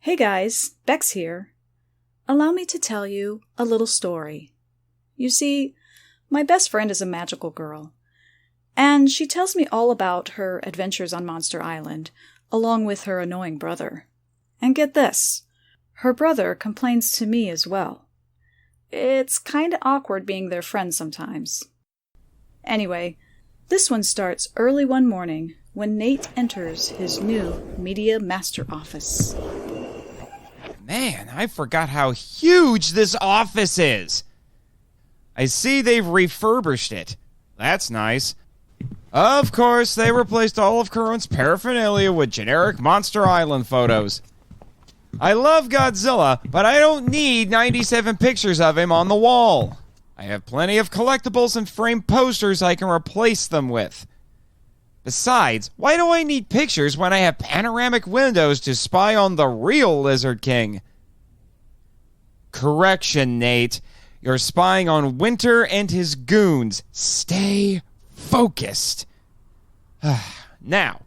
Hey guys, Bex here. Allow me to tell you a little story. You see, my best friend is a magical girl, and she tells me all about her adventures on Monster Island, along with her annoying brother. And get this, her brother complains to me as well. It's kinda awkward being their friend sometimes. Anyway, this one starts early one morning when Nate enters his new Media Master Office. Man, I forgot how huge this office is. I see they've refurbished it. That's nice. Of course, they replaced all of Current's paraphernalia with generic Monster Island photos. I love Godzilla, but I don't need 97 pictures of him on the wall. I have plenty of collectibles and framed posters I can replace them with. Besides, why do I need pictures when I have panoramic windows to spy on the real Lizard King? Correction, Nate. You're spying on Winter and his goons. Stay focused. Now,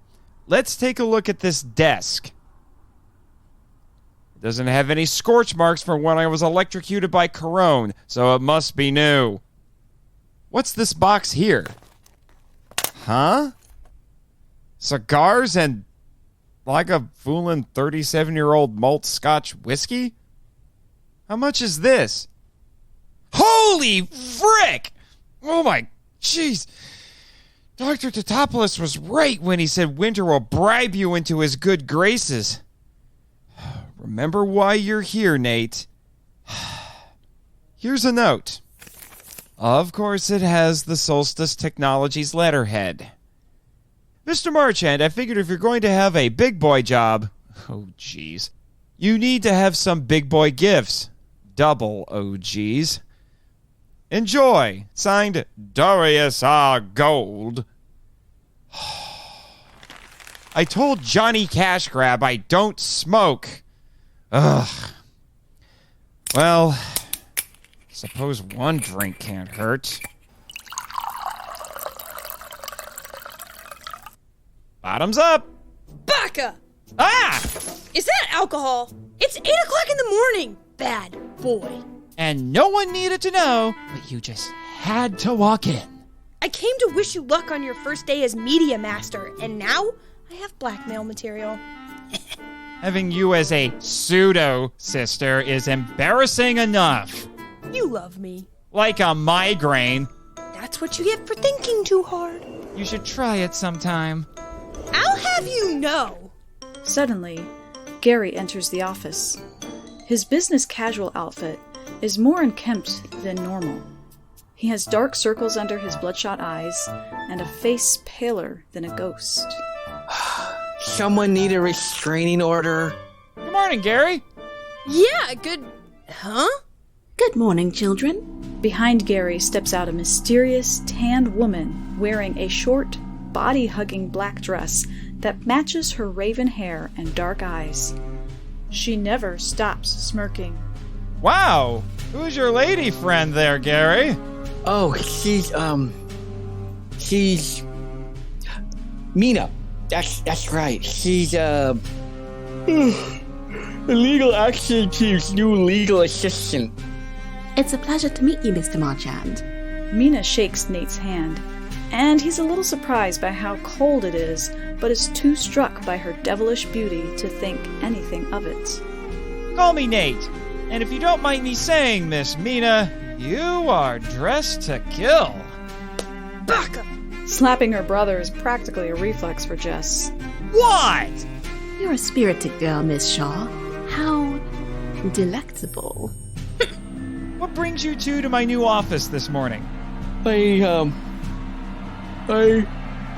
let's take a look at this desk. It doesn't have any scorch marks from when I was electrocuted by Corone, so it must be new. What's this box here? Huh? Cigars and like a foolin' 37-year-old malt Scotch whiskey? How much is this? Holy frick! Oh my jeez. Dr. Totopoulos was right when he said Winter will bribe you into his good graces. Remember why you're here, Nate. Here's a note. Of course, it has the Solstice Technologies letterhead. Mr. Marchand, I figured if you're going to have a big boy job, oh geez, you need to have some big boy gifts. Double OGs. Enjoy. Signed, Darius R. Gold. I told Johnny Cash Grab I don't smoke. Ugh. Well, suppose one drink can't hurt. Bottoms up! Baka! Ah! Is that alcohol? It's 8 o'clock in the morning, bad boy. And no one needed to know, but you just had to walk in. I came to wish you luck on your first day as Media Master, and now I have blackmail material. Having you as a pseudo-sister is embarrassing enough. You love me. Like a migraine. That's what you get for thinking too hard. You should try it sometime. I'll have you know. Suddenly, Gary enters the office. His business casual outfit is more unkempt than normal. He has dark circles under his bloodshot eyes and a face paler than a ghost. Someone need a restraining order. Good morning, Gary. Yeah, good... Huh? Good morning, children. Behind Gary steps out a mysterious, tanned woman wearing a short, body-hugging black dress that matches her raven hair and dark eyes. She never stops smirking. Wow! Who's your lady friend there, Gary? Oh, she's Mina. That's right. She's, the legal action team's new legal assistant. It's a pleasure to meet you, Mr. Marchand. Mina shakes Nate's hand, and he's a little surprised by how cold it is, but is too struck by her devilish beauty to think anything of it. Call me Nate. And if you don't mind me saying, Miss Mina, you are dressed to kill. Baka! Slapping her brother is practically a reflex for Jess. What? You're a spirited girl, Miss Shaw. How delectable. What brings you two to my new office this morning? I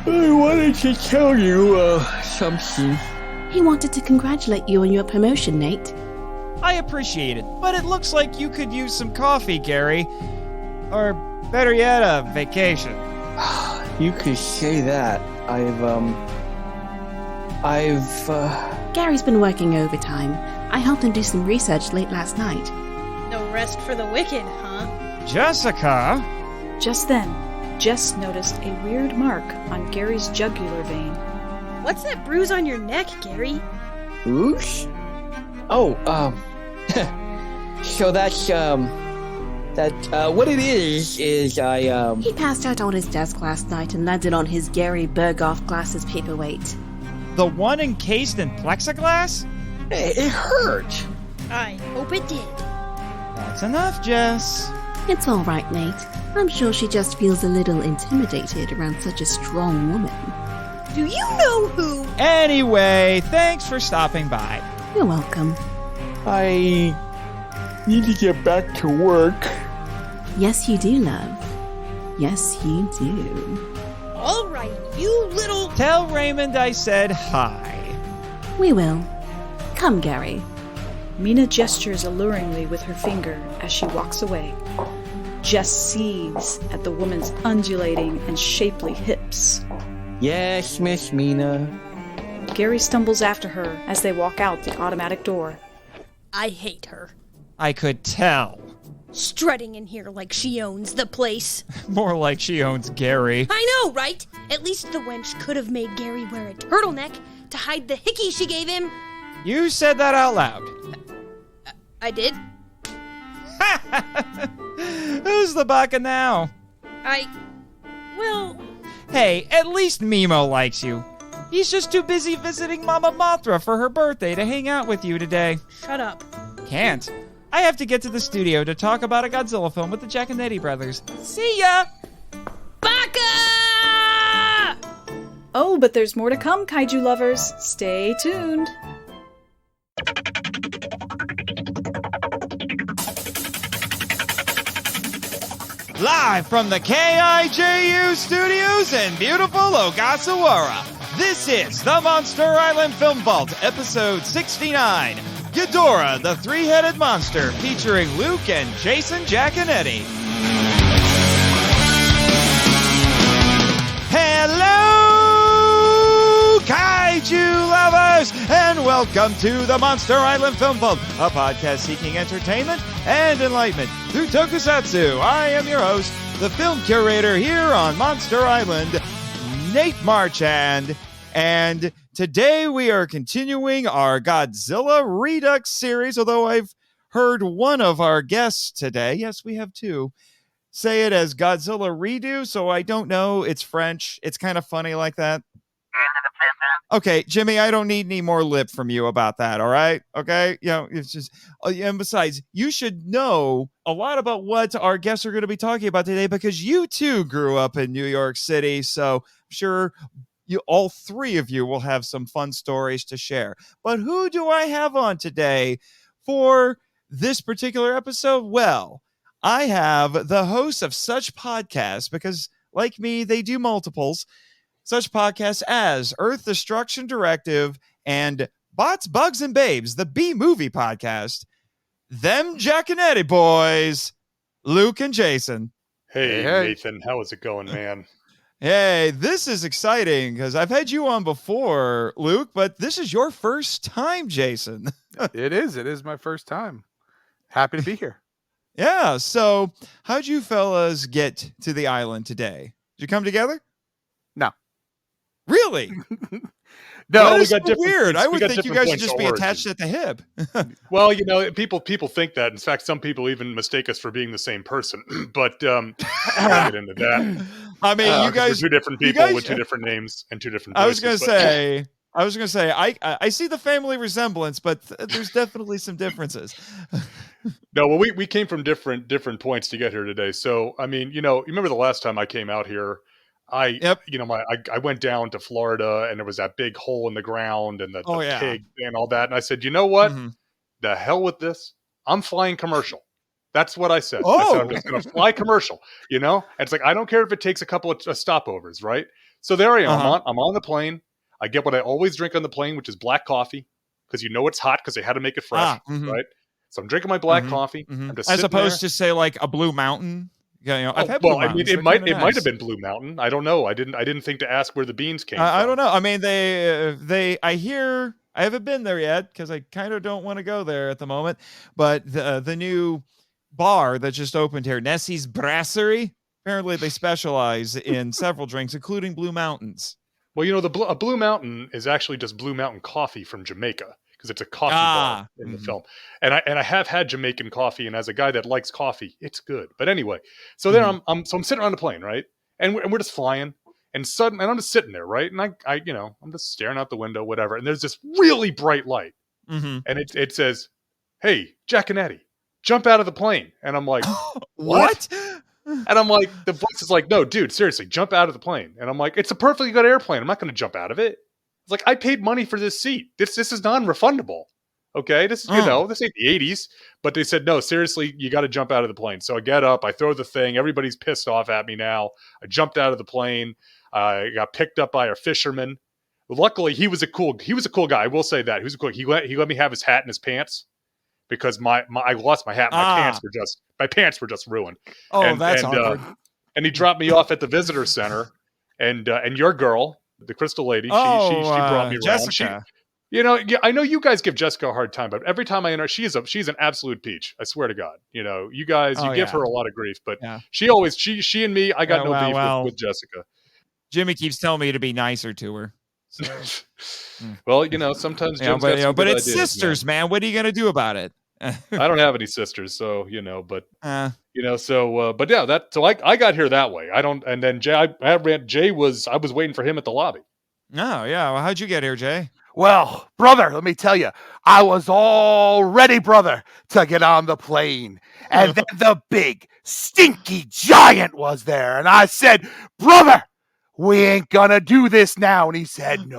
wanted to tell you, something. He wanted to congratulate you on your promotion, Nate. I appreciate it, but it looks like you could use some coffee, Gary. Or, better yet, a vacation. You could say that. Gary's been working overtime. I helped him do some research late last night. No rest for the wicked, huh? Jessica? Just then, Jess noticed a weird mark on Gary's jugular vein. What's that bruise on your neck, Gary? Bruce? Oh, so that's, what it is I, He passed out on his desk last night and landed on his Gary Berghoff glasses paperweight. The one encased in plexiglass? it hurt. I hope it did. That's enough, Jess. It's all right, Nate. I'm sure she just feels a little intimidated around such a strong woman. Do you know who? Anyway, thanks for stopping by. You're welcome. I need to get back to work. Yes, you do, love. Yes, you do. All right, you little... Tell Raymond I said hi. We will. Come, Gary. Mina gestures alluringly with her finger as she walks away. Jess seethes at the woman's undulating and shapely hips. Yes, Miss Mina. Gary stumbles after her as they walk out the automatic door. I hate her. I could tell. Strutting in here like she owns the place. More like she owns Gary. I know, right? At least the wench could have made Gary wear a turtleneck to hide the hickey she gave him. You said that out loud. I did? Who's the baka now? Well... Hey, at least Mimo likes you. He's just too busy visiting Mama Mothra for her birthday to hang out with you today. Shut up. Can't. I have to get to the studio to talk about a Godzilla film with the Jaconetti brothers. See ya! Baka! Oh, but there's more to come, kaiju lovers. Stay tuned. Live from the KIJU studios in beautiful Ogasawara, this is the Monster Island Film Vault, episode 69, Ghidorah, the Three-Headed Monster, featuring Luke and Jason Jaconetti. Hello, Kaiju lovers, and welcome to the Monster Island Film Vault, a podcast seeking entertainment and enlightenment through tokusatsu. I am your host, the film curator here on Monster Island, Nate Marchand, and today we are continuing our Godzilla Redux series, although I've heard one of our guests today, yes, we have two, say it as Godzilla Redo, so I don't know. It's French. It's kind of funny like that. Okay, Jimmy, I don't need any more lip from you about that, all right? Okay? You know, it's just, and besides, you should know a lot about what our guests are going to be talking about today because you too grew up in New York City, so I'm sure all three of you will have some fun stories to share. But who do I have on today for this particular episode? Well, I have the host of such podcasts, because like me, they do multiples, such podcasts as Earth Destruction Directive and Bots, Bugs, and Babes, the B-Movie podcast, them Jaconetti boys, Luke and Jason. Hey, Nathan, how is it going, man? Hey, this is exciting because I've had you on before, Luke, but this is your first time, Jason. It is my first time. Happy to be here. Yeah, so how'd you fellas get to the island today? Did you come together? No. Really? No, we got weird. I would think you guys would just be attached at the hip. Well, you know, people think that. In fact, some people even mistake us for being the same person. But I won't get into that. I mean, you guys we're two different people with two different names and two different voices. I was gonna say, I see the family resemblance, but there's definitely some differences. No, well, we came from different points to get here today. So, I mean, you remember the last time I came out here? I went down to Florida and there was that big hole in the ground and the pig and all that. And I said, you know what? Mm-hmm. The hell with this. I'm flying commercial. That's what I said. I said, I'm just going to fly commercial, And it's like, I don't care if it takes a couple of stopovers, right? So there I am. Uh-huh. I'm on the plane. I get what I always drink on the plane, which is black coffee, because it's hot because they had to make it fresh, right? So I'm drinking my black coffee. Mm-hmm. I'm just as opposed to say like a Blue Mountain. Yeah, I've had Blue Mountains. It might have been Blue Mountain. I don't know. I didn't think to ask where the beans came from. I don't know. I mean, I hear, I haven't been there yet because I kind of don't want to go there at the moment. But the new bar that just opened here, Nessie's Brasserie, apparently they specialize in several drinks, including Blue Mountains. Well, a Blue Mountain is actually just Blue Mountain coffee from Jamaica. because it's a coffee bar in the film. And I have had Jamaican coffee, and as a guy that likes coffee, it's good. But anyway, so there I'm sitting on the plane, right? And we're just flying, and suddenly, and I'm just sitting there, right? And I I'm just staring out the window, whatever. And there's this really bright light, and it says, "Hey, Jaconetti, jump out of the plane." And I'm like, "What?" And I'm like, the voice is like, "No, dude, seriously, jump out of the plane." And I'm like, "It's a perfectly good airplane. I'm not going to jump out of it." It's like, I paid money for this seat. This is non-refundable. Okay, this this ain't the 80s. But they said, no, seriously, you got to jump out of the plane. So I get up, I throw the thing. Everybody's pissed off at me now. I jumped out of the plane. I got picked up by a fisherman. Luckily, he was a cool guy. I will say that he was a cool. He let me have his hat and his pants because I lost my hat. My pants were just ruined. Oh, that's awkward. And he dropped me off at the visitor center. And your girl, the Crystal Lady, she brought me around. Jessica. I know you guys give Jessica a hard time, but every time I enter, she's an absolute peach. I swear to God. You guys, give her a lot of grief, but she always, she and me, I got no beef with Jessica. Jimmy keeps telling me to be nicer to her. So. Well, sometimes Jim's got some but good it's ideas, sisters, man. What are you gonna do about it? I don't have any sisters, so but but yeah, so I got here that way. And then Jay, I was waiting for him at the lobby. Oh yeah, well, how'd you get here, Jay? Well, brother, let me tell you, I was all ready, brother, to get on the plane. And then the big, stinky giant was there. And I said, brother, we ain't gonna do this now. And he said,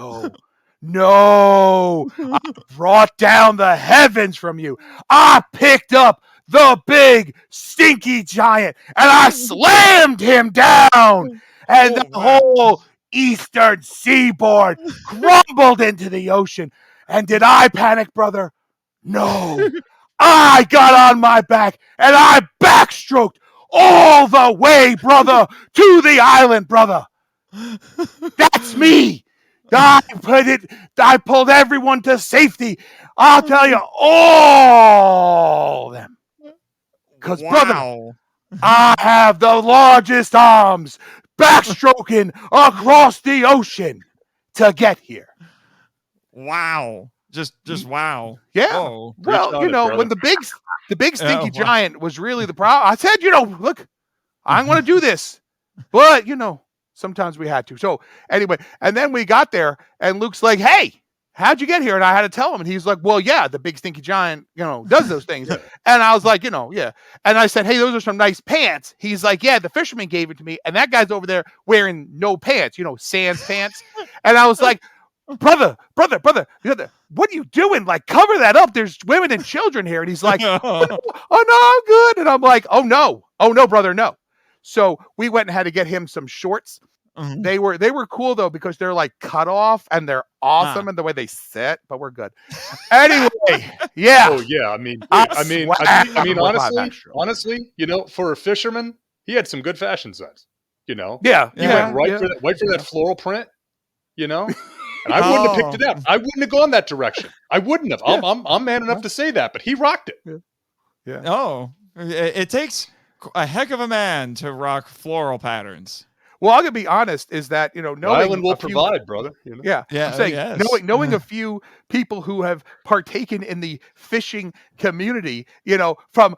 no, I brought down the heavens from you. I picked up the big, stinky giant and I slammed him down. And the whole eastern seaboard crumbled into the ocean. And did I panic, brother? No. I got on my back and I backstroked all the way, brother, to the island, brother. That's me. I pulled everyone to safety. I'll tell you, all of them. Because, brother, I have the largest arms backstroking across the ocean to get here. Wow. Just wow. Yeah. Oh, well, when the big stinky giant was really the problem, I said, look, I'm going to do this. But, sometimes we had to. So anyway, and then we got there and Luke's like, hey, how'd you get here? And I had to tell him. And he's like, well, yeah, the big stinky giant, does those things. And I was like, yeah. And I said, hey, those are some nice pants. He's like, yeah, the fisherman gave it to me. And that guy's over there wearing no pants, sans pants. And I was like, brother, what are you doing? Like, cover that up. There's women and children here. And he's like, oh no, I'm good. And I'm like, oh no, brother, no. So we went and had to get him some shorts. Mm-hmm. They were cool though, because they're like cut off and they're awesome in the way they sit, but we're good. Anyway, yeah. Oh yeah. I mean, honestly, for a fisherman, he had some good fashion sense. Yeah. He went right for that floral print. And I wouldn't have picked it up. I wouldn't have gone that direction. I wouldn't have. I'm man enough to say that, but he rocked it. Yeah. Oh, it takes a heck of a man to rock floral patterns. Well, I'm gonna be honest. Is that knowing Island will provide, brother. Yeah. I'm saying knowing a few people who have partaken in the fishing community, from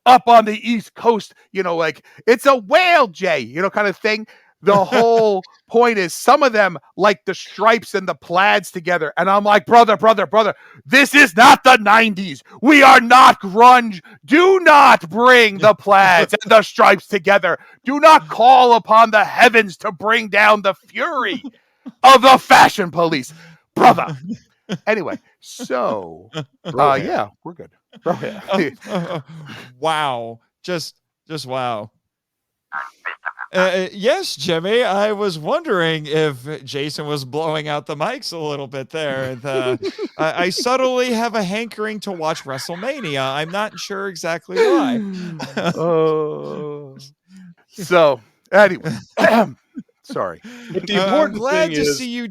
up on the East Coast, like it's a whale, Jay, kind of thing. The whole point is some of them like the stripes and the plaids together. And I'm like, brother, this is not the 90s. We are not grunge. Do not bring the plaids and the stripes together. Do not call upon the heavens to bring down the fury of the fashion police, brother. Anyway, so, yeah, we're good. Wow. Just wow. Yes, Jimmy, I was wondering if Jason was blowing out the mics a little bit there. I subtly have a hankering to watch WrestleMania. I'm not sure exactly why. So, anyway. Sorry. But the important glad thing to is, see you.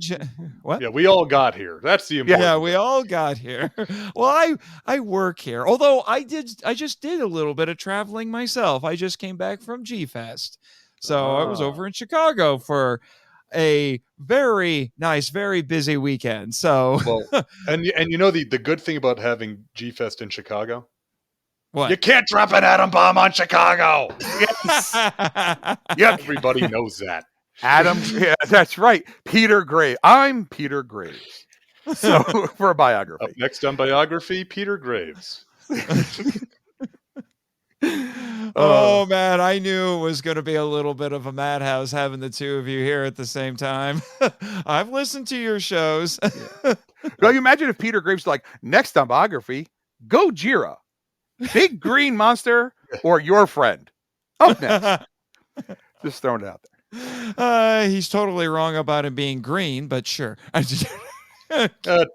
What? Yeah, we all got here. That's the important. Yeah, we all got here. Well, I work here. Although I just did a little bit of traveling myself. I just came back from G-Fest. So I was over in Chicago for a very nice, very busy weekend. So, well, and you know the good thing about having G-Fest in Chicago? what? You can't drop an atom bomb on Chicago. Yes. Yeah, everybody knows that. Adam, yeah, that's right. Peter Graves. I'm Peter Graves. So for a biography. Up next on biography, Peter Graves. Oh man, I knew it was going to be a little bit of a madhouse having the two of you here at the same time. I've listened to your shows. Well, you imagine if Peter Graves like next on biography, Gojira, big green monster, or your friend. Up next. Just throwing it out there. He's totally wrong about him being green, but sure.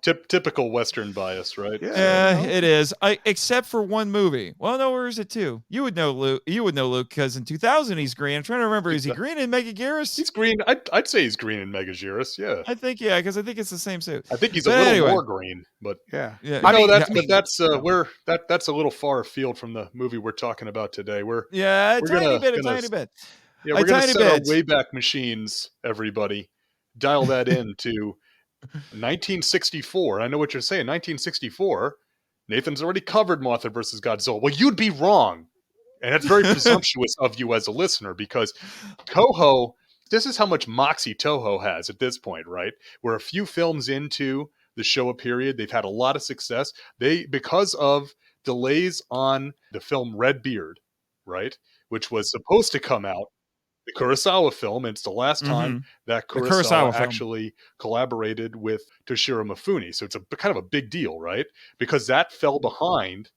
Typical Western bias, right? Yeah, it is. Except for one movie. Well, no, where is it too? You would know, Luke. because in 2000 he's green. I'm trying to remember. Is he green in Megaguirus? He's green. I'd say he's green in Megaguirus. Yeah, I think because I think it's the same suit. I think he's a little more green, but yeah. I know that's a little far afield from the movie we're talking about today. A tiny bit. Yeah, we're gonna set our Wayback Machines, everybody. Dial that in to 1964. I know what you're saying. 1964. Nathan's already covered Mothra versus Godzilla. Well, you'd be wrong. And that's very presumptuous of you as a listener, because Toho, this is how much moxie Toho has at this point, right? We're a few films into the Showa period. They've had a lot of success. Because of delays on the film Redbeard, right? Which was supposed to come out, the Kurosawa film, and it's the last time that Kurosawa actually collaborated with Toshiro Mifune. So it's kind of a big deal, right? Because that fell behind.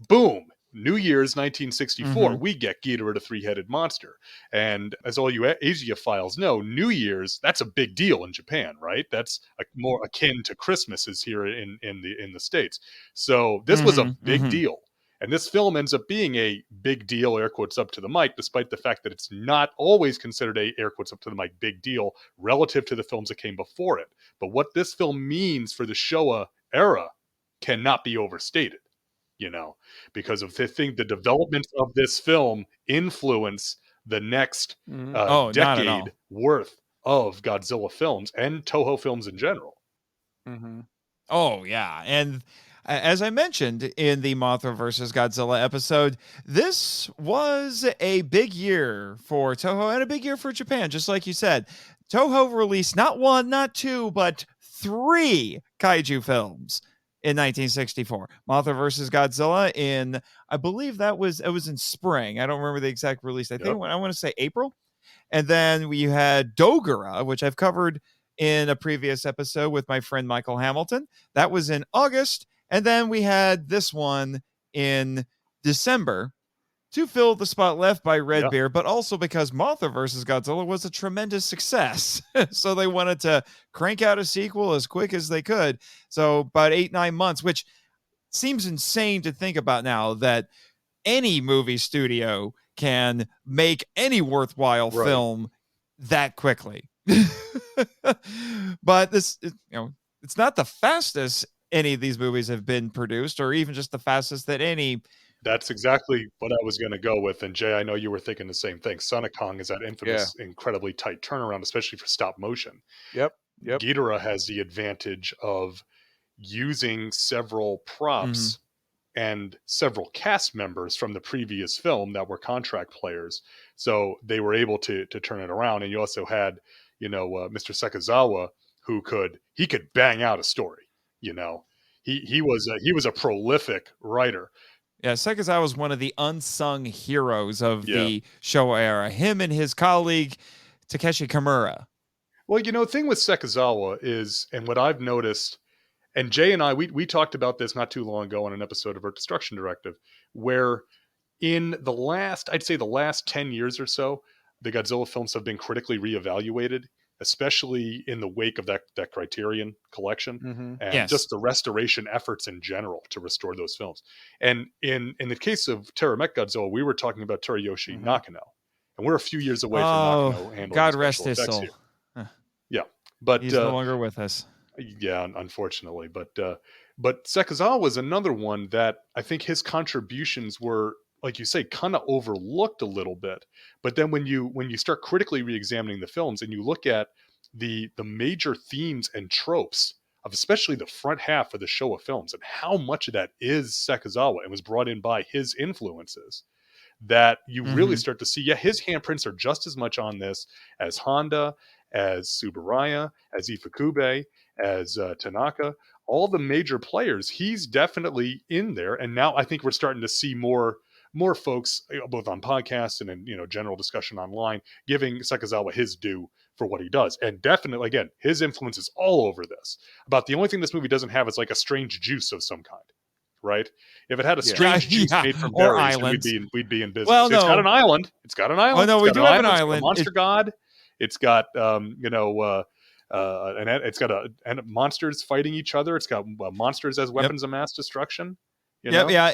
Boom. New Year's 1964, we get Ghidorah the Three-Headed Monster. And as all you Asiaphiles know, New Year's, that's a big deal in Japan, right? That's more akin to Christmases here in the States. So this was a big deal. And this film ends up being a big deal, air quotes up to the mic, despite the fact that it's not always considered a, air quotes up to the mic, big deal relative to the films that came before it. But what this film means for the Showa era cannot be overstated, because of the developments of this film influence the next decade worth of Godzilla films and Toho films in general. Oh, yeah. And as I mentioned in the Mothra versus Godzilla episode, this was a big year for Toho and a big year for Japan, just like you said. Toho released not one, not two, but 3 kaiju films in 1964. Mothra versus Godzilla in, I believe it was in spring. I don't remember the exact release. I want to say April. And then we had Dogura, which I've covered in a previous episode with my friend Michael Hamilton. That was in August. And then we had this one in December to fill the spot left by Redbeard, but also because Mothra versus Godzilla was a tremendous success. So they wanted to crank out a sequel as quick as they could. So about 8-9 months, which seems insane to think about now, that any movie studio can make any worthwhile film that quickly. But this, it's not the fastest any of these movies have been produced, or even just the fastest that any. That's exactly what I was going to go with. And Jay, I know you were thinking the same thing. Sonic Kong is that infamous, incredibly tight turnaround, especially for stop motion. Yep. Ghidorah has the advantage of using several props and several cast members from the previous film that were contract players. So they were able to turn it around. And you also had, Mr. Sekizawa, who could bang out a story. He was a prolific writer. Yeah, Sekizawa was one of the unsung heroes of the Showa era. Him and his colleague Takeshi Kimura. Well, the thing with Sekizawa is, and what I've noticed, and Jay and I, we talked about this not too long ago on an episode of Earth Destruction Directive, where in the last 10 years or so, the Godzilla films have been critically reevaluated, especially in the wake of that Criterion collection and just the restoration efforts in general to restore those films. And in the case of Terra Mech Godzilla, we were talking about Teruyoshi Nakano, and we're a few years away from Nakano handling God rest his soul. Yeah, but he's no longer with us. Yeah, unfortunately. But Sekizawa was another one that I think his contributions were like you say, kind of overlooked a little bit. But then when you start critically re-examining the films and you look at the major themes and tropes of especially the front half of the Showa films and how much of that is Sekizawa and was brought in by his influences, that you really start to see, his handprints are just as much on this as Honda, as Tsuburaya, as Ifukube, as Tanaka, all the major players. He's definitely in there. And now I think we're starting to see more folks, both on podcasts and in, general discussion online, giving Sekizawa his due for what he does. And definitely, again, his influence is all over this. About the only thing this movie doesn't have is like a strange juice of some kind, right? If it had a strange juice made from berries, we'd be in business. Well, no. It's got an island. Oh, no, we do have an island. It's got a monster god. It's got, and it's got monsters fighting each other. It's got monsters as weapons of mass destruction. Yeah.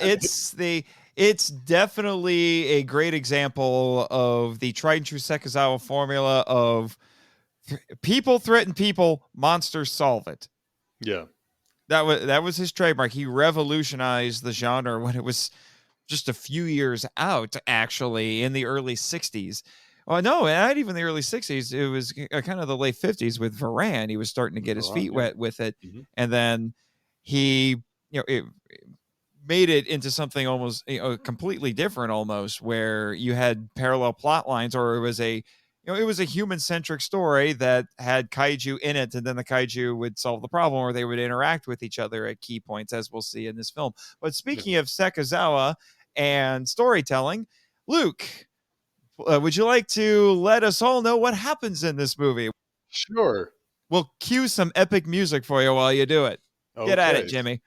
It's definitely a great example of the tried and true Sekizawa formula of people threaten people, monsters solve it. Yeah. That was his trademark. He revolutionized the genre when it was just a few years out, actually, in the early 60s. Oh, no, not even the early 60s. It was kind of the late 50s with Varan. He was starting to get his feet wet with it. Mm-hmm. And then he, it made it into something almost completely different, almost, where you had parallel plot lines, or it was a human-centric story that had kaiju in it, and then the kaiju would solve the problem, or they would interact with each other at key points, as we'll see in this film. But speaking of Sekizawa and storytelling, Luke, would you like to let us all know what happens in this movie? Sure. We'll cue some epic music for you while you do it. Okay. Get at it, Jimmy.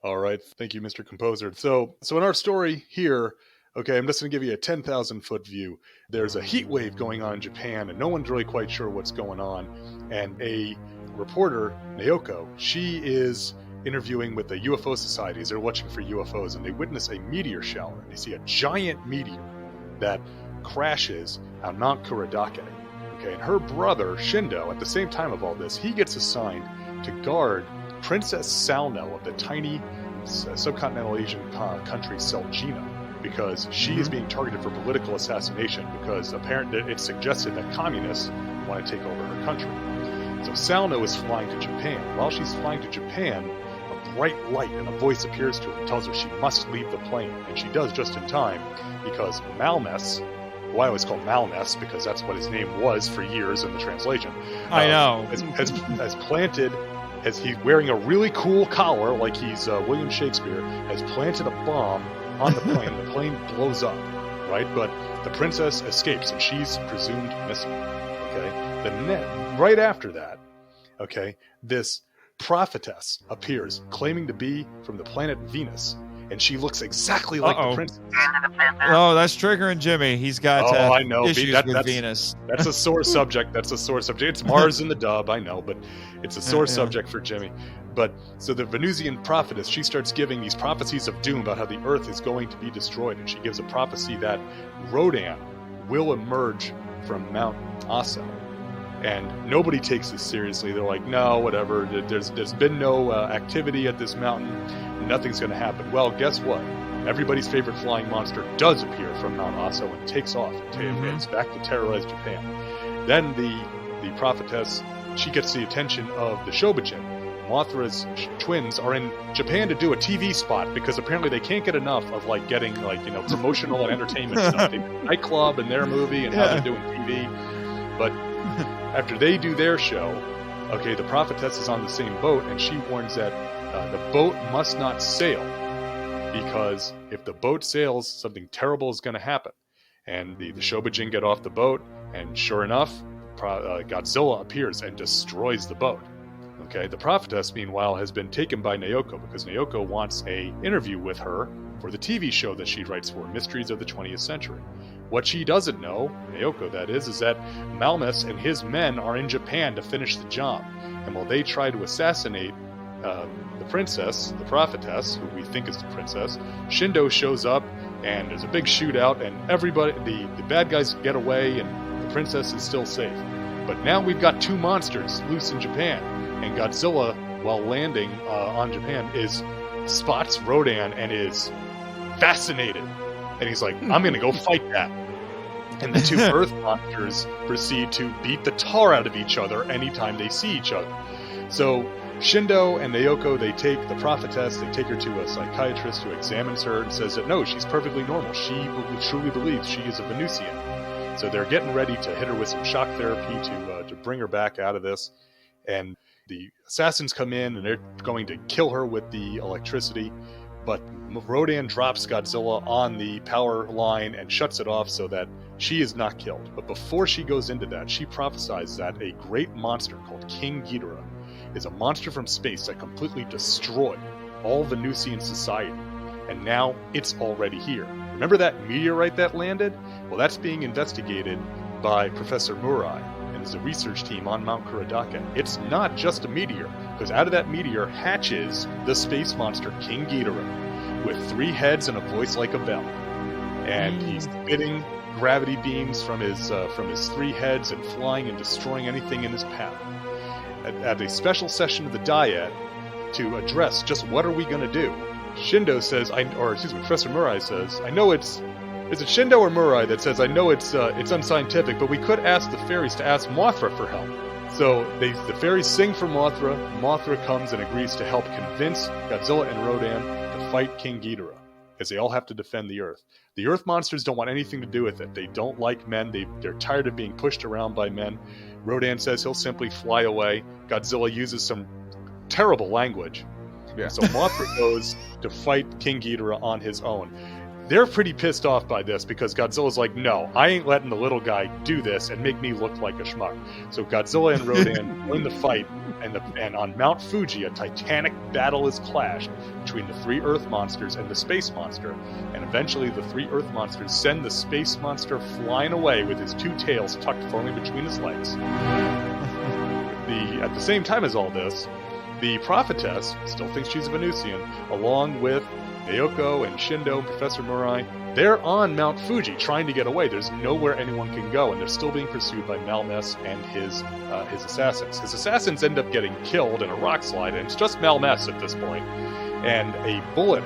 All right. Thank you, Mr. Composer. So in our story here, okay, I'm just going to give you a 10,000-foot view. There's a heat wave going on in Japan, and no one's really quite sure what's going on. And a reporter, Naoko, she is interviewing with the UFO societies. They're watching for UFOs, and they witness a meteor shower. And they see a giant meteor that crashes on Mount Kurodake. Okay, and her brother, Shindo, at the same time of all this, he gets assigned to guard Princess Salno of the tiny subcontinental Asian country Celgina, because she is being targeted for political assassination, because apparently it's suggested that communists want to take over her country. So Salno is flying to Japan. While she's flying to Japan, a bright light and a voice appears to her and tells her she must leave the plane. And she does just in time, because Malmes, who I always call Malmes because that's what his name was for years in the translation. I know. Has planted, as he's wearing a really cool collar like he's William Shakespeare, has planted a bomb on the plane. The plane blows up, right? But the princess escapes, and she's presumed missing. Okay, right after that, okay, this prophetess appears, claiming to be from the planet Venus, and she looks exactly like the princess. Oh, that's triggering Jimmy. He's got I know. Issues with Venus. That's a sore subject. It's Mars in the dub, I know, but it's a sore subject for Jimmy. But so the Venusian prophetess, she starts giving these prophecies of doom about how the earth is going to be destroyed, and she gives a prophecy that Rodan will emerge from Mount Aso. And nobody takes this seriously. They're like, no, whatever. There's been no activity at this mountain. Nothing's going to happen. Well, guess what? Everybody's favorite flying monster does appear from Mount Aso and takes off. It's back to terrorize Japan. Then the prophetess, she gets the attention of the Shobijin. Mothra's twins are in Japan to do a TV spot because apparently they can't get enough of getting promotional and entertainment stuff. They do a nightclub in their movie and how they're doing TV. But after they do their show, okay, the prophetess is on the same boat, and she warns that the boat must not sail, because if the boat sails, something terrible is going to happen. And the Shobijin get off the boat, and sure enough, Godzilla appears and destroys the boat. Okay, the prophetess, meanwhile, has been taken by Naoko because Naoko wants an interview with her for the TV show that she writes for, Mysteries of the 20th Century. What she doesn't know, Naoko that is that Malmes and his men are in Japan to finish the job. And while they try to assassinate the princess, the prophetess, who we think is the princess, Shindo shows up, and there's a big shootout, and everybody, the bad guys get away, and the princess is still safe. But now we've got two monsters loose in Japan, and Godzilla, while landing on Japan, spots Rodan and is fascinated. And he's like, I'm going to go fight that. And the two Earth monsters proceed to beat the tar out of each other anytime they see each other. So Shindo and Naoko, they take the prophetess, they take her to a psychiatrist who examines her and says that no, she's perfectly normal. She truly believes she is a Venusian. So they're getting ready to hit her with some shock therapy to bring her back out of this. And the assassins come in and they're going to kill her with the electricity. But Rodan drops Godzilla on the power line and shuts it off so that she is not killed. But before she goes into that, she prophesies that a great monster called King Ghidorah is a monster from space that completely destroyed all Venusian society. And now it's already here. Remember that meteorite that landed? Well, that's being investigated by Professor Murai and his research team on Mount Kurodake. It's not just a meteor, because out of that meteor hatches the space monster King Ghidorah with 3 heads and a voice like a bell. And he's spitting gravity beams from his 3 heads and flying and destroying anything in his path. At a special session of the Dyad to address just what are we going to do, Shindo says, Professor Murai says, I know is it Shindo or Murai that says, I know it's unscientific, but we could ask the fairies to ask Mothra for help. So the fairies sing for Mothra. Mothra comes and agrees to help convince Godzilla and Rodan to fight King Ghidorah, because they all have to defend the Earth. The Earth monsters don't want anything to do with it. They don't like men. They're tired of being pushed around by men. Rodan says he'll simply fly away. Godzilla uses some terrible language. Yeah. So Mothra goes to fight King Ghidorah on his own. They're pretty pissed off by this because Godzilla's like, no, I ain't letting the little guy do this and make me look like a schmuck. So Godzilla and Rodan win the fight, and on Mount Fuji, a titanic battle is clashed between the 3 Earth monsters and the space monster, and eventually the 3 Earth monsters send the space monster flying away with his 2 tails tucked firmly between his legs. At the same time as all this, the prophetess still thinks she's a Venusian, along with Naoko and Shindo and Professor Murai. They're on Mount Fuji trying to get away. There's nowhere anyone can go, and they're still being pursued by Malmes and his assassins. His assassins end up getting killed in a rock slide, and it's just Malmes at this point. And a bullet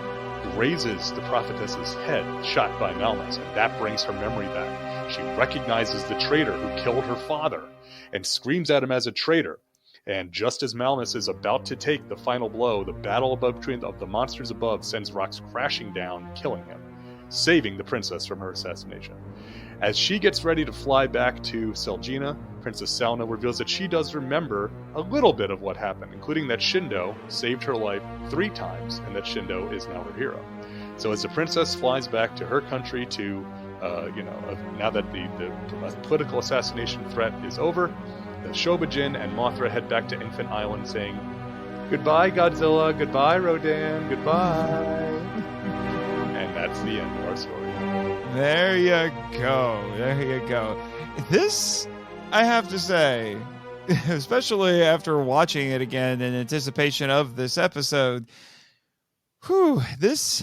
grazes the prophetess's head, shot by Malmes, and that brings her memory back. She recognizes the traitor who killed her father and screams at him as a traitor. And just as Malmes is about to take the final blow, the battle between the monsters above sends rocks crashing down, killing him, saving the princess from her assassination. As she gets ready to fly back to Selgina, Princess Salna reveals that she does remember a little bit of what happened, including that Shindo saved her life 3 times, and that Shindo is now her hero. So as the princess flies back to her country to, now that the political assassination threat is over, the Shobijin and Mothra head back to Infant Island saying, goodbye Godzilla, goodbye Rodan, goodbye. And that's the end of our story. There you go. This, I have to say, especially after watching it again in anticipation of this episode, this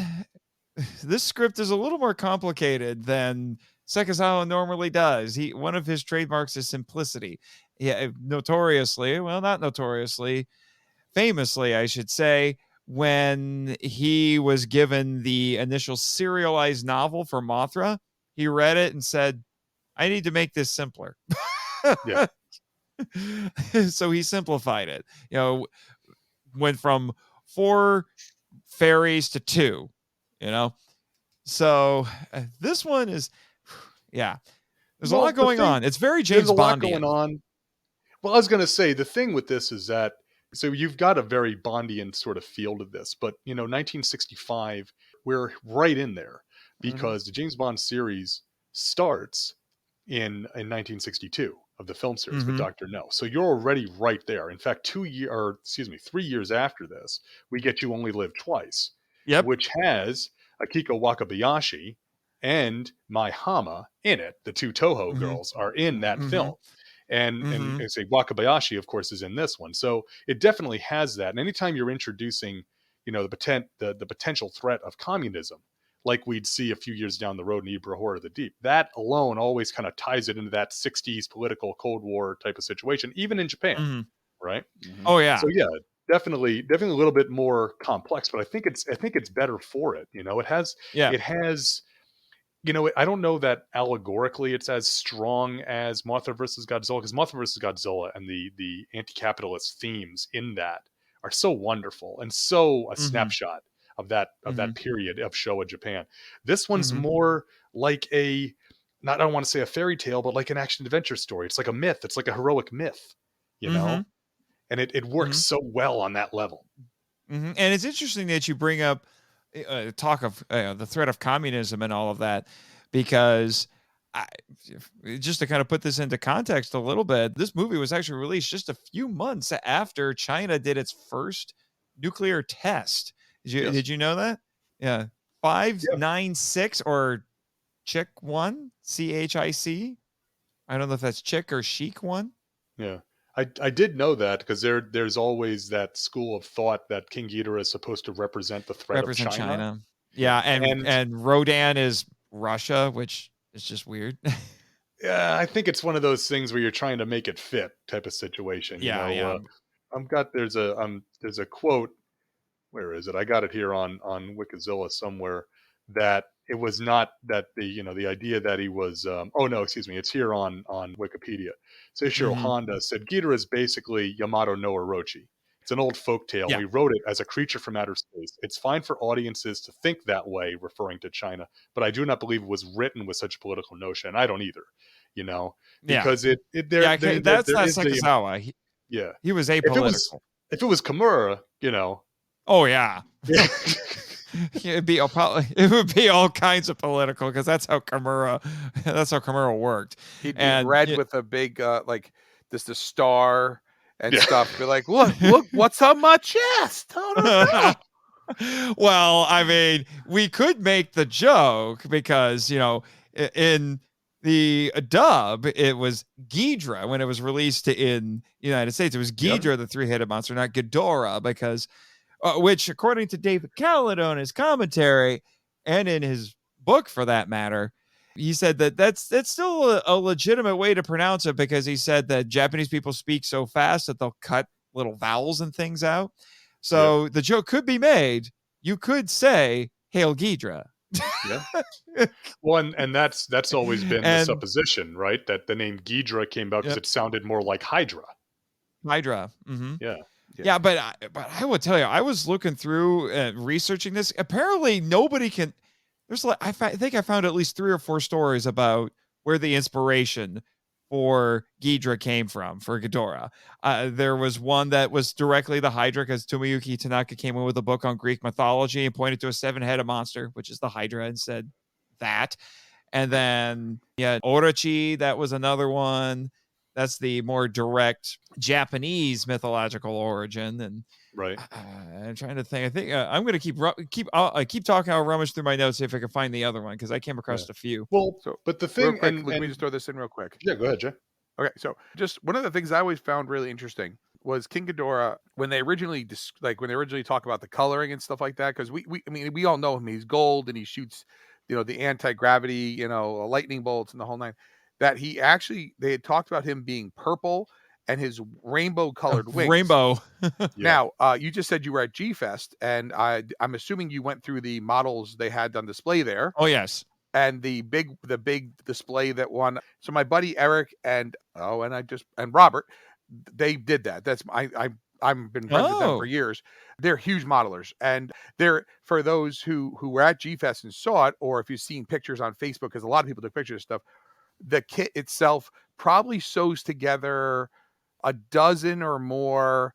script is a little more complicated than Sekizawa normally does. One of his trademarks is simplicity. Yeah, famously, I should say, when he was given the initial serialized novel for Mothra, he read it and said, I need to make this simpler. Yeah. So he simplified it. Went from 4 fairies to 2, So this one is, there's a lot going on. It's very James Bondian. There's a lot going on. Well, I was going to say, the thing with this is that, so you've got a very Bondian sort of feel to this, but, 1965, we're right in there because the James Bond series starts in 1962 of the film series with Dr. No. So you're already right there. In fact, 3 years after this, we get You Only Live Twice, which has Akiko Wakabayashi and Mai Hama in it. The 2 Toho girls are in that film. And say Wakabayashi, of course, is in this one. So it definitely has that. And anytime you're introducing, the potential threat of communism, like we'd see a few years down the road in Ibra Horror of the Deep, that alone always kind of ties it into that 60s political Cold War type of situation, even in Japan, right? Oh, yeah. So, definitely a little bit more complex, but I think it's better for it. Yeah. It has. I don't know that allegorically it's as strong as Mothra versus Godzilla, because Mothra versus Godzilla and the anti-capitalist themes in that are so wonderful and so a snapshot of that period of Showa Japan. This one's more like I don't want to say a fairy tale, but like an action adventure story. It's like a myth. It's like a heroic myth, and it works so well on that level. And it's interesting that you bring up talk of the threat of communism and all of that, because just to kind of put this into context a little bit, this movie was actually released just a few months after China did its first nuclear test. Did you know that? Yeah. 596 or Chick 1, CHIC. I don't know if that's Chick or Chic 1. Yeah. I did know that, because there's always that school of thought that King Ghidorah is supposed to represent the threat of China. Yeah, and Rodan is Russia, which is just weird. Yeah, I think it's one of those things where you're trying to make it fit type of situation. Yeah. There's a quote. Where is it? I got it here on Wikizilla somewhere, that it was not that the idea that he was it's here on Wikipedia. Seishiro Honda said Ghidorah is basically Yamato no Orochi. It's an old folktale. Yeah. We wrote it as a creature from outer space. It's fine for audiences to think that way, referring to China, but I do not believe it was written with such a political notion. I don't either, because that's not Sakazawa. He was apolitical. If it was Kimura, Oh yeah. It would be all kinds of political, because that's how Kimura worked. He'd be red with a big the star and stuff. Be like, look, what's on my chest? Oh, no. Well, I mean, we could make the joke, because in the dub, it was Ghidorah when it was released in the United States. It was Ghidorah, the three-headed monster, not Ghidorah, because which, according to David Caledon, his commentary, and in his book for that matter, he said that's still a legitimate way to pronounce it, because he said that Japanese people speak so fast that they'll cut little vowels and things out. So the joke could be made. You could say Hail Ghidorah. Yeah. Well, and that's always been the supposition, right? That the name Ghidorah came about because it sounded more like Hydra. Hydra. Yeah, but I will tell you, I was looking through researching this. Apparently, nobody can. I think I found at least 3 or 4 stories about where the inspiration for Ghidorah came from for Ghidorah. There was one that was directly the Hydra, because Tomoyuki Tanaka came in with a book on Greek mythology and pointed to a 7-headed monster, which is the Hydra, and said that. And then Orochi, that was another one. That's the more direct Japanese mythological origin. And right. I'm trying to think. I think I'm going to keep talking. I'll rummage through my notes, see if I can find the other one, because I came across a few. Well, but the thing, quick, let me just throw this in real quick. Yeah, go ahead, Jay. Okay, so just one of the things I always found really interesting was King Ghidorah, when they originally talk about the coloring and stuff like that, because we all know him. He's gold and he shoots, the anti-gravity, lightning bolts and the whole nine. That they had talked about him being purple and his rainbow colored wings. Rainbow. Now, you just said you were at G-Fest, and I'm assuming you went through the models they had on display there. Oh yes. And the big display that won. So my buddy Eric and Robert, they did that. That's I've been friends with them for years. They're huge modelers, and they're, for those who were at G-Fest and saw it, or if you've seen pictures on Facebook, because a lot of people took pictures of stuff. The kit itself probably sews together a dozen or more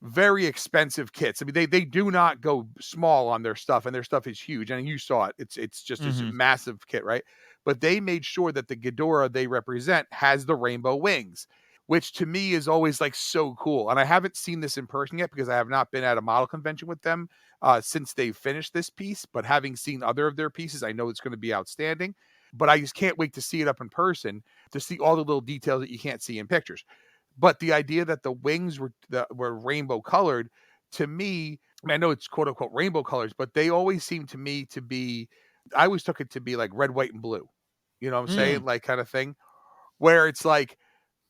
very expensive kits. I mean, they do not go small on their stuff, and their stuff is huge. And you saw it. It's just this massive kit, right? But they made sure that the Ghidorah they represent has the rainbow wings, which to me is always like so cool. And I haven't seen this in person yet, because I have not been at a model convention with them since they finished this piece. But having seen other of their pieces, I know it's going to be outstanding. But I just can't wait to see it up in person, to see all the little details that you can't see in pictures. But the idea that the wings were rainbow colored, to me, I know it's quote unquote rainbow colors, but they always seem to me to be, I always took it to be like red, white, and blue. You know what I'm saying? Like kind of thing, where it's like,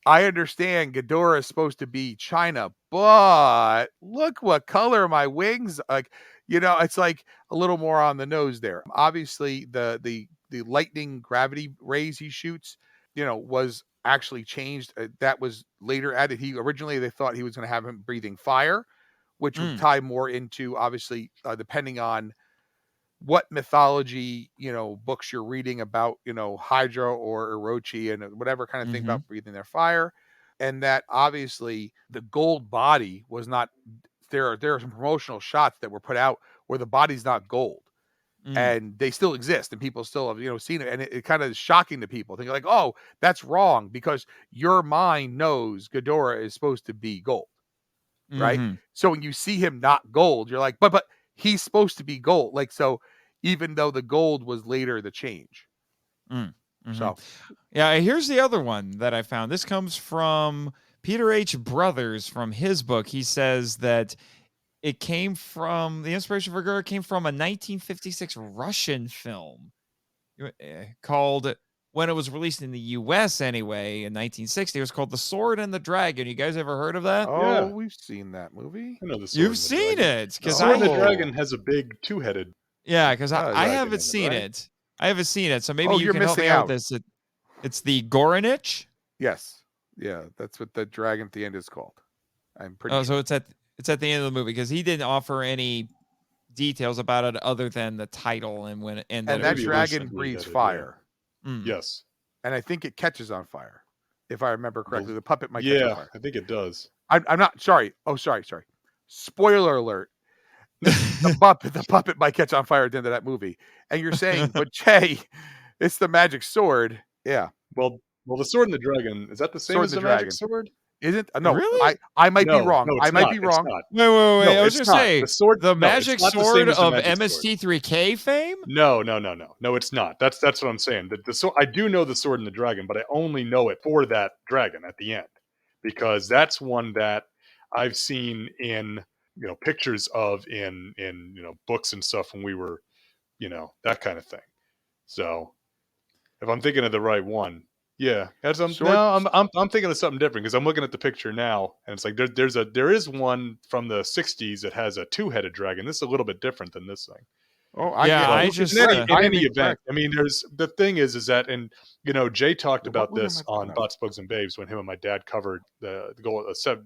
I understand Ghidorah is supposed to be China, but look what color my wings like. It's like a little more on the nose there. Obviously, the lightning gravity rays he shoots, was actually changed. That was later added. Originally they thought he was going to have him breathing fire, which would tie more into obviously depending on what mythology books you're reading about Hydra or Orochi and whatever kind of thing about breathing their fire, and that obviously the gold body was not there are some promotional shots that were put out where the body's not gold, and they still exist and people still have seen it, and it kind of is shocking to people thinking like, oh, that's wrong because your mind knows Ghidorah is supposed to be gold, right? So when you see him not gold, you're like, but he's supposed to be gold, like, so even though the gold was later the change. So yeah, here's the other one that I found. This comes from Peter H. Brothers from his book. He says that it came from the inspiration for Ghidorah came from a 1956 Russian film called, when it was released in the U.S. anyway, in 1960, it was called The Sword and the Dragon. You guys ever heard of that? Oh, yeah. We've seen that movie. I know the Sword You've and the seen Dragon. it because Sword and the Dragon has a big two-headed. Yeah, because I dragon haven't in it, seen right? it. I haven't seen it, so maybe you you're can help me missing out out. with this. It's the Goranich. Yes, yeah, that's what the dragon at the end is called. I'm pretty. Oh, so it's at the end of the movie because he didn't offer any details about it other than the title and when and that that it dragon recently breathes that it- fire, Yes. and I think it catches on fire, if I remember correctly. The puppet might catch on Yeah, fire. I think it does. I'm not sorry. Oh, sorry. Spoiler alert. The puppet might catch on fire at the end of that movie. And you're saying, but Jay, it's the magic sword. Yeah. Well, the Sword and the Dragon, is that the same Sword as and the the Magic Dragon. Sword? Isn't no? Really? I might be No, wrong. no, it's I might not, be it's wrong. not. Wait. No, I was it's just not. saying The sword, the no, magic it's not the sword same as the of Magic Sword. MST3K fame. No, it's not. That's what I'm saying. I do know the Sword and the Dragon, but I only know it for that dragon at the end, because that's one that I've seen in pictures of in books and stuff when we were that kind of thing. So if I'm thinking of the right one, yeah, I'm thinking of something different because I'm looking at the picture now and it's like there is one from the '60s that has a two-headed dragon. This is a little bit different than this thing. Oh, In any event, I mean, there's the thing is that, and Jay talked about movie this am I on thinking of? Bots, Bugs, and Babes when him and my dad covered the goal. Jason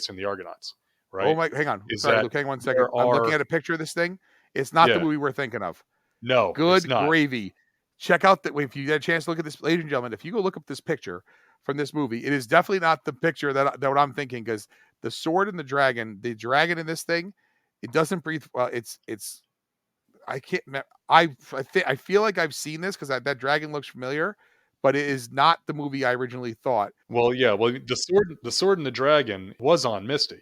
and the Argonauts. Right? Oh my, hang on. Is Sorry, that Luke, hang on one second. there I'm looking are- at a picture of this thing. It's not the Yeah. movie we're thinking of. No, it's Good not. gravy. Check out that. If you get a chance to look at this, ladies and gentlemen, if you go look up this picture from this movie, it is definitely not the picture that what I'm thinking, because the sword and the dragon in this thing, it doesn't breathe. Well, it's. I can't. I feel like I've seen this because that dragon looks familiar, but it is not the movie I originally thought. Well, yeah. Well, the sword and the dragon was on Misty.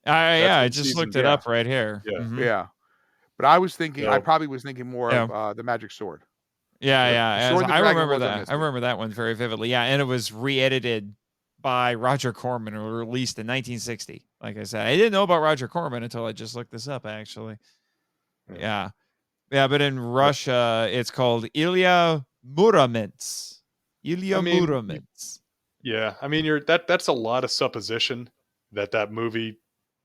I one just season, looked it up right here. Yeah. Mhm. Yeah, but I was thinking. So- I probably was thinking more Yeah. of the magic sword. Yeah. Sword and the I Dragon remember was on that. this I remember that one very vividly. Yeah, and it was re-edited by Roger Corman and released in 1960. Like I said, I didn't know about Roger Corman until I just looked this up. Actually, yeah. But in Russia, it's called Ilya Muromets. Muromets. Yeah, I mean, that's a lot of supposition that movie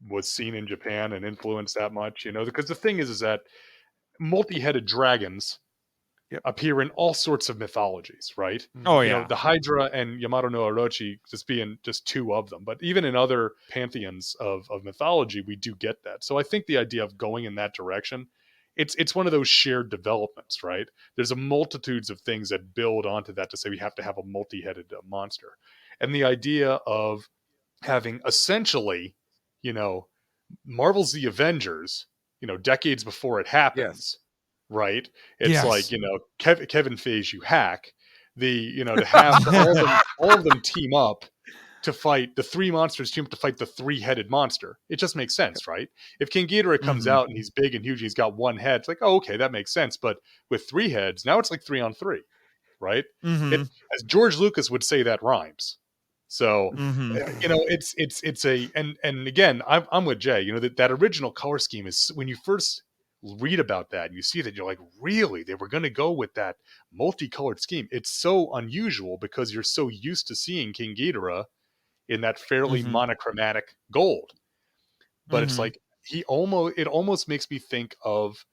was seen in Japan and influenced that much, because the thing is that multi-headed dragons appear in all sorts of mythologies, right? Oh yeah. The Hydra and Yamato no Orochi just being just two of them, but even in other pantheons of mythology, we do get that. So I think the idea of going in that direction, it's one of those shared developments, right? There's a multitudes of things that build onto that to say we have to have a multi-headed monster. And the idea of having essentially, Marvel's The Avengers, decades before it happens, right? It's like, Kevin Feige, you hack, to have all of them team up to fight the three monsters, team up to fight the three-headed monster. It just makes sense, right? If King Ghidorah comes out and he's big and huge and he's got one head, it's like, oh, okay, that makes sense. But with three heads, now it's like 3-on-3, right? As George Lucas would say, that rhymes. So, it's a, and again, I'm with Jay, that original color scheme is when you first read about that and you see that, you're like, really? They were going to go with that multicolored scheme. It's so unusual because you're so used to seeing King Ghidorah in that fairly monochromatic gold. But it's like it almost makes me think of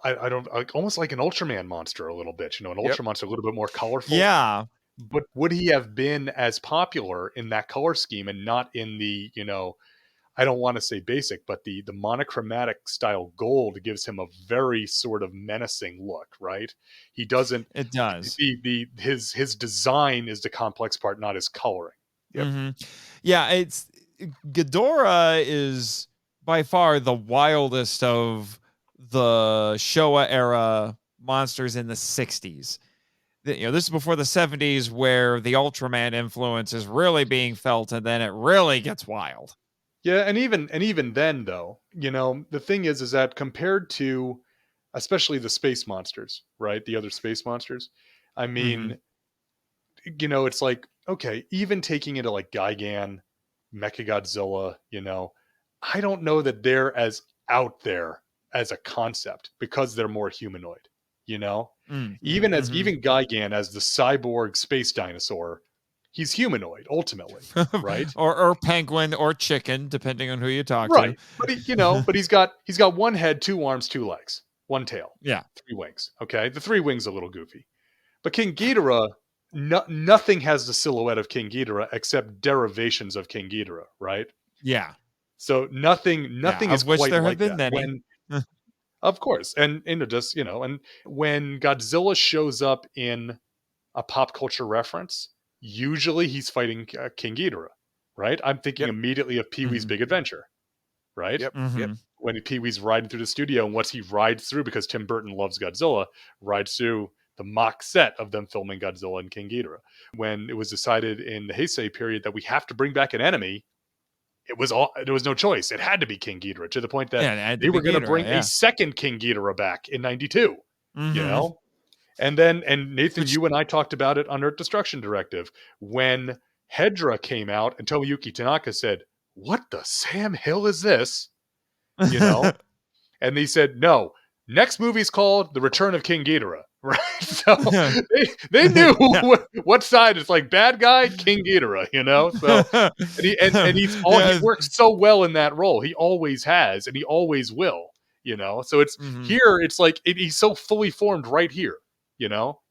I don't like almost like an Ultraman monster a little bit, an Ultra monster a little bit more colorful. Yeah. But would he have been as popular in that color scheme and not in the, I don't want to say basic, but the monochromatic style gold gives him a very sort of menacing look, right? He doesn't. It does. His design is the complex part, not his coloring. Yep. Yeah, Ghidorah is by far the wildest of the Showa era monsters in the 60s. This is before the 70s where the Ultraman influence is really being felt, and then it really gets wild. Yeah, and even then though, the thing is that compared to especially the space monsters, right? The other space monsters, I mean, it's like, okay, even taking it to like Gigan, Mechagodzilla, I don't know that they're as out there as a concept because they're more humanoid, even Gigan as the cyborg space dinosaur, he's humanoid ultimately, right? or penguin or chicken, depending on who you talk to. But but he's got one head, 2 arms, 2 legs, 1 tail, 3 wings. Okay, the 3 wings are a little goofy, but King Ghidorah, nothing has the silhouette of King Ghidorah except derivations of King Ghidorah, right? Yeah. So nothing is which quite there like have been that. many. Of course, and just and when Godzilla shows up in a pop culture reference, usually he's fighting King Ghidorah, right? I'm thinking immediately of Pee-wee's Big Adventure, right? Yep. When Pee-wee's riding through the studio, and what he rides through, because Tim Burton loves Godzilla, rides through the mock set of them filming Godzilla and King Ghidorah. When it was decided in the Heisei period that we have to bring back an enemy, there was no choice. It had to be King Ghidorah, to the point that they were going to bring a second King Ghidorah back in 92, And Nathan, you and I talked about it on Earth Destruction Directive when Hedra came out and Tomoyuki Tanaka said, "What the Sam Hill is this?" And he said, "No, next movie's called The Return of King Ghidorah." Right? So they knew what side. It's like bad guy, King Ghidorah, So he works so well in that role. He always has, and he always will. So it's here. It's like he's so fully formed right here.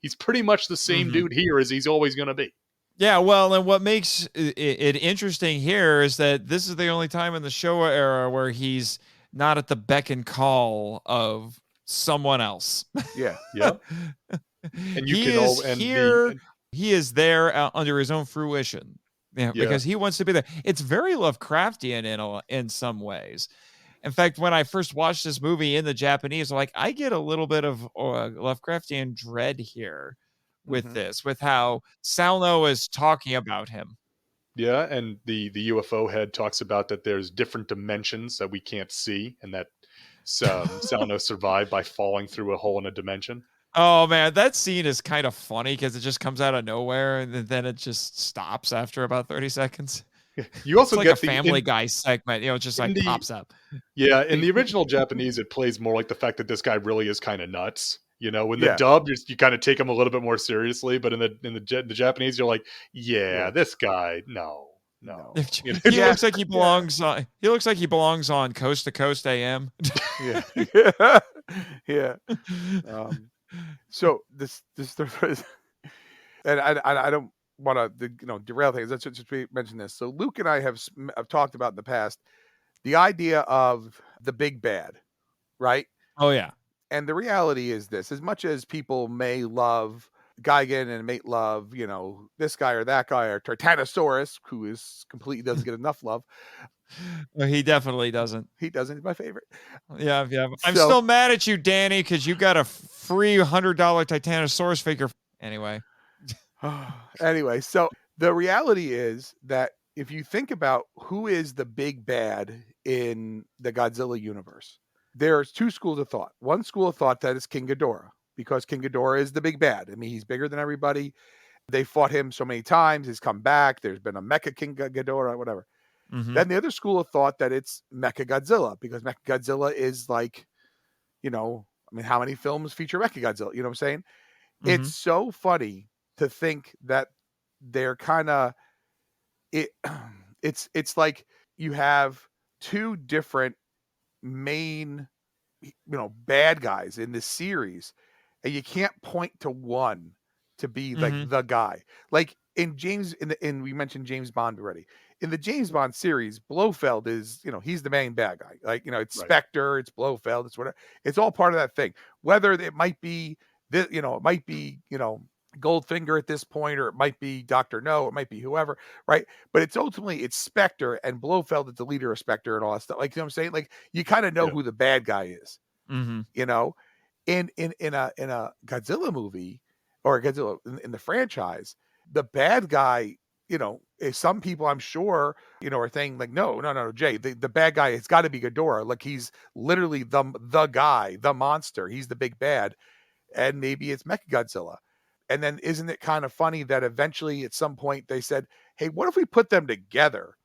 He's pretty much the same dude here as he's always going to be. Yeah, well, and what makes it interesting here is that this is the only time in the Showa era where he's not at the beck and call of someone else. Yeah. And he is there under his own fruition. Because he wants to be there. It's very Lovecraftian in some ways. In fact, when I first watched this movie in the Japanese, I get a little bit of Lovecraftian dread here with this, with how Salno is talking about him. Yeah, and the UFO head talks about that there's different dimensions that we can't see, and that Salno survived by falling through a hole in a dimension. Oh man, that scene is kind of funny because it just comes out of nowhere and then it just stops after about 30 seconds. You also get a Family Guy segment, just pops up. Yeah, in the original Japanese, it plays more like the fact that this guy really is kind of nuts. When the dub, you kind of take him a little bit more seriously, but in the Japanese, you're like, this guy, no. He looks like he belongs on. He looks like he belongs on Coast to Coast AM. Yeah. So this and I don't want to derail things. Let's just mention this. So Luke and I have talked about in the past the idea of the big bad, right? Oh yeah. And the reality is this: as much as people may love Gigan and may love, this guy or that guy, or Titanosaurus, who is completely doesn't get enough love. Well, he definitely doesn't. He doesn't. He's my favorite. Yeah. I'm still mad at you, Danny, because you got a free $100 Titanosaurus figure. Anyway. So the reality is that if you think about who is the big bad in the Godzilla universe, there's 2 schools of thought. One school of thought that is King Ghidorah, because King Ghidorah is the big bad. I mean, he's bigger than everybody. They fought him so many times. He's come back. There's been a Mecha King Ghidorah, whatever. Then the other school of thought that it's Mechagodzilla, because Mechagodzilla is like you know, I mean, how many films feature Mechagodzilla? You know what I'm saying? Mm-hmm. It's so funny to think that they're kind of it's like you have two different main, you know, bad guys in this series, and you can't point to one to be like Mm-hmm. the guy. Like in we mentioned James Bond already. In the James Bond series, Blofeld is, you know, he's the main bad guy. Like, you know, it's Right. Spectre, it's Blofeld, it's whatever. It's all part of that thing. Whether it might be this, you know, it might be, you know, Goldfinger at this point, or it might be Dr. No, it might be whoever, right? But it's ultimately it's Spectre, and Blofeld is the leader of Spectre and all that stuff. Like, you know what I'm saying? Like, you kind of know who the bad guy is. Mm-hmm. You know, in a Godzilla movie, or Godzilla in the franchise, the bad guy, you know, is some people, I'm sure, you know, are saying like, no, Jay, the bad guy, it's got to be Ghidorah. Like, he's literally the guy, the monster. He's the big bad, and maybe it's Mechagodzilla. And then isn't it kind of funny that eventually at some point they said, hey, what if we put them together?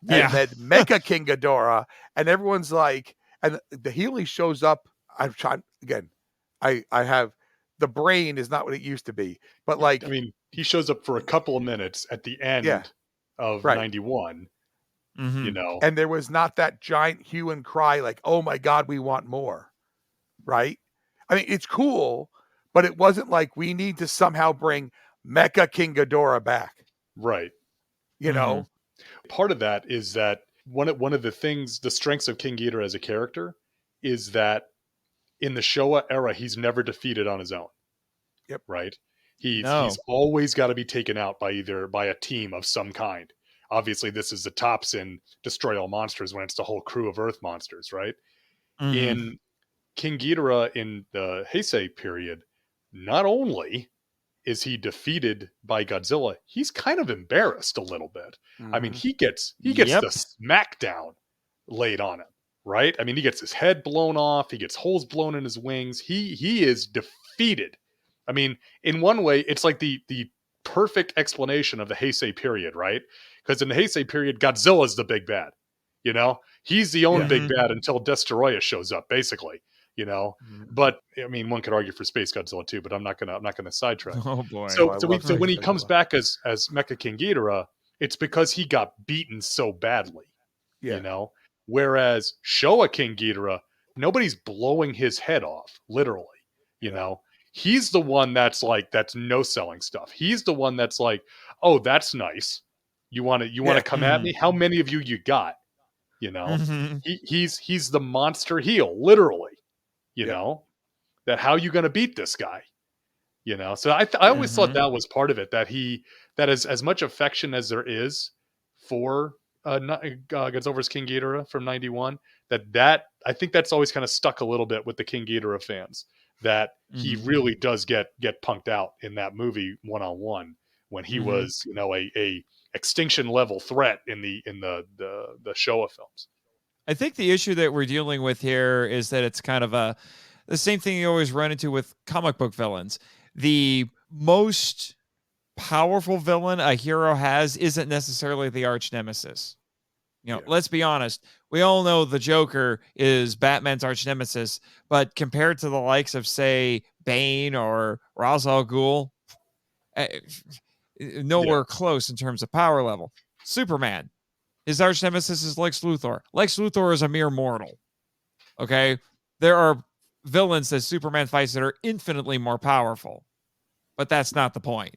Yeah. And then Mecha King Ghidorah, and everyone's like, and he only shows up. I'm trying again. I have, the brain is not what it used to be, but like, I mean, he shows up for a couple of minutes at the end of 91. Mm-hmm. You know, and there was not that giant hue and cry like, oh my God, we want more. Right? I mean, it's cool, but it wasn't like we need to somehow bring Mecha King Ghidorah back. right. You know? Part of that is that one of the things, the strengths of King Ghidorah as a character is that in the Showa era, he's never defeated on his own. Yep. Right. He's always got to be taken out by a team of some kind. Obviously, this is the tops in Destroy All Monsters when it's the whole crew of Earth monsters, right? Mm-hmm. In King Ghidorah in the Heisei period, not only is he defeated by Godzilla, he's kind of embarrassed a little bit. Mm-hmm. I mean, he gets the smackdown laid on him, right? I mean, he gets his head blown off, he gets holes blown in his wings. He is defeated. I mean, in one way, it's like the perfect explanation of the Heisei period, right? Because in the Heisei period, Godzilla's the big bad. You know, he's the only big bad until Destoroyah shows up, basically. You know, but I mean, one could argue for Space Godzilla too, but I'm not gonna sidetrack. Oh boy! So when he comes back as Mecha King Ghidorah, it's because he got beaten so badly. Yeah. You know, whereas Showa King Ghidorah, nobody's blowing his head off, literally. You know, he's the one that's no selling stuff. He's the one that's like, oh, that's nice. You want to come at me? How many of you got? You know, he's the monster heel, literally. You know, that how you going to beat this guy? You know, so I always thought that was part of it, that is as much affection as there is for Godzilla vs. King Ghidorah from 91, that I think that's always kind of stuck a little bit with the King Ghidorah fans, that he really does get punked out in that movie one-on-one when he was, you know, a extinction level threat in the Showa films. I think the issue that we're dealing with here is that it's kind of the same thing you always run into with comic book villains. The most powerful villain a hero has isn't necessarily the archnemesis. You know, let's be honest. We all know the Joker is Batman's archnemesis, but compared to the likes of, say, Bane or Ra's al Ghul, nowhere close in terms of power level. Superman, his archnemesis is Lex Luthor. Lex Luthor is a mere mortal. Okay? There are villains that Superman fights that are infinitely more powerful. But that's not the point.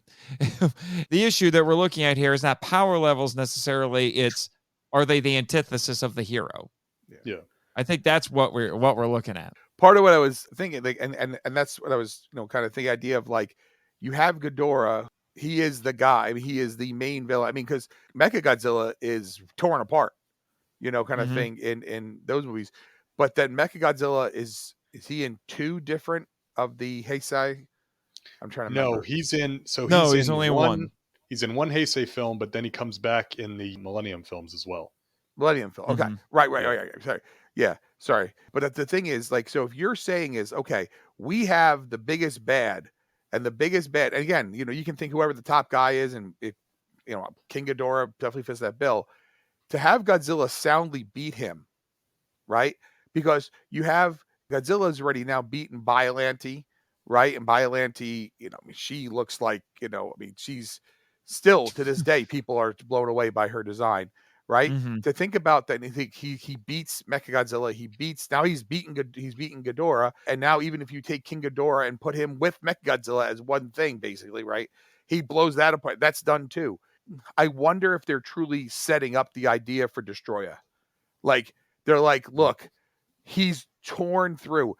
The issue that we're looking at here is not power levels necessarily. It's, are they the antithesis of the hero? Yeah. I think that's what we're looking at. Part of what I was thinking, like, and that's what I was, you know, kind of the idea of, like, you have Ghidorah. He is the guy. I mean, he is the main villain. I mean, because Mechagodzilla is torn apart, you know, kind of thing in those movies. But then Mechagodzilla is he in two different of the Heisei? I'm trying to remember. No, he's in only one. He's in one Heisei film, but then he comes back in the Millennium films as well. Millennium film. Okay. Right. Sorry. Yeah. Sorry. But the thing is, like, so if you're saying is, okay, we have the biggest bad, and the biggest bad, and again, you know, you can think whoever the top guy is, and if, you know, King Ghidorah definitely fits that bill, to have Godzilla soundly beat him, right? Because you have Godzilla's already now beaten Biollante, right? And Biollante, she looks like, she's still to this day, people are blown away by her design, right? Mm-hmm. To think about that, and think he beats Mechagodzilla, he's beaten Ghidorah, and now even if you take King Ghidorah and put him with Mechagodzilla as one thing, basically, right? He blows that apart. That's done too. I wonder if they're truly setting up the idea for Destroyer. Like, they're like, look, he's torn through.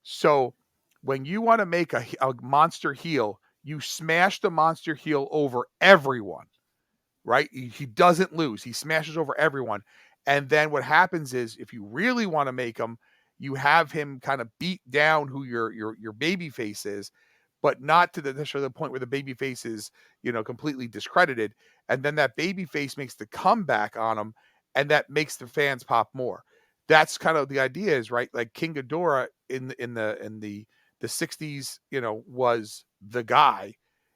So when you want to make a monster heel, you smash the monster heel over everyone, right? He doesn't lose. He smashes over everyone. And then what happens is, if you really want to make him, you have him kind of beat down who your baby face is, but not to the point where the baby face is, completely discredited. And then that baby face makes the comeback on him, and that makes the fans pop more. That's kind of the idea, is right. Like King Ghidorah in the 60s, was the guy,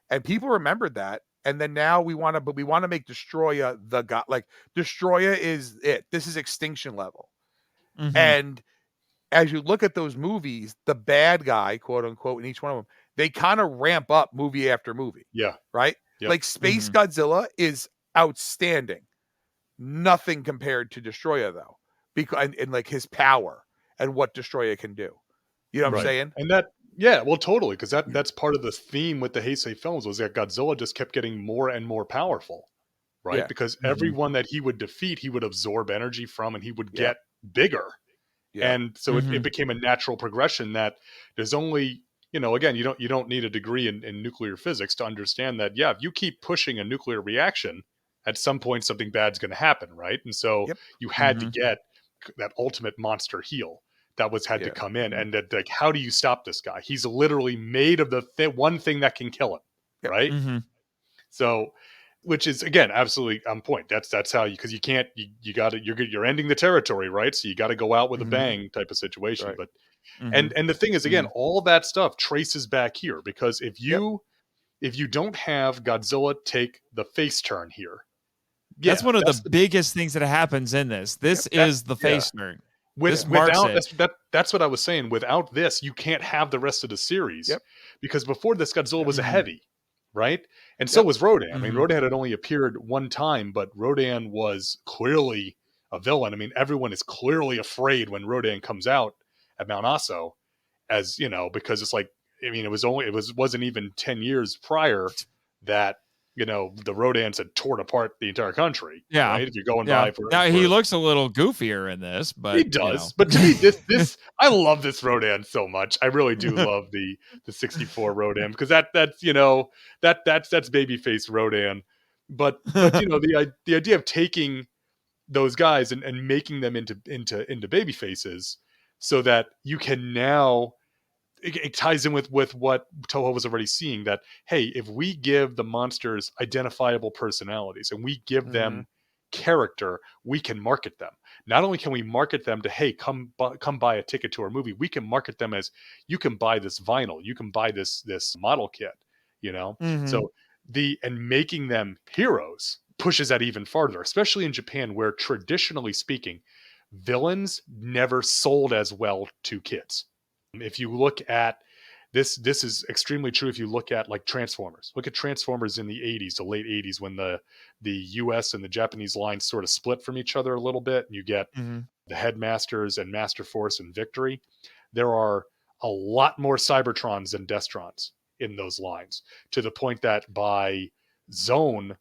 and people remembered that. And then now we want to make Destroyer the guy. Like, Destroyer is it. This is extinction level. Mm-hmm. And as you look at those movies, the bad guy, quote unquote, in each one of them, they kind of ramp up movie after movie. Yeah. Right. Yep. Like Space Godzilla is outstanding. Nothing compared to Destroyer, though, because and like his power and what Destroyer can do. You know what I'm saying? And that, yeah, well, totally, because that's part of the theme with the Heisei films, was that Godzilla just kept getting more and more powerful, right? Yeah. Because everyone that he would defeat, he would absorb energy from, and he would get bigger. Yeah. And so it became a natural progression that there's only, again, you don't need a degree in nuclear physics to understand that, if you keep pushing a nuclear reaction, at some point something bad's going to happen, right? And so you had to get that ultimate monster heel that had to come in, and that, like, how do you stop this guy? He's literally made of the one thing that can kill him, right? So, which is, again, absolutely on point. That's how because you can't, you're ending the territory, right? So you got to go out with a bang type of situation. Right. But and the thing is, again, all that stuff traces back here, because if you don't have Godzilla take the face turn here, that's one of the biggest things that happens in this. This is the face turn. That's what I was saying. Without this, you can't have the rest of the series. Because before this, Godzilla was a heavy, right? And so was Rodan. I mean, Rodan had only appeared one time, but Rodan was clearly a villain. I mean, everyone is clearly afraid when Rodan comes out at Mount Aso, as because it's like, I mean, it wasn't even 10 years prior that the Rodans had torn apart the entire country. Yeah. Right? If you're going by now he looks a little goofier in this, but he does. But to me, this I love this Rodan so much. I really do love the 64 Rodan, because that's babyface Rodan. But the idea of taking those guys and making them into baby faces, so that you can now, it ties in with what Toho was already seeing, that, hey, if we give the monsters identifiable personalities and we give them character, we can market them. Not only can we market them to, hey, come buy a ticket to our movie, we can market them as, you can buy this vinyl, you can buy this model kit, So and making them heroes pushes that even farther, especially in Japan, where, traditionally speaking, villains never sold as well to kids. If you look at this is extremely true. If you look at, like, Transformers, look at Transformers in the 80s, the late 80s, when the US and the Japanese lines sort of split from each other a little bit, and you get the Headmasters and Master Force and Victory. There are a lot more Cybertrons than Destrons in those lines, to the point that by Zone,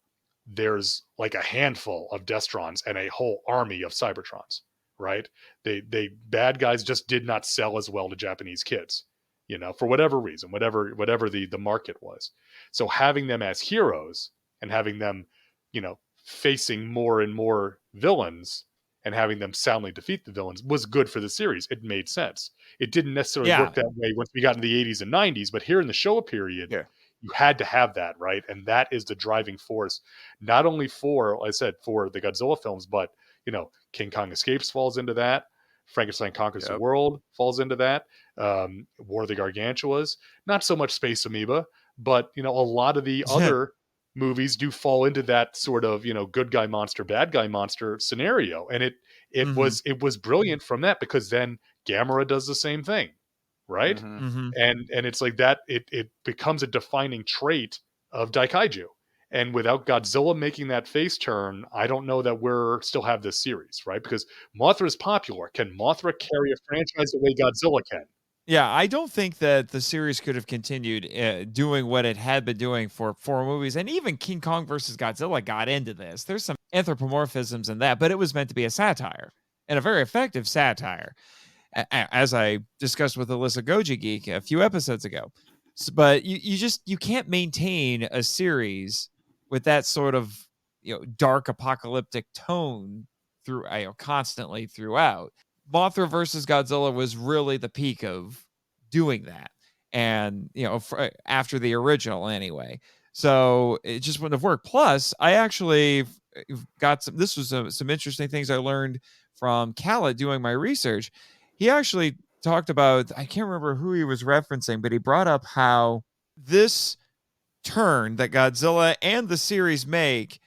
there's like a handful of Destrons and a whole army of Cybertrons. Right? They bad guys just did not sell as well to Japanese kids, for whatever reason, whatever the market was. So having them as heroes, and having them, facing more and more villains, and having them soundly defeat the villains, was good for the series. It made sense. It didn't necessarily work that way once we got into the 80s and 90s, but here in the Showa period, you had to have that, right? And that is the driving force, not only for, like I said, for the Godzilla films, but King Kong Escapes falls into that. Frankenstein Conquers the World falls into that. War of the Gargantuas, not so much Space Amoeba, but a lot of the other movies do fall into that sort of good guy monster, bad guy monster scenario. And it was brilliant from that, because then Gamera does the same thing, right? Mm-hmm. And it's like that. It becomes a defining trait of Daikaiju. And without Godzilla making that face turn, I don't know that we're still have this series, right? Because Mothra is popular. Can Mothra carry a franchise the way Godzilla can? Yeah, I don't think that the series could have continued doing what it had been doing for 4 movies. And even King Kong versus Godzilla got into this. There's some anthropomorphisms in that, but it was meant to be a satire, and a very effective satire, as I discussed with Alyssa Goji Geek a few episodes ago. But you can't maintain a series with that sort of dark apocalyptic tone through constantly throughout. Mothra versus Godzilla was really the peak of doing that, and after the original anyway. So it just wouldn't have worked. Plus, I actually got some. This was some interesting things I learned from Khaled doing my research. He actually talked about, I can't remember who he was referencing, but he brought up how this turn that Godzilla and the series make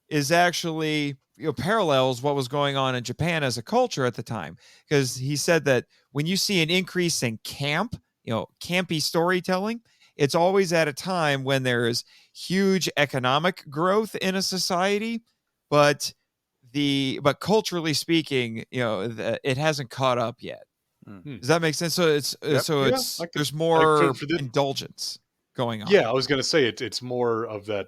is actually parallels what was going on in Japan as a culture at the time. Because he said that when you see an increase in campy storytelling, it's always at a time when there is huge economic growth in a society, but culturally speaking, it hasn't caught up yet. Does that make sense? So there's more indulgence going on. Yeah, I was going to say it's more of that.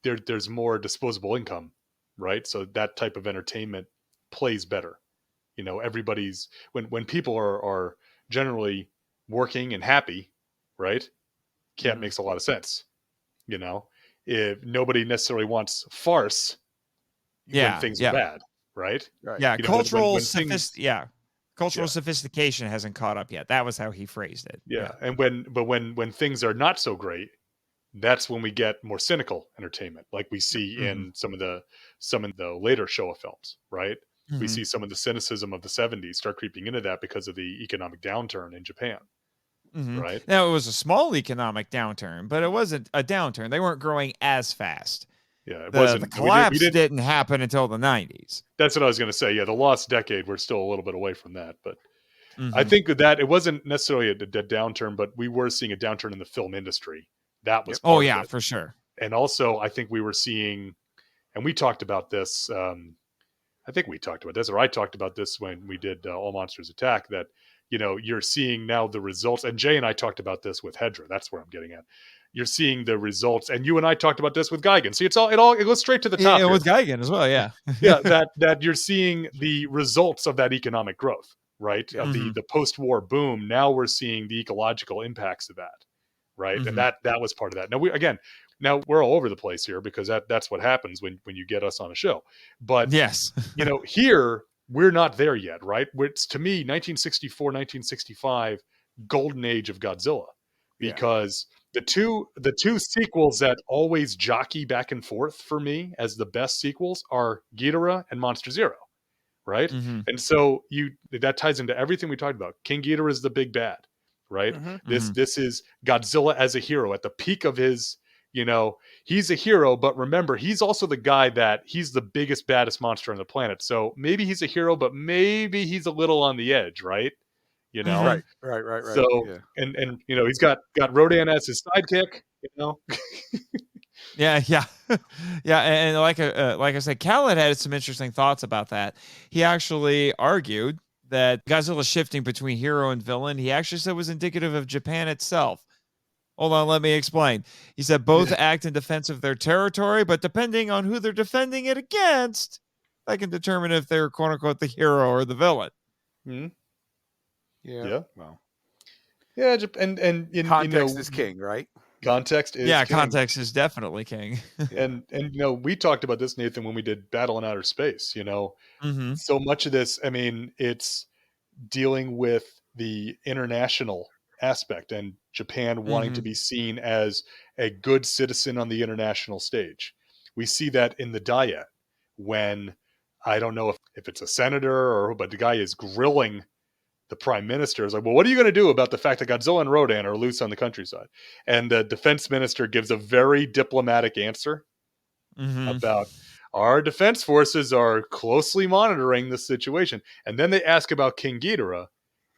There's more disposable income, right? So that type of entertainment plays better. Everybody's when people are generally working and happy, right? Camp makes a lot of sense. If nobody necessarily wants farce, when things are bad, right? Yeah, cultural sophistication hasn't caught up yet. That was how he phrased it. Yeah. And when things are not so great, that's when we get more cynical entertainment, like we see in some of the later Showa films, right? Mm-hmm. We see some of the cynicism of the 70s start creeping into that because of the economic downturn in Japan. Mm-hmm. Right. Now, it was a small economic downturn, but it wasn't a downturn. They weren't growing as fast. Yeah, the collapse didn't happen until the 90s. That's what I was going to say. Yeah, the lost decade, we're still a little bit away from that. But I think that it wasn't necessarily a downturn, but we were seeing a downturn in the film industry. That was part of it. For sure. And also, I think we were seeing, and we talked about this, I think we talked about this, or I talked about this when we did All Monsters Attack, that, you're seeing now the results. And Jay and I talked about this with Hedra. That's where I'm getting at. You're seeing the results, and you and I talked about this with Gigan. See, it goes straight to the top. Yeah, with Gigan as well, yeah. Yeah, that you're seeing the results of that economic growth, right? Of the post-war boom. Now we're seeing the ecological impacts of that, right? And that was part of that. Now we're all over the place here because that's what happens when you get us on a show. But yes, here we're not there yet, right? It's, to me, 1964, 1965, golden age of Godzilla, because the two sequels that always jockey back and forth for me as the best sequels are Ghidorah and Monster Zero, right? Mm-hmm. And so that ties into everything we talked about. King Ghidorah is the big bad, right? Mm-hmm. This is Godzilla as a hero at the peak of his, he's a hero, but remember, he's also the guy that he's the biggest, baddest monster on the planet. So maybe he's a hero, but maybe he's a little on the edge, right? Right. So, and he's got Rodan as his sidekick, Yeah. And like I said, Khaled had some interesting thoughts about that. He actually argued that Godzilla shifting between hero and villain, he actually said was indicative of Japan itself. Hold on, let me explain. He said both act in defense of their territory, but depending on who they're defending it against, they can determine if they're quote unquote the hero or the villain. Mm-hmm. Yeah. Well. Yeah, and context is king, right? Context is king. Context is definitely king. and we talked about this, Nathan, when we did Battle in Outer Space. So much of this, it's dealing with the international aspect and Japan wanting to be seen as a good citizen on the international stage. We see that in the Diet when, I don't know if it's a senator but the guy is grilling the prime minister. Is like, well, what are you going to do about the fact that Godzilla and Rodan are loose on the countryside? And the defense minister gives a very diplomatic answer about our defense forces are closely monitoring the situation. And then they ask about King Ghidorah,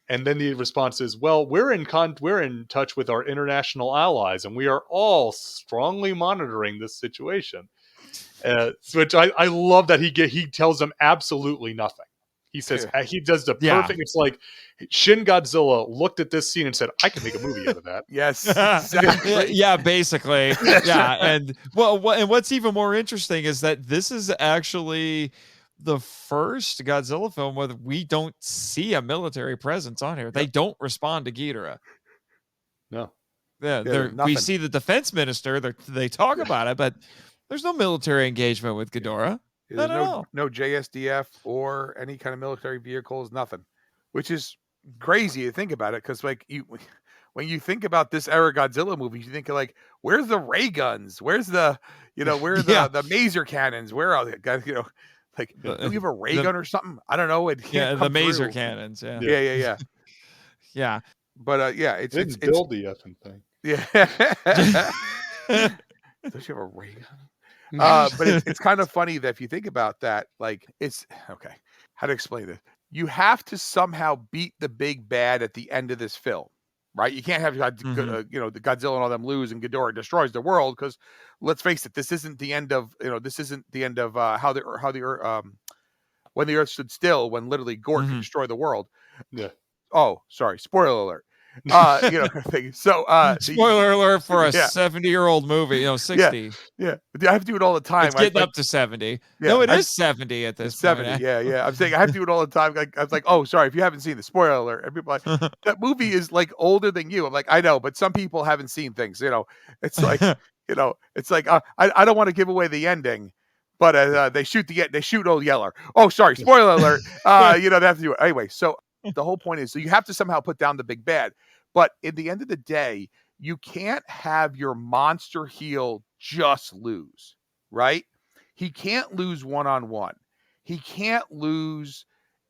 And then the response is, well, we're in touch with our international allies, and we are all strongly monitoring this situation. Which I love that he tells them absolutely nothing. He says he does the perfect. It's like Shin Godzilla looked at this scene and said, "I can make a movie out of that." Yes, exactly. Yeah, basically. Yeah, and and what's even more interesting is that this is actually the first Godzilla film where we don't see a military presence on here. They don't respond to Ghidorah. No. Yeah, we see the defense minister. They talk about it, but there's no military engagement with Ghidorah. There's no JSDF or any kind of military vehicles, nothing. Which is crazy to think about it, because like when you think about this era Godzilla movies, you think of like, where's the ray guns? Where's the where are the maser cannons? Where are the guys? Like, do we have a ray gun or something? I don't know. It can't come the maser through. cannons. Yeah. Yeah. But it's build the effing thing. Yeah. Don't you have a ray gun? But it's kind of funny that if you think about that, like, it's okay. How to explain this? You have to somehow beat the big bad at the end of this film, right? You can't have the Godzilla and all them lose and Ghidorah destroys the world, because let's face it, this isn't the end of when the Earth stood still, when literally Gore could destroy the world. Yeah. Oh, sorry, spoiler alert. So spoiler alert for a 70-year-old movie, 60. Yeah. I have to do it all the time. It's getting up to 70. Yeah, no, it is 70 at this point. 70. Yeah. I'm saying I have to do it all the time. I was like, oh, sorry, if you haven't seen the spoiler alert, and people are like, that movie is like older than you. I'm like, I know, but some people haven't seen things. It's like, it's like I don't want to give away the ending. But they shoot Old Yeller. Oh, sorry, spoiler alert. They have to do it anyway. So the whole point is, so you have to somehow put down the big bad. But at the end of the day, you can't have your monster heel just lose, right? He can't lose one-on-one. He can't lose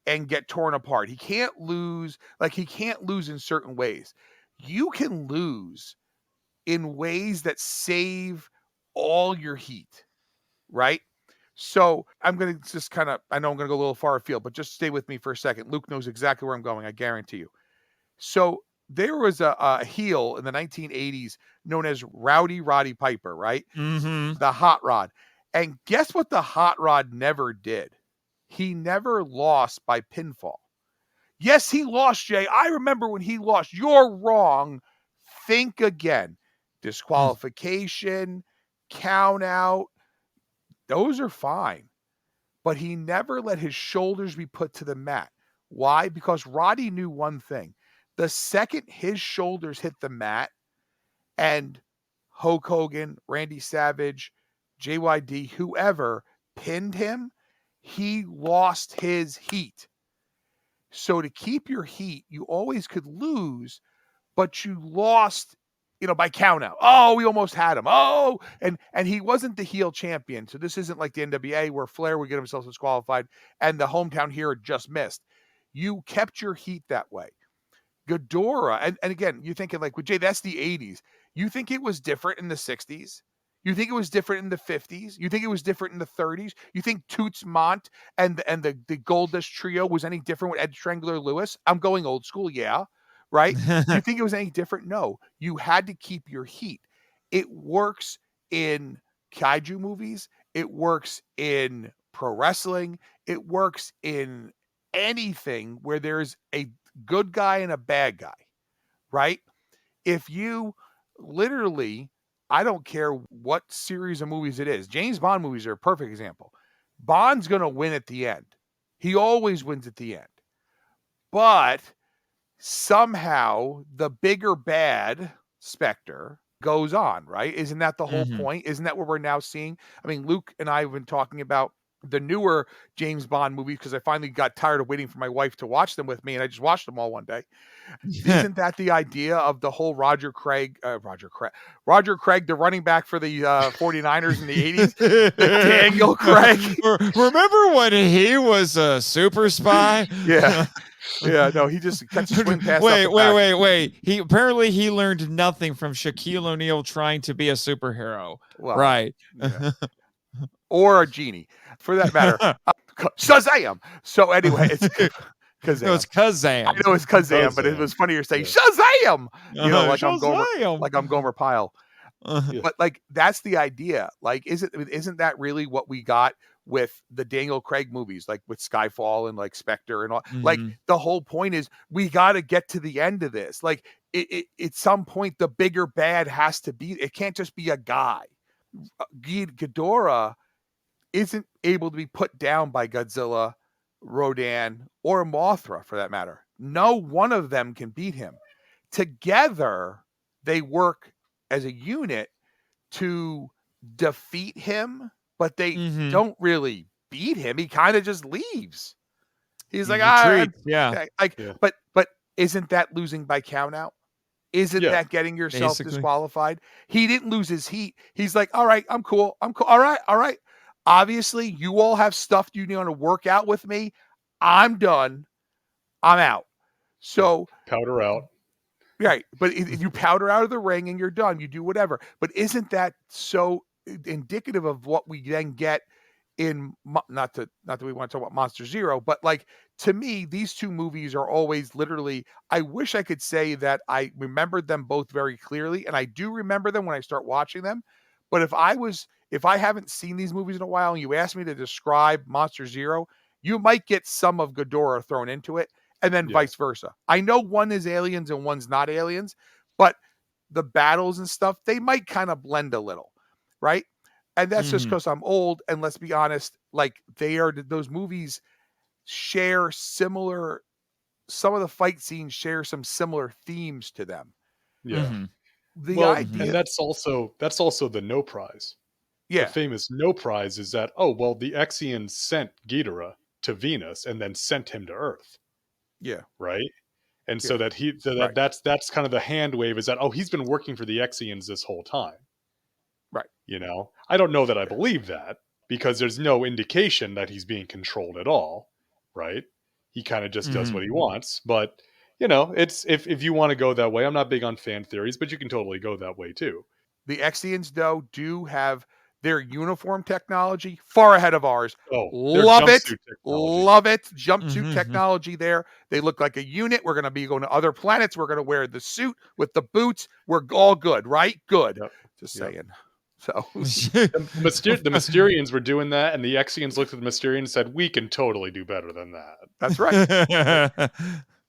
and get torn apart. He can't lose in certain ways. You can lose in ways that save all your heat, right? So I'm going to just I know I'm going to go a little far afield, but just stay with me for a second. Luke knows exactly where I'm going, I guarantee you. So there was a heel in the 1980s known as Rowdy Roddy Piper, right? Mm-hmm. The Hot Rod. And guess what the Hot Rod never did? He never lost by pinfall. Yes, he lost, Jay. I remember when he lost. You're wrong. Think again. Disqualification, count out. Those are fine. But he never let his shoulders be put to the mat. Why? Because Roddy knew one thing. The second his shoulders hit the mat and Hulk Hogan, Randy Savage, JYD, whoever pinned him, he lost his heat. So to keep your heat, you always could lose, but you lost, by count out. Oh, we almost had him. Oh, and he wasn't the heel champion. So this isn't like the NWA where Flair would get himself disqualified and the hometown hero just missed. You kept your heat that way. Ghidorah, and again, you're thinking like, well, Jay, that's the 80s. You think it was different in the 60s? You think it was different in the 50s? You think it was different in the 30s? You think Toots Mondt and the Goldust Trio was any different with Ed Strangler Lewis? I'm going old school, yeah, right? You think it was any different? No. You had to keep your heat. It works in kaiju movies. It works in pro wrestling. It works in anything where there's a good guy and a bad guy, right? If you literally, I don't care what series of movies it is. James Bond movies are a perfect example. Bond's going to win at the end. He always wins at the end. But somehow the bigger bad Spectre goes on, right? Isn't that the whole point? Isn't that what we're now seeing? I mean, Luke and I have been talking about the newer James Bond movies because I finally got tired of waiting for my wife to watch them with me, and I just watched them all one day. Isn't that the idea of the whole Roger Craig, the running back for the 49ers in the 80s? Daniel Craig. Remember when he was a super spy? Yeah. Yeah, no, he just catches swim past. Wait. He learned nothing from Shaquille O'Neal trying to be a superhero. Well, right. Yeah. Or a genie, for that matter. Shazam! So anyway, Kazam. No, it's Kazam. I know it's Kazam, but it was funnier saying Shazam. Like Shazam. I'm Gomer Pyle. Yeah. But like that's the idea. Like, isn't that really what we got with the Daniel Craig movies, like with Skyfall and like Spectre and all? Like the whole point is we got to get to the end of this. Like at some point, the bigger bad has to be. It can't just be a guy. Ghidorah isn't able to be put down by Godzilla, Rodan, or Mothra for that matter. No one of them can beat him. Together, they work as a unit to defeat him, but they don't really beat him. He kind of just leaves. He's like, but isn't that losing by count out? Isn't that getting yourself disqualified? He didn't lose his heat. He's like, all right, I'm cool. All right. Obviously, you all have stuff you need to work out with me. I'm done. I'm out. So powder out. Right. But you powder out of the ring and you're done. You do whatever. But isn't that so indicative of what we then get in, not that we want to talk about Monster Zero, but like, to me, these two movies are always literally, I wish I could say that I remembered them both very clearly. And I do remember them when I start watching them. But if I haven't seen these movies in a while and you ask me to describe Monster Zero, you might get some of Ghidorah thrown into it. And then vice versa. I know one is aliens and one's not aliens, but the battles and stuff, they might kind of blend a little, right? And that's just because I'm old. And let's be honest, like those movies share similar, some of the fight scenes share some similar themes to them. Yeah. The idea, and that's also the no prize. Yeah. The famous no prize is that, the Exians sent Ghidorah to Venus and then sent him to Earth. Yeah. Right. And so that that's kind of the hand wave is that, he's been working for the Exians this whole time. Right. I don't know that I believe that because there's no indication that he's being controlled at all. Right. He kind of just does what he wants. But, it's if you want to go that way, I'm not big on fan theories, but you can totally go that way too. The Exians, though, do have their uniform technology far ahead of ours. Love it. Jumpsuit technology there. They look like a unit. We're going to be going to other planets. We're going to wear the suit with the boots. We're all good, right? Good. Yep. Just saying. So the Mysterians were doing that, and the Exians looked at the Mysterians and said, "We can totally do better than that." That's right.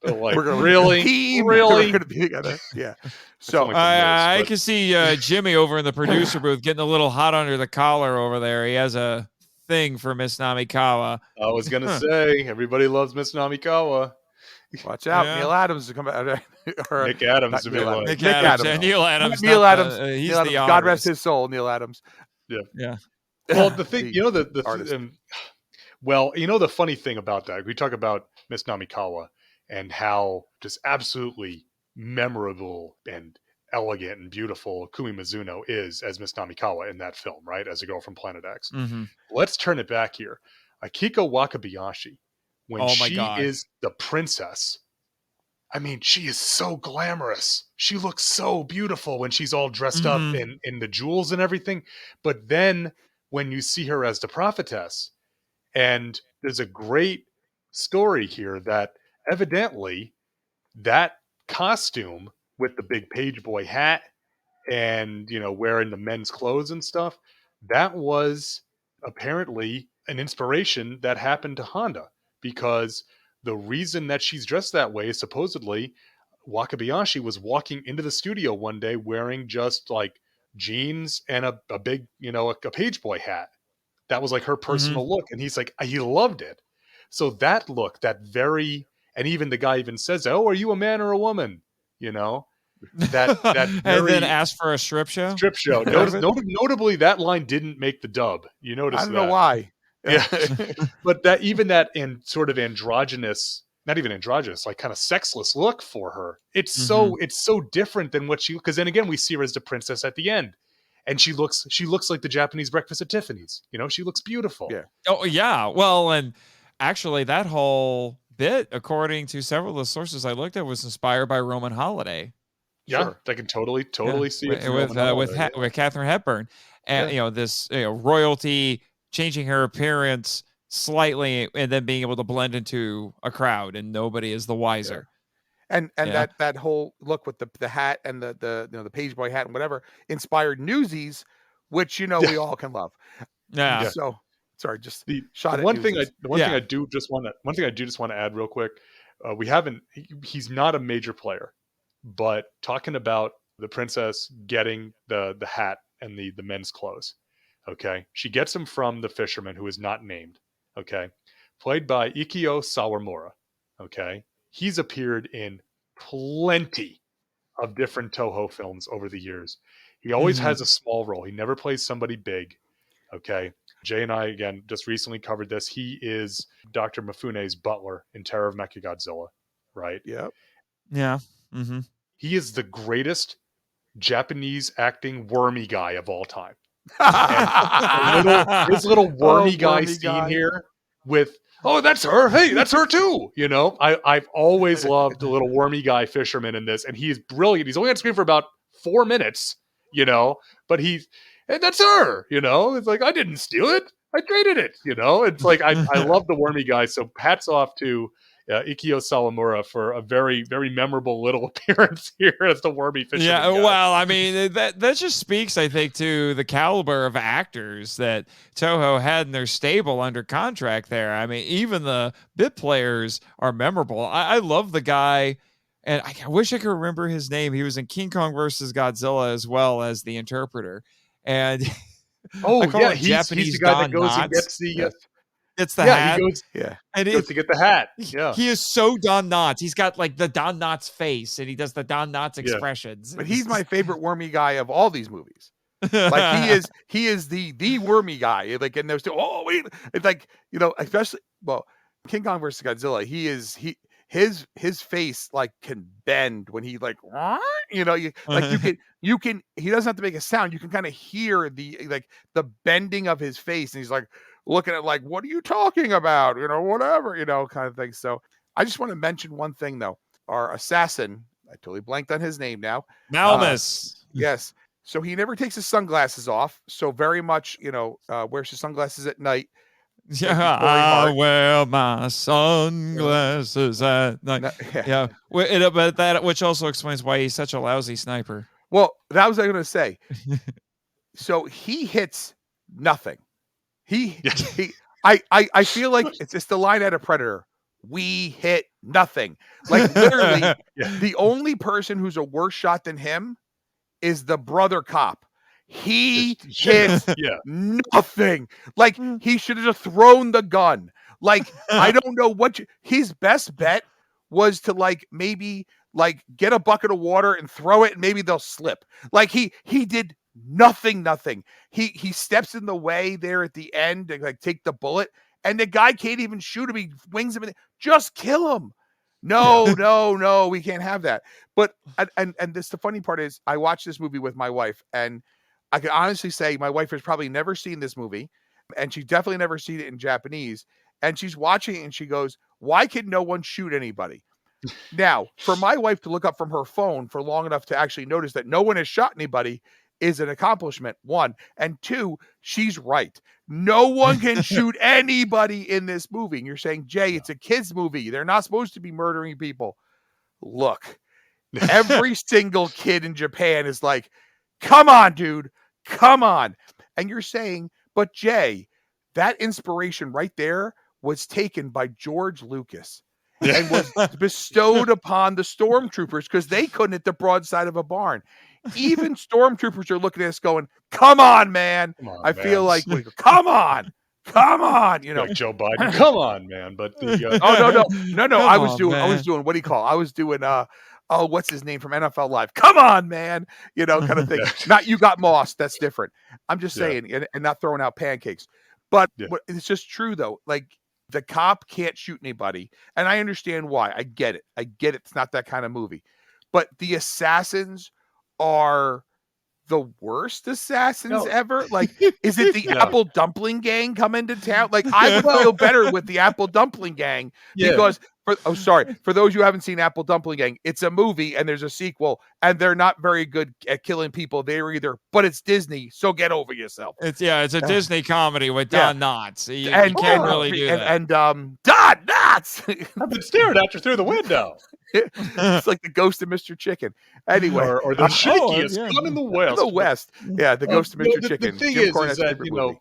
Like, we're gonna really? We're going to be together. Yeah. So I can see Jimmy over in the producer booth getting a little hot under the collar over there. He has a thing for Miss Namikawa. I was going to say, everybody loves Miss Namikawa. Watch out. Neil Adams to come out. Or Nick Adams to be like. Nick Adams. And Neil Adams. Neil Adams. He's Neil Adams. the God rest his soul, Neil Adams. Yeah. Well, the thing, the funny thing about that, we talk about Miss Namikawa and how just absolutely memorable and elegant and beautiful Kumi Mizuno is as Miss Namikawa in that film, right? As a girl from Planet X. Let's turn it back here. Akiko Wakabayashi, when she is the princess, I mean, she is so glamorous. She looks so beautiful when she's all dressed up in the jewels and everything. But then when you see her as the prophetess, and there's a great story here that evidently that costume with the big page boy hat and, wearing the men's clothes and stuff, that was apparently an inspiration that happened to Honda, because the reason that she's dressed that way is supposedly Wakabayashi was walking into the studio one day wearing just like jeans and a big, a page boy hat. That was like her personal look. And he's like, he loved it. So that look, and even the guy even says, "Oh, are you a man or a woman?" That and then ask for a strip show. Notably, that line didn't make the dub. You notice? I don't know why. Yeah, but that and sort of androgynous, not even androgynous, like kind of sexless look for her. It's so different than what because then again we see her as the princess at the end, and she looks like the Japanese Breakfast at Tiffany's. She looks beautiful. Yeah. Oh yeah. Well, and actually that whole bit, according to several of the sources I looked at, was inspired by Roman Holiday. Yeah, sure. I can totally see it with Katharine Hepburn, and this royalty changing her appearance slightly and then being able to blend into a crowd and nobody is the wiser. And that whole look with the hat and the page boy hat and whatever inspired Newsies, which we all can love. Yeah. So sorry, just the shot one at thing Newsies. thing I do just want to add real quick. He's not a major player, but talking about the princess getting the hat and the men's clothes. Okay. She gets him from the fisherman who is not named. Okay. Played by Ikio Sawamura. Okay. He's appeared in plenty of different Toho films over the years. He always has a small role. He never plays somebody big. Okay. Jay and I, again, just recently covered this. He is Dr. Mifune's butler in Terror of Mechagodzilla, right? Yep. Yeah. Mm-hmm. He is the greatest Japanese acting wormy guy of all time. And his little wormy guy scene here with, oh, that's her. Hey, that's her too. I've always loved the little wormy guy fisherman in this, and he's brilliant. He's only on screen for about 4 minutes, but and that's her, it's like, I didn't steal it. I traded it, it's like, I love the wormy guy. So hats off to Ikio Sawamura for a very, very memorable little appearance here as the wormy fisherman. Yeah, guy. well, I mean, that just speaks, I think, to the caliber of actors that Toho had in their stable under contract there. I mean, even the bit players are memorable. I love the guy, and I wish I could remember his name. He was in King Kong versus Godzilla as well as the interpreter. And he's the guy that goes and gets the... It's the hat. He goes, and he goes to get the hat. Yeah. He is so Don Knotts. He's got like the Don Knotts face, and he does the Don Knotts expressions. But he's my favorite wormy guy of all these movies. Like he is the wormy guy. Like, and there's it's like, especially King Kong versus Godzilla. His face like can bend when he like he doesn't have to make a sound. You can kind of hear the bending of his face, and he's like looking at like, what are you talking about? Whatever, kind of thing. So I just want to mention one thing though. Our assassin, I totally blanked on his name now. Malmus. Yes. So he never takes his sunglasses off. So very much, wears his sunglasses at night. Yeah, I wear my sunglasses at night. Yeah. But that, which also explains why he's such a lousy sniper. Well, that was what I was going to say. So he hits nothing. I feel like it's the line out of Predator. We hit nothing. Like literally, the only person who's a worse shot than him is the brother cop. He hits nothing. Like he should have just thrown the gun. Like I don't know his best bet was to maybe get a bucket of water and throw it, and maybe they'll slip. Like he did nothing. He steps in the way there at the end to take the bullet, and the guy can't even shoot him. He wings him, just kill him. No, we can't have that. But and this, the funny part is, I watched this movie with my wife, and I can honestly say my wife has probably never seen this movie, and she definitely never seen it in Japanese. And she's watching it, and she goes, "Why can no one shoot anybody?" Now, for my wife to look up from her phone for long enough to actually notice that no one has shot anybody is an accomplishment, one. And two, she's right. No one can shoot anybody in this movie. And you're saying, Jay, it's a kid's movie. They're not supposed to be murdering people. Look, every single kid in Japan is like, come on, dude, come on. And you're saying, but Jay, that inspiration right there was taken by George Lucas and was bestowed upon the stormtroopers because they couldn't hit the broadside of a barn. Even stormtroopers are looking at us going, come on, man. I feel like, come on. Like Joe Biden, come on, man. But no. I was doing, what do you call? I was doing, what's his name from NFL Live? Come on, man. Kind of thing. Not you got Moss. That's different. I'm just saying, and not throwing out pancakes. But it's just true, though. Like, the cop can't shoot anybody. And I understand why. I get it. It's not that kind of movie. But the assassins are the worst assassins ever. Like, is it the Apple Dumpling Gang coming to town? Like, I would feel better with the Apple Dumpling Gang because For those who haven't seen Apple Dumpling Gang, it's a movie and there's a sequel, and they're not very good at killing people. They're either, but it's Disney, so get over yourself. It's a Disney comedy with Don Knotts. You can't really do that. And Don Knotts. I've been staring at you through the window. It's like the ghost of Mr. Chicken. Anyway, or the shakiest gun in the West. The West. Yeah, the ghost of Mr. Chicken. The thing is that,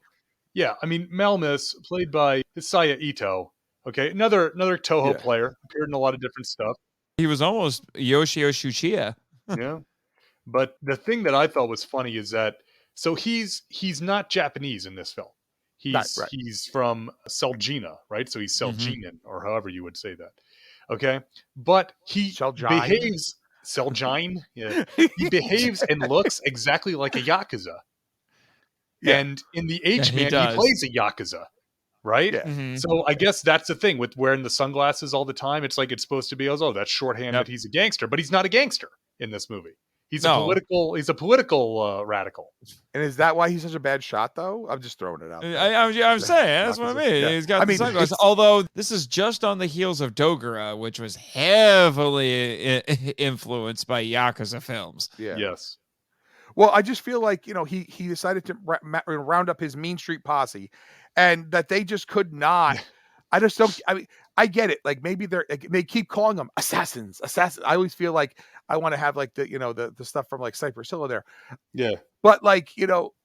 yeah, I mean, Malmus, played by Hisaya Ito, okay, another Toho player, appeared in a lot of different stuff. He was almost Yoshio Shuchiya. Yeah. But the thing that I thought was funny is that, so he's not Japanese in this film. He's from Celgina, right? So he's Celginan, or however you would say that. Okay? But he behaves... Celgine? Yeah. He behaves and looks exactly like a Yakuza. Yeah. And in the H-Man, he plays a Yakuza, right? Yeah. Mm-hmm. So I guess that's the thing with wearing the sunglasses all the time. It's like it's supposed to be, that's shorthand that he's a gangster, but he's not a gangster in this movie. He's a political radical. And is that why he's such a bad shot, though? I'm just throwing it out. I'm saying that's what I mean. Yeah. He's got the sunglasses. Although this is just on the heels of Dogura, which was heavily influenced by Yakuza films. Yeah. Yes. Well, I just feel like, he decided to round up his Mean Street posse, and that they just could not. I just don't. I mean, I get it. Like, maybe they keep calling them assassins. I always feel like I want to have like the stuff from like Cypress Hill there. Yeah. But like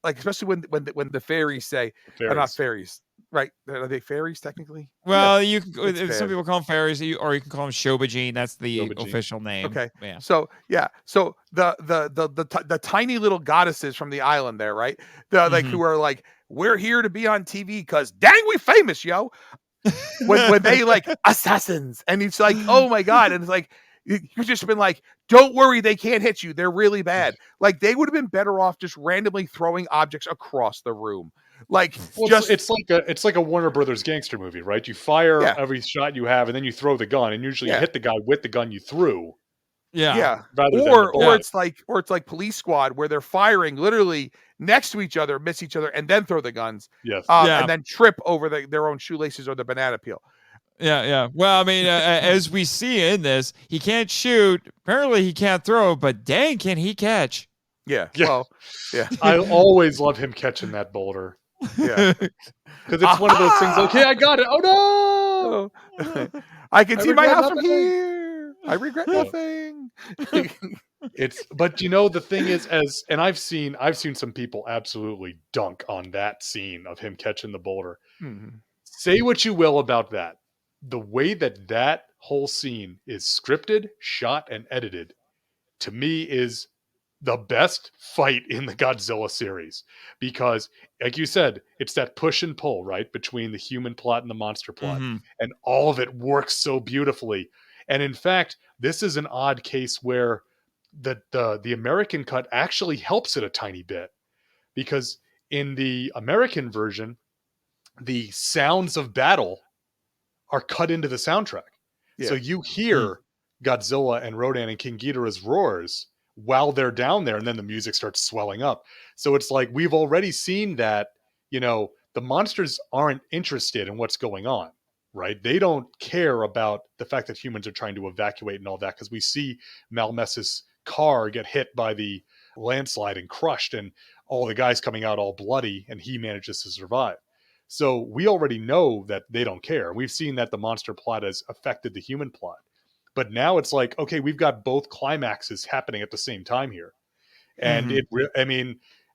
especially when the fairies say they're not fairies, right? Are they fairies technically? Well, you can, some people call them fairies, or you can call them Shobajin. That's the official name. Okay. Yeah. So the tiny little goddesses from the island there, right? Like who are like, we're here to be on TV because dang, we famous, yo. when they like assassins, and it's like, oh my god, and it's like you've just been like, don't worry, they can't hit you, they're really bad. Like, they would have been better off just randomly throwing objects across the room. Like, it's like a Warner Brothers gangster movie, right? You fire every shot you have, and then you throw the gun, and usually you hit the guy with the gun you threw. Yeah. Or it's like Police Squad, where they're firing literally next to each other, miss each other, and then throw the guns. Yes. And then trip over their own shoelaces or the banana peel. Yeah. Well, I mean, as we see in this, he can't shoot. Apparently, he can't throw, but dang, can he catch? Yeah. Well, yeah. I always love him catching that boulder. Yeah. Because it's one of those things like, hey, I got it. Oh, no. I can see my house from here. I regret nothing. But the thing is, and I've seen some people absolutely dunk on that scene of him catching the boulder. Mm-hmm. Say what you will about that. The way that whole scene is scripted, shot, and edited, to me, is the best fight in the Godzilla series. Because, like you said, it's that push and pull, right, between the human plot and the monster plot. Mm-hmm. And all of it works so beautifully. And in fact, this is an odd case where the American cut actually helps it a tiny bit. Because in the American version, the sounds of battle are cut into the soundtrack. Yeah. So you hear Godzilla and Rodan and King Ghidorah's roars while they're down there, and then the music starts swelling up. So it's like, we've already seen that, the monsters aren't interested in what's going on, right? They don't care about the fact that humans are trying to evacuate and all that, because we see Malmes's car get hit by the landslide and crushed, and all the guys coming out all bloody, and he manages to survive. So we already know that they don't care. We've seen that the monster plot has affected the human plot. But now it's like, okay, we've got both climaxes happening at the same time here. And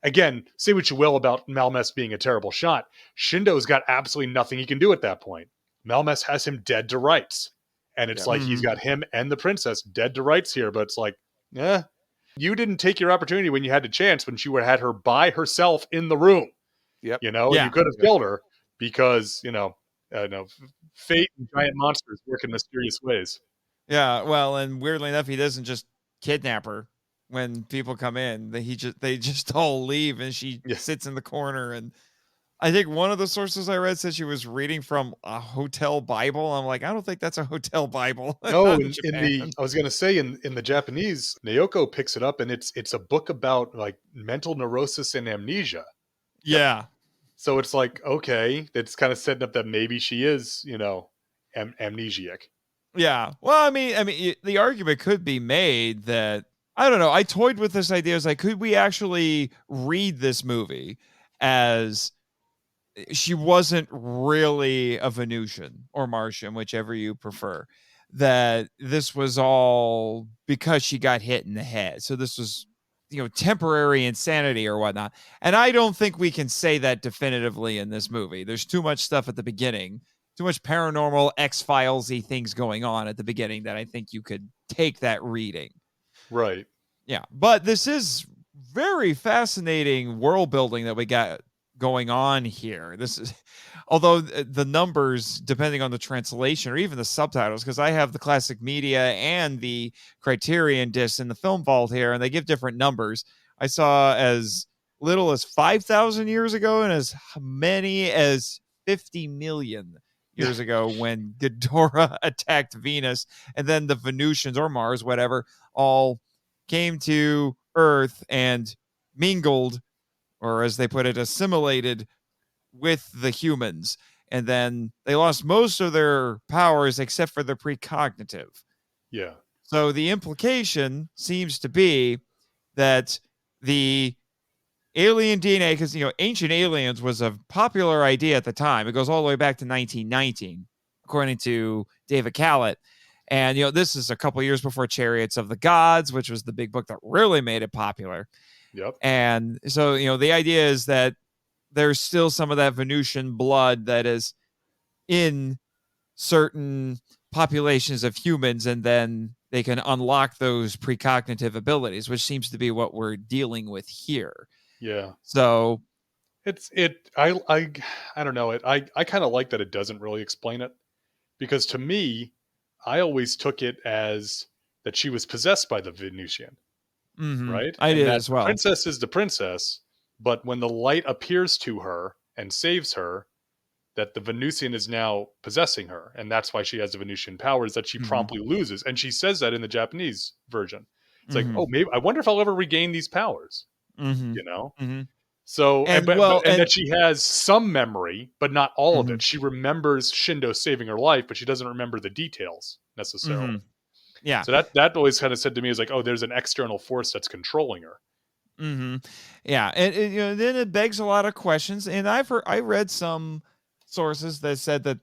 again, say what you will about Malmes being a terrible shot. Shindo's got absolutely nothing he can do at that point. Malmes has him dead to rights. And it's like he's got him and the princess dead to rights here. But it's like, you didn't take your opportunity when you had the chance, when she had her by herself in the room. Yep. You could have killed her because, fate and giant monsters work in mysterious ways. Yeah, well, and weirdly enough, he doesn't just kidnap her when people come in. They just all leave, and she sits in the corner. And I think one of the sources I read said she was reading from a hotel Bible. I'm like, I don't think that's a hotel Bible. No, I was going to say in the Japanese, Naoko picks it up, and it's a book about like mental neurosis and amnesia. Yeah. So it's like, okay, that's kind of setting up that maybe she is, amnesiac. Yeah. Well, the argument could be made that, I don't know. I toyed with this idea. As like, could we actually read this movie as she wasn't really a Venusian or Martian, whichever you prefer, that this was all because she got hit in the head. So this was, temporary insanity or whatnot. And I don't think we can say that definitively in this movie. There's too much stuff at the beginning, too much paranormal X-Files-y things going on at the beginning that I think you could take that reading. Right. Yeah. But this is very fascinating world building that we got going on here. This is, although the numbers, depending on the translation or even the subtitles, because I have the classic media and the Criterion discs in the film vault here, and they give different numbers. I saw as little as 5,000 years ago and as many as 50 million years ago when Ghidorah attacked Venus, and then the Venusians or Mars, whatever, all came to Earth and mingled, or as they put it, assimilated with the humans. And then they lost most of their powers except for the precognitive. Yeah. So the implication seems to be that the alien DNA, because, Ancient Aliens was a popular idea at the time. It goes all the way back to 1919, according to David Callett. And, this is a couple years before Chariots of the Gods, which was the big book that really made it popular. Yep. And so, the idea is that there's still some of that Venusian blood that is in certain populations of humans, and then they can unlock those precognitive abilities, which seems to be what we're dealing with here. Yeah. So I don't know. I kind of like that it doesn't really explain it, because to me, I always took it as that she was possessed by the Venusian. Mm-hmm. Right? I did as well. The princess is the princess, but when the light appears to her and saves her, that the Venusian is now possessing her, and that's why she has the Venusian powers that she promptly loses. And she says that in the Japanese version. It's like, oh, maybe I wonder if I'll ever regain these powers. So, and that she has some memory, but not all of it. She remembers Shindo saving her life, but she doesn't remember the details necessarily. Yeah. So that always kind of said to me is like, oh, there's an external force that's controlling her. Yeah. And then it begs a lot of questions. And I read some sources that said that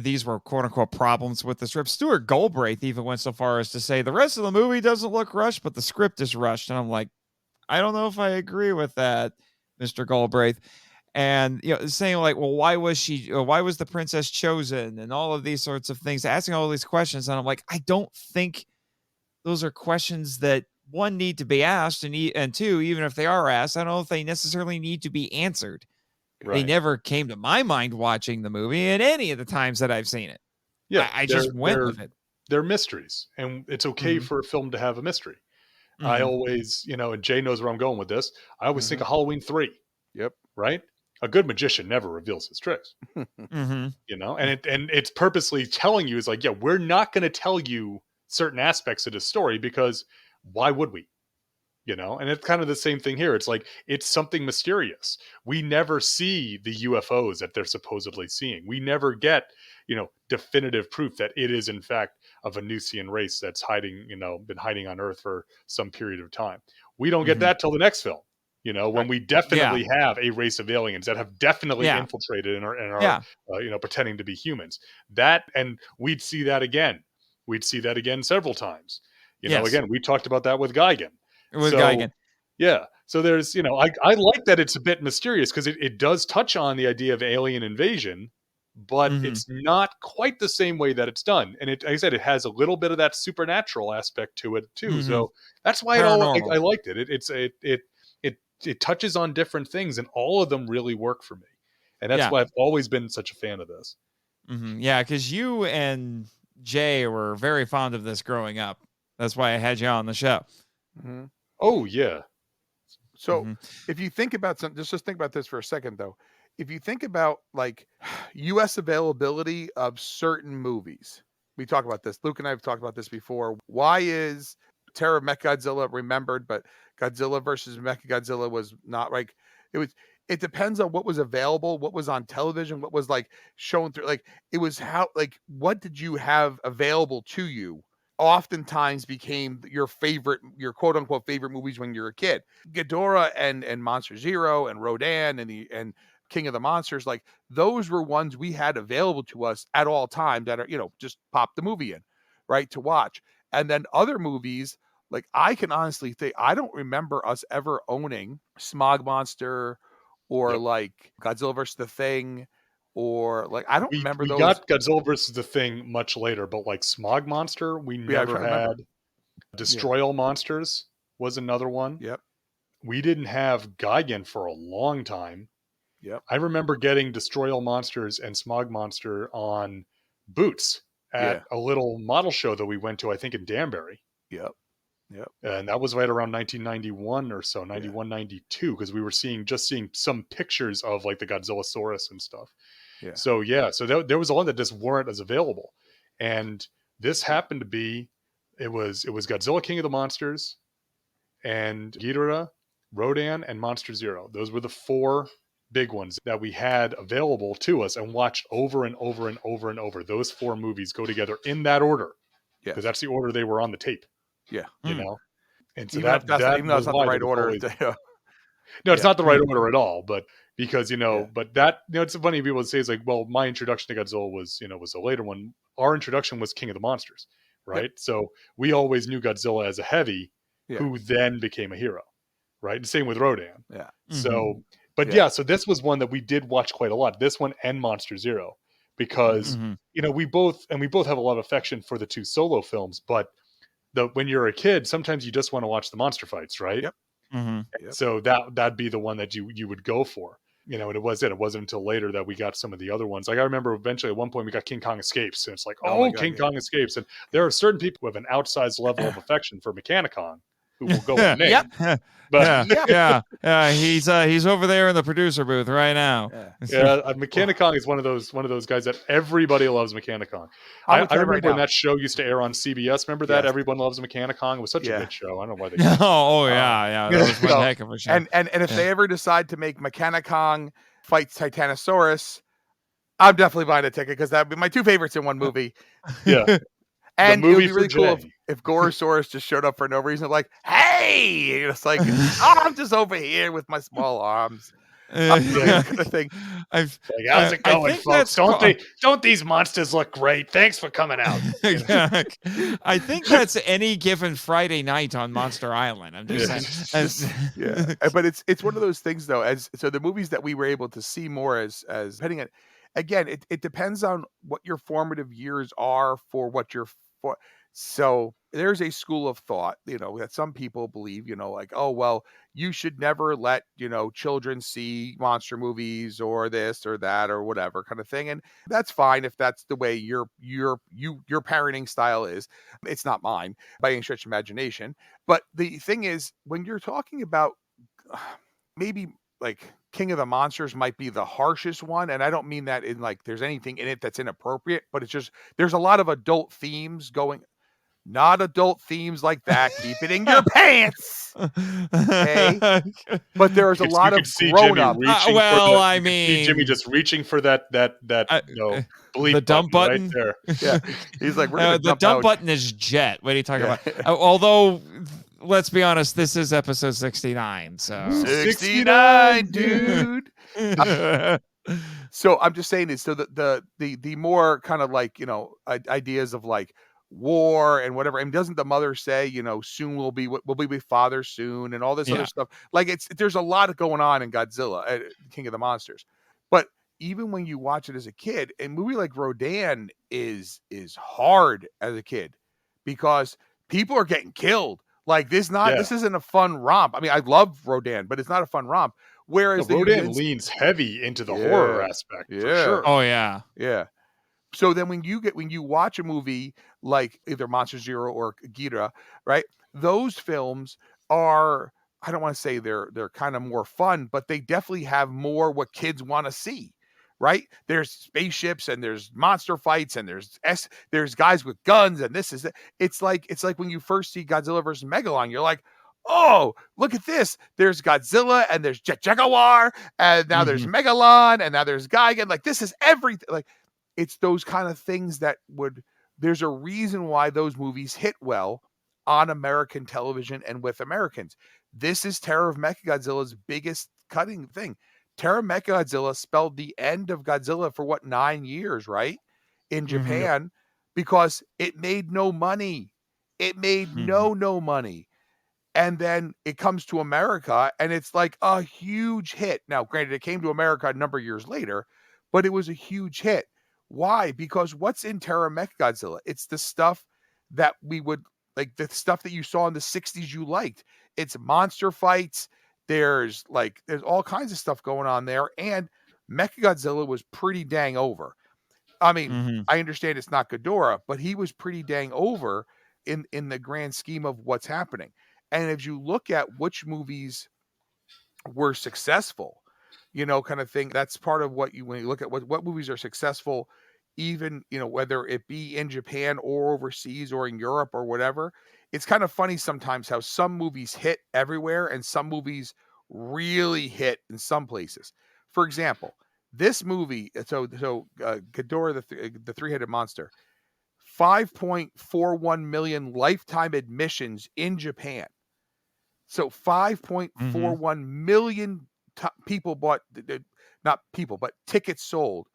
these were quote unquote problems with the script. Stuart Galbraith even went so far as to say the rest of the movie doesn't look rushed, but the script is rushed. And I'm like, I don't know if I agree with that, Mr. Galbraith. And saying like, well, why was the princess chosen, and all of these sorts of things, asking all these questions. And I'm like, I don't think those are questions that, one, need to be asked, and two, even if they are asked, I don't know if they necessarily need to be answered. Right. They never came to my mind watching the movie at any of the times that I've seen it. Yeah, I just went with it. They're mysteries, and it's okay for a film to have a mystery. I always, and Jay knows where I'm going with this, I always think of Halloween 3. Yep. Right? A good magician never reveals his tricks. And it's purposely telling you, is like, yeah, we're not going to tell you certain aspects of the story, because why would we? And it's kind of the same thing here. It's like, it's something mysterious. We never see the UFOs that they're supposedly seeing. We never get, definitive proof that it is in fact a Venusian race that's hiding, been hiding on Earth for some period of time. We don't get that till the next film. When we definitely have a race of aliens that have definitely infiltrated and are pretending to be humans. And we'd see that again. We'd see that again several times. Again, we talked about that with Gigan. Yeah. So there's, I like that it's a bit mysterious, because it does touch on the idea of alien invasion, but it's not quite the same way that it's done. And like I said, it has a little bit of that supernatural aspect to it too. So that's why I liked it. It touches on different things, and all of them really work for me. And that's why I've always been such a fan of this. Yeah, because you and Jay were very fond of this growing up. That's why I had you on the show. Oh, yeah. So if you think about something, just think about this for a second, though. If you think about like U.S. availability of certain movies, we talk about this. Luke and I have talked about this before. Why is Terror of Mechagodzilla remembered, but Godzilla versus Mechagodzilla was not? Like, it depends on what was available, what was on television, what was like shown through, like it was how, like, what did you have available to you oftentimes became your quote unquote favorite movies when you're a kid. Ghidorah and Monster Zero and Rodan and King of the Monsters, like those were ones we had available to us at all times that are, just pop the movie in, right, to watch. And then other movies, like I can honestly think I don't remember us ever owning Smog Monster or like Godzilla vs. the Thing, or like I don't remember those. We got Godzilla vs. the Thing much later, but like Smog Monster, we never had. Destroy All Monsters was another one. Yep. We didn't have Gigan for a long time. Yep. I remember getting Destroy All Monsters and Smog Monster on Boots at a little model show that we went to, I think in Danbury. Yep. And that was right around 1991 or so, 91, 92, because we were seeing some pictures of like the Godzillasaurus and stuff. Yeah. So there was a lot that just weren't as available. And this happened to be, it was Godzilla King of the Monsters and Ghidorah, Rodan, and Monster Zero. Those were the 4 big ones that we had available to us and watched over and over and over and over. Those 4 movies go together in that order. Yeah. Because that's the order they were on the tape. Yeah. You know? And so even though it's not the right order. No, it's not the right order at all. But because, but that, it's funny people would say, it's like, well, my introduction to Godzilla was a later one. Our introduction was King of the Monsters, right? Yep. So we always knew Godzilla as a heavy who then became a hero, right? And same with Rodan. Yeah. So, but so this was one that we did watch quite a lot. This one and Monster Zero, because, we both have a lot of affection for the 2 solo films, but when you're a kid, sometimes you just want to watch the monster fights, right? Yep. Mm-hmm. So that'd be the one that you would go for, and it wasn't until later that we got some of the other ones. Like I remember eventually at one point we got King Kong Escapes, and it's like, King Kong Escapes. And there are certain people who have an outsized level of affection for Mechanicon who will go with name. Yep. But he's over there in the producer booth right now. Mechanicon is one of those guys that everybody loves. Mechanicon. I remember when that show used to air on CBS. Remember that? Everyone loves Mechanicon. It was such a good show. I don't know why they. That was one heck of a show. And if they ever decide to make Mechanicon fights Titanosaurus, I'm definitely buying a ticket because that'd be my 2 favorites in one movie. Yeah. And it would be really cool if Gorosaurus just showed up for no reason, like, hey, it's like, I'm just over here with my small arms. Kind of thing. How's it going, folks? Don't these monsters look great? Thanks for coming out. I think that's any given Friday night on Monster Island. I'm just saying. But it's one of those things though. So the movies that we were able to see more as depending on, again, it depends on what your formative years are for what you're for. So there's a school of thought, that some people believe, like, oh, well, you should never let, children see monster movies or this or that or whatever kind of thing. And that's fine if that's the way your parenting style is. It's not mine by any stretch of imagination. But the thing is, when you're talking about maybe like King of the Monsters might be the harshest one. And I don't mean that in like there's anything in it that's inappropriate, but it's just there's a lot of adult themes going. Not adult themes like that. Keep it in your pants. Okay? But there's a lot of grown up. Jimmy just reaching for that bleep the dump button right there. Yeah. He's like, the dump button is Jet. What are you talking about? Although, let's be honest, this is episode 69. So 69, dude. So I'm just saying this. So the more kind of like, ideas of like war and whatever, and doesn't the mother say, soon we'll be with father soon and all this other stuff, like there's a lot going on in Godzilla, King of the Monsters. But even when you watch it as a kid, a movie like Rodan is hard as a kid because people are getting killed. Like this isn't a fun romp. I mean, I love Rodan, but it's not a fun romp. Whereas Rodan leans heavy into the horror aspect for sure. Oh yeah. So then when you watch a movie like either Monster Zero or Ghidorah, right? Those films are, I don't want to say they're kind of more fun, but they definitely have more what kids want to see, right? There's spaceships and there's monster fights and there's guys with guns and this is it. It's like when you first see Godzilla versus Megalon, you're like, oh, look at this. There's Godzilla and there's Jaguar and now there's Megalon and now there's Gigan. Like, this is everything. Like, it's those kind of things that there's a reason why those movies hit well on American television and with Americans. This is Terror of Mechagodzilla's biggest cutting thing. Terror of Mechagodzilla spelled the end of Godzilla for 9 years, right? In Japan, because it made no money. It made no money. And then it comes to America and it's like a huge hit. Now, granted, it came to America a number of years later, but it was a huge hit. Why? Because what's in Terror of Mechagodzilla? It's the stuff that we would like, the stuff that you saw in the 60s you liked. It's monster fights. There's all kinds of stuff going on there. And Mechagodzilla was pretty dang over. I mean, I understand it's not Ghidorah, but he was pretty dang over in the grand scheme of what's happening. And if you look at which movies were successful, kind of thing, that's part of when you look at what movies are successful, even, whether it be in Japan or overseas or in Europe or whatever. It's kind of funny sometimes how some movies hit everywhere and some movies really hit in some places. For example, this movie, Ghidorah, the three-headed monster, 5.41 million lifetime admissions in Japan. So 5.41 million people bought, not people, but tickets sold.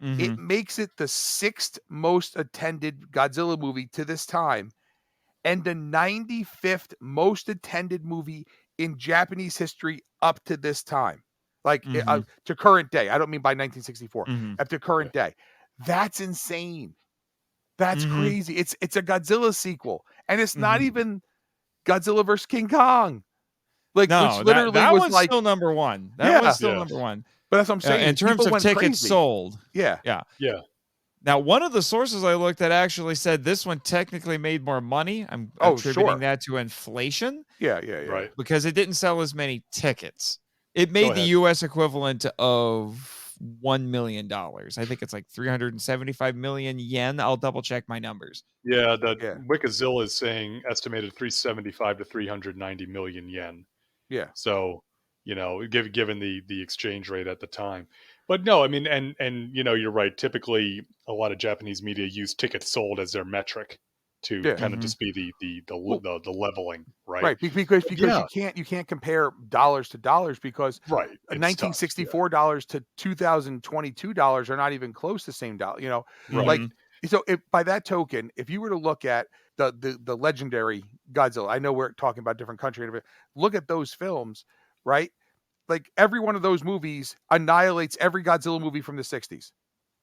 It makes it the 6th most attended Godzilla movie to this time and the 95th most attended movie in Japanese history up to this time. Like to current day. I don't mean by 1964. Up to current day. That's insane. That's crazy. It's a Godzilla sequel. And it's not even Godzilla versus King Kong. Like, no, which literally that was one's like still number one. That was still number one. But that's what I'm saying. In terms of tickets sold. Yeah. Now, one of the sources I looked at actually said this one technically made more money. I'm attributing that to inflation. Yeah. Right. Because it didn't sell as many tickets. It made the U.S. equivalent of $1 million. I think it's like 375 million yen. I'll double check my numbers. Yeah, Wikizilla is saying estimated 375 to 390 million yen. Yeah. So, given the exchange rate at the time. But no, I mean, and you're right. Typically, a lot of Japanese media use tickets sold as their metric to kind of just be the leveling, right? Right, because you can't compare dollars to dollars because $1964 to $2022 are not even close to the same dollar. Like, so by that token, if you were to look at the legendary Godzilla, I know we're talking about different country, look at those films, right? Like, every one of those movies annihilates every Godzilla movie from the 60s.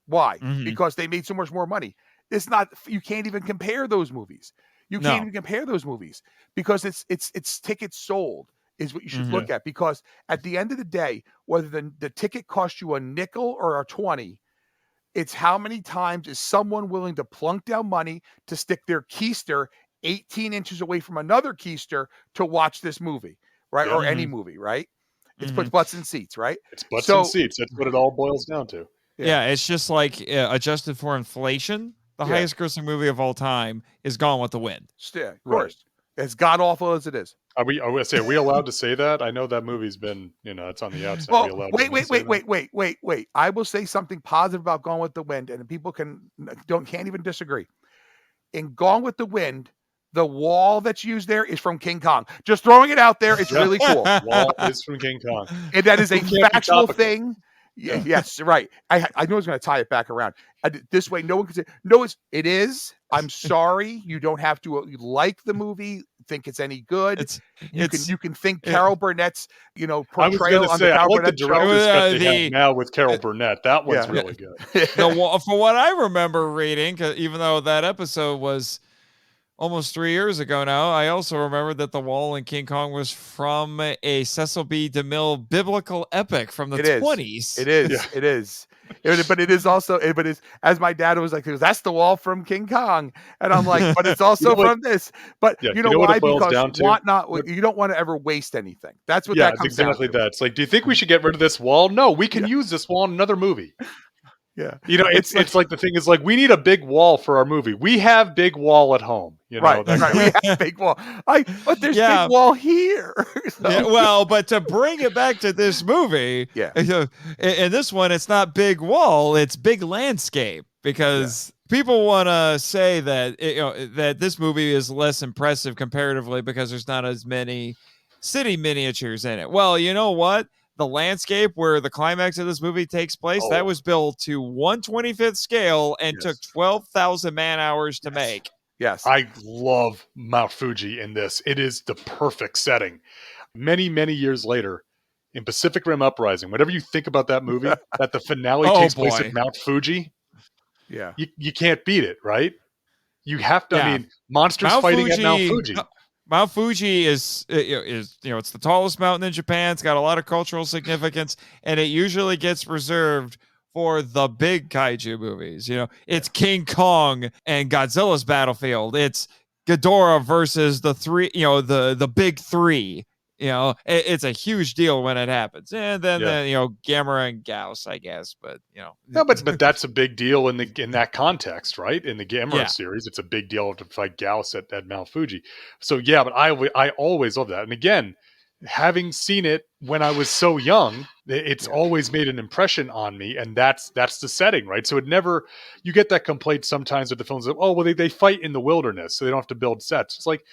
Why? Because they made so much more money. It's not, you can't even compare those movies. You can't even compare those movies because it's tickets sold is what you should look at, because at the end of the day, whether the ticket costs you a nickel or a 20, it's how many times is someone willing to plunk down money to stick their keister 18 inches away from another keister to watch this movie, right? Or any movie, right? It's butts in seats, right? It's butts in seats. That's what it all boils down to. Yeah, it's just like adjusted for inflation. The highest grossing movie of all time is Gone with the Wind. Yeah, of course. As god awful as it is. Are we allowed to say that? I know that movie's been, it's on the outside. Well, wait. I will say something positive about Gone with the Wind, and people can't even disagree. In Gone with the Wind, the wall that's used there is from King Kong. Just throwing it out there. It's really cool. Wall is from King Kong. And that is a factual thing. Yes, right. I know I was going to tie it back around. This way, no one can say, no, it is. I'm sorry. You don't have to like the movie, think it's any good. You can think Carol Burnett's, portrayal on the Carol Burnett show. Now with Carol Burnett. That one's really good. No, for what I remember reading, even though that episode was almost 3 years ago now, I also remember that the wall in King Kong was from a Cecil B. DeMille biblical epic from the 20s. It is. Yeah. It is. But it is also, as my dad was like, that's the wall from King Kong. And I'm like, but it's also from this. But you know why? Because you don't want to ever waste anything. That's what that comes exactly down to. It's like, do you think we should get rid of this wall? No, we can use this wall in another movie. Yeah. It's like the thing is like, we need a big wall for our movie. We have big wall at home. Right. We have big wall. But there's big wall here. So. Yeah, well, but to bring it back to this movie, in this one, it's not big wall, it's big landscape, because people want to say that that this movie is less impressive comparatively because there's not as many city miniatures in it. Well, you know what? The landscape where the climax of this movie takes place, that was built to 1/25th scale and took 12,000 man hours to make. Yes. I love Mount Fuji in this. It is the perfect setting. Many, many years later, in Pacific Rim Uprising, whenever you think about that movie, that the finale takes place at Mount Fuji, you can't beat it, right? You have to, I mean, monsters fighting at Mount Fuji. Mount Fuji is it's the tallest mountain in Japan. It's got a lot of cultural significance, and it usually gets reserved for the big kaiju movies. It's King Kong and Godzilla's battlefield. It's Ghidorah versus the three, the big three. It's a huge deal when it happens. And then Gamera and Gauss, I guess, but No, but that's a big deal in that context, right? In the Gamera series, it's a big deal to fight Gauss at Mount Fuji. So but I always love that. And again, having seen it when I was so young, it's always made an impression on me, and that's the setting, right? So you get that complaint sometimes with the films of, they fight in the wilderness, so they don't have to build sets. It's like,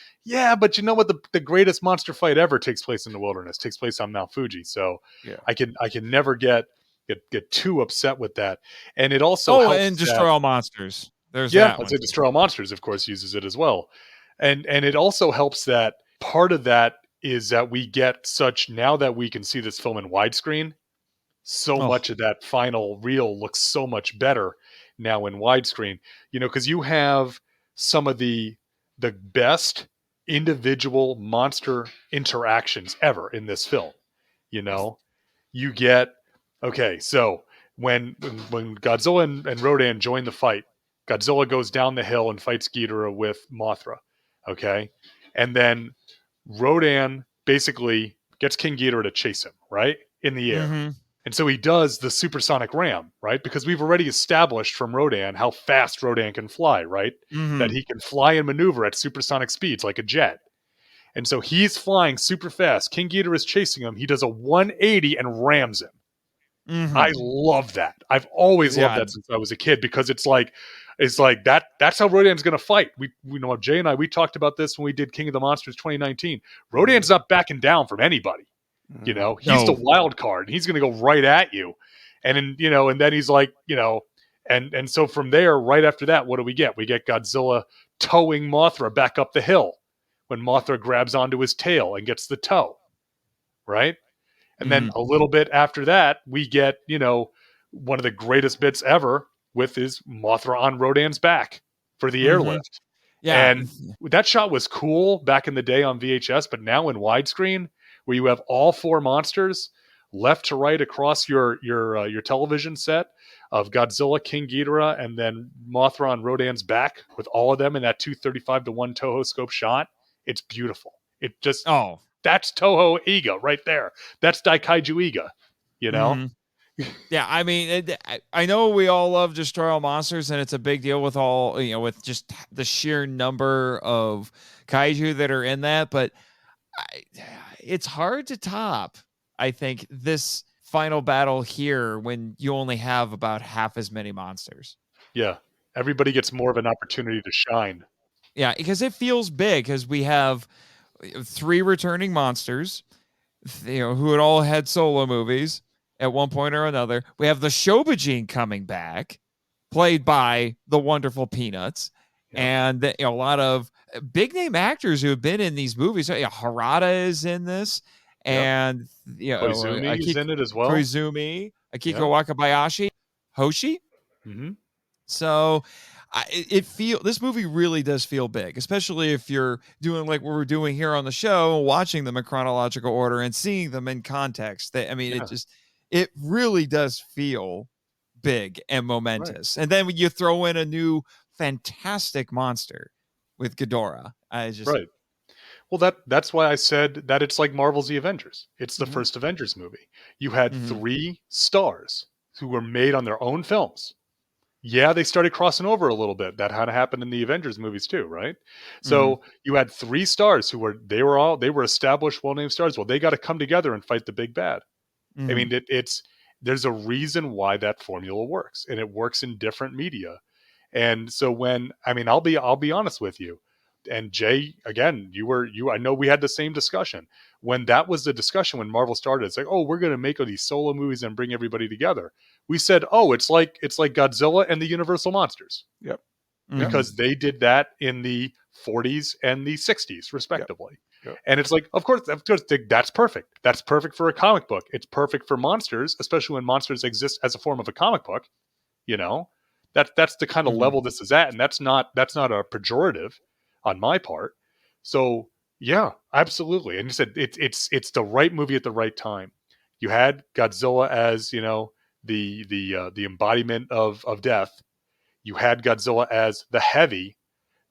but you know what? The greatest monster fight ever takes place in the wilderness, takes place on Mount Fuji. So I can never get too upset with that. And it also helps and Destroy All Monsters. There's I'd say Destroy All Monsters, of course, uses it as well. And it also helps that part of that is that we get now that we can see this film in widescreen, much of that final reel looks so much better now in widescreen, because you have some of the best individual monster interactions ever in this film. You get, so when Godzilla and Rodan join the fight, Godzilla goes down the hill and fights Ghidorah with Mothra. Okay. And then Rodan basically gets King Ghidorah to chase him, right? In the air. Mm-hmm. And so he does the supersonic ram, right? Because we've already established from Rodan how fast Rodan can fly, right? Mm-hmm. That he can fly and maneuver at supersonic speeds like a jet. And so he's flying super fast. King Ghidorah is chasing him. He does a 180 and rams him. Mm-hmm. I love that. I've always loved that since I was a kid, because it's like that. That's how Rodan's going to fight. Jay and I, we talked about this when we did King of the Monsters 2019. Rodan's not backing down from anybody. He's the wild card, and he's going to go right at you. And and then he's like, and so from there, right after that, what do we get? We get Godzilla towing Mothra back up the hill when Mothra grabs onto his tail and gets the tow, right? And then a little bit after that, we get, one of the greatest bits ever with his Mothra on Rodan's back for the airlift. Yeah. And that shot was cool back in the day on VHS, but now in widescreen, where you have all four monsters left to right across your television set of Godzilla, King Ghidorah, and then Mothra on Rodan's back with all of them in that 235:1 Toho scope shot, it's beautiful. It just... That's Toho Iga right there. That's Daikaiju Iga, Yeah, I mean, I know we all love Destroy All Monsters, and it's a big deal with with just the sheer number of kaiju that are in that, but it's hard to top, I think, this final battle here when you only have about half as many monsters. Yeah, everybody gets more of an opportunity to shine. Yeah, because it feels big, because we have 3 returning monsters, who had all had solo movies at one point or another. We have the Shobijin coming back, played by the wonderful Peanuts, and a lot of big name actors who have been in these movies. So, Harada is in this, and Koizumi is in it as well. Koizumi, Akiko Wakabayashi, Hoshi. Mm-hmm. So this movie really does feel big, especially if you're doing like what we're doing here on the show, watching them in chronological order and seeing them in context. It really does feel big and momentous. Right. And then when you throw in a new fantastic monster with Ghidorah, right. Well, that's why I said that it's like Marvel's The Avengers. It's the first Avengers movie. You had 3 stars who were made on their own films, yeah, they started crossing over a little bit. That kind of happened in the Avengers movies too, right? So you had 3 stars who were established, well-named stars. Well, they got to come together and fight the big bad. I mean, there's a reason why that formula works, and it works in different media. And so I'll be honest with you. And Jay, again, I know we had the same discussion when that was the discussion when Marvel started. It's like, oh, we're going to make all these solo movies and bring everybody together. We said, oh, it's like Godzilla and the Universal monsters. Yep. Because they did that in the 40s and the 60s, respectively. Yep. And it's like, of course, that's perfect. That's perfect for a comic book. It's perfect for monsters, especially when monsters exist as a form of a comic book. You know, that's the kind of level this is at, and that's not a pejorative on my part. So yeah, absolutely. And you said it's the right movie at the right time. You had Godzilla as, you know, the embodiment of death. You had Godzilla as the heavy.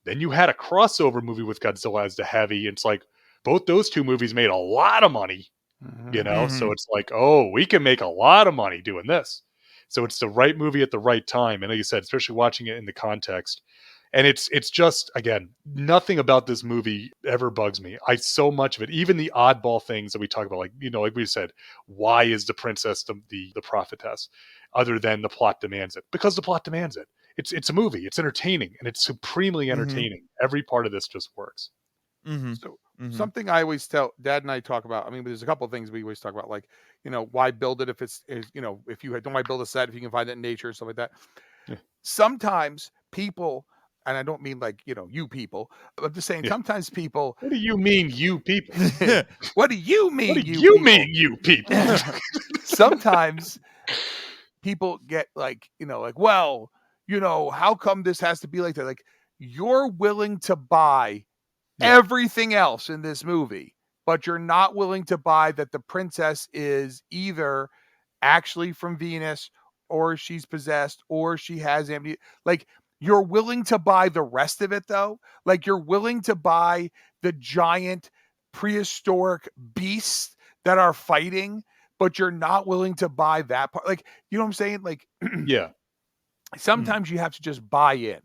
Then you had a crossover movie with Godzilla as the heavy. It's like both those 2 movies made a lot of money, you know? So it's like, oh, we can make a lot of money doing this. So it's the right movie at the right time. And like you said, especially watching it in the context. And it's just, again, nothing about this movie ever bugs me. So much of it, even the oddball things that we talk about, like, you know, like we said, why is the princess the prophetess, other than the plot demands it? Because the plot demands it. It's a movie. It's entertaining, and it's supremely entertaining. Every part of this just works. So something I always tell Dad and I talk about. I mean, there's a couple of things we always talk about, like, you know, why build it if you know, if you don't, why build a set if you can find it in nature and stuff like that. Yeah. Sometimes people, and I don't mean like, you know, you people, I'm just saying sometimes people. What do you mean, you people? What do you mean? What do you mean, you people? Sometimes people get like, you know, like, well, you know, how come this has to be like that? Like, you're willing to buy everything else in this movie, but you're not willing to buy that the princess is either actually from Venus, or she's possessed, or she has amnesia. Like, you're willing to buy the rest of it, though. Like, you're willing to buy the giant prehistoric beasts that are fighting, but you're not willing to buy that part. Like, you know what I'm saying? Like, yeah. Sometimes you have to just buy in,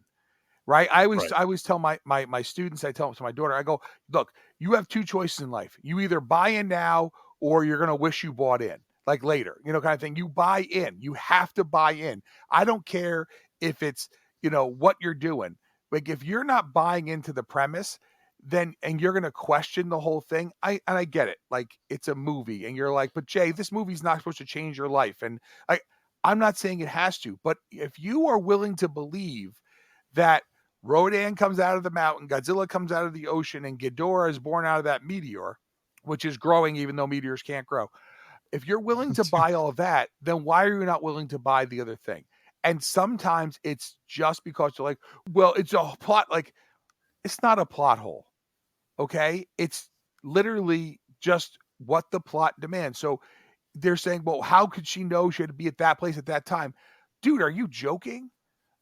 right? I always tell my students, I tell them to my daughter, I go, look, you have 2 choices in life. You either buy in now, or you're going to wish you bought in, like later, you know, kind of thing. You buy in. You have to buy in. I don't care if it's, you know, what you're doing. Like, if you're not buying into the premise, then, and you're going to question the whole thing. I get it. Like, it's a movie, and you're like, but Jay, this movie's not supposed to change your life. And I'm not saying it has to, but if you are willing to believe that Rodan comes out of the mountain, Godzilla comes out of the ocean, and Ghidorah is born out of that meteor, which is growing even though meteors can't grow. If you're willing to buy all of that, then why are you not willing to buy the other thing? And sometimes it's just because you're like, well, it's a plot. Like, it's not a plot hole. Okay. It's literally just what the plot demands. So they're saying, well, how could she know she had to be at that place at that time? Dude, are you joking?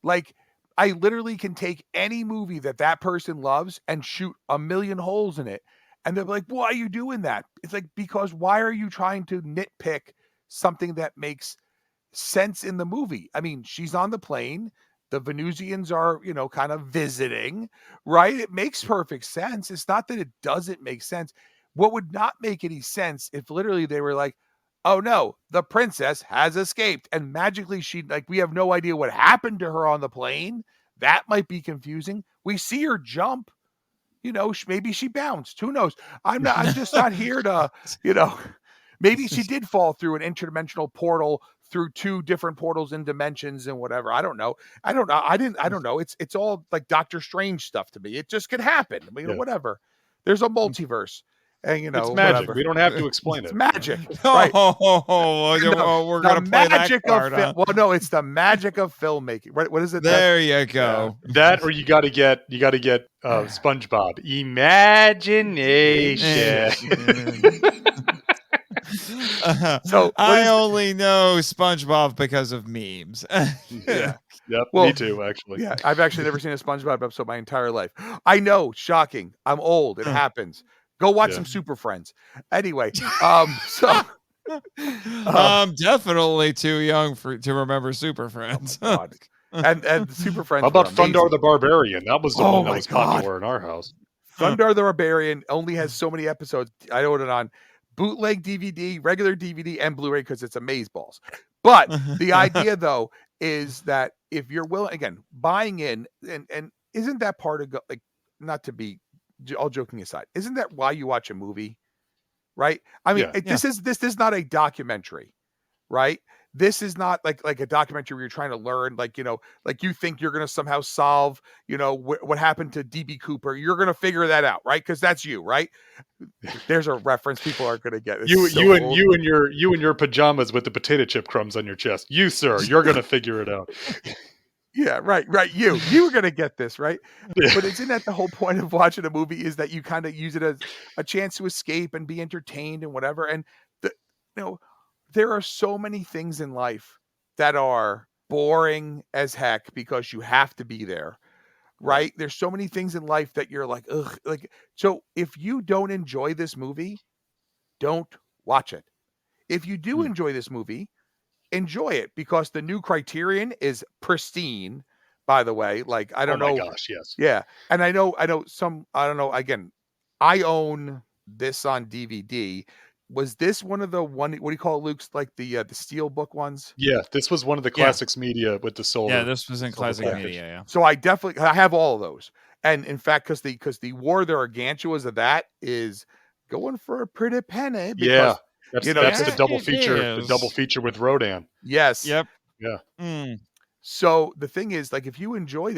Like, I literally can take any movie that person loves and shoot a million holes in it. And they're like, why are you doing that? It's like, because why are you trying to nitpick something that makes sense in the movie? I mean, she's on the plane. The Venusians are, you know, kind of visiting, right? It makes perfect sense. It's not that it doesn't make sense. What would not make any sense if literally they were like, oh no, the princess has escaped, and magically we have no idea what happened to her on the plane. That might be confusing. We see her jump, you know, maybe she bounced. Who knows? I'm just not here to, you know, maybe she did fall through an interdimensional portal through 2 different portals in dimensions and whatever. I don't know. I don't know. It's all like Doctor Strange stuff to me. It just could happen. I mean, whatever. There's a multiverse. And, you know, it's magic. Whatever. We don't have to explain it's it. magic. Right? We're going to play that card. Well, no, it's the magic of filmmaking. What is it? There you go. That, or you got to get SpongeBob. Imagination. So I only know SpongeBob because of memes. Yeah. Yep. Well, me too, actually. Yeah, I've actually never seen a SpongeBob episode my entire life. I know, shocking. I'm old. It happens. Go watch some Super Friends. Anyway, so I'm definitely too young to remember Super Friends. Oh, God. and the Super Friends. How about were amazing. Thundar the Barbarian? That was the Oh one that my was God. popular in our house. Thundar the Barbarian only has so many episodes. I ordered on bootleg DVD, regular DVD, and Blu-ray because it's amazeballs. But the idea, though, is that if you're willing, again, buying in, and isn't that part of like, not to be all joking aside, isn't that why you watch a movie, right? I mean, this is not a documentary, right? This is not like a documentary where you're trying to learn, like, you know, like you think you're going to somehow solve, you know, what happened to DB Cooper. You're going to figure that out, right? Because that's you, right? There's a reference people aren't going to get. You and your pajamas with the potato chip crumbs on your chest. You, sir, you're going to figure it out. Yeah, right. You're going to get this, right? But isn't that the whole point of watching a movie, is that you kind of use it as a chance to escape and be entertained and whatever. And there are so many things in life that are boring as heck because you have to be there, right? There's so many things in life that you're like, ugh. Like, so if you don't enjoy this movie, don't watch it. If you do enjoy this movie, enjoy it, because the new Criterion is pristine, by the way. Like, I don't know. Oh my gosh, yes. Yeah. And I know some, I don't know. Again, I own this on DVD. Was this one of the what do you call it, Luke's, like the steel book ones? Yeah, this was one of the Classics Media with the silver. Yeah, this was in Classic Media, yeah. So I have all of those. And in fact, because the War of the Gargantuas of that is going for a pretty penny. Because, that's the double feature. The double feature with Rodan. Yes. Yep. Yeah. So the thing is, like, if you enjoy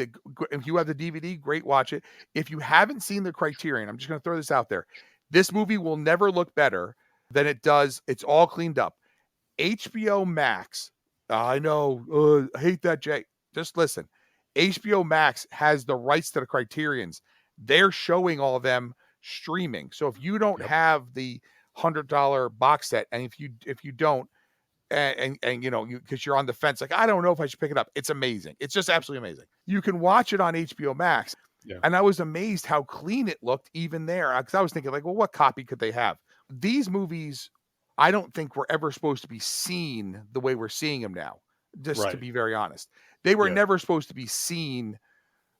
if you have the DVD, great, watch it. If you haven't seen the Criterion, I'm just going to throw this out there. This movie will never look better than it does. It's all cleaned up. HBO Max. I know. I hate that, Jay. Just listen. HBO Max has the rights to the Criterions. They're showing all of them streaming. So if you don't have the $100 box set, and if you don't, and you know, because you're on the fence, like, I don't know if I should pick it up, it's amazing. It's just absolutely amazing. You can watch it on HBO Max. Yeah. And I was amazed how clean it looked even there, because I was thinking, like, well, what copy could they have? These movies, I don't think were ever supposed to be seen the way we're seeing them now, just to be very honest. They were never supposed to be seen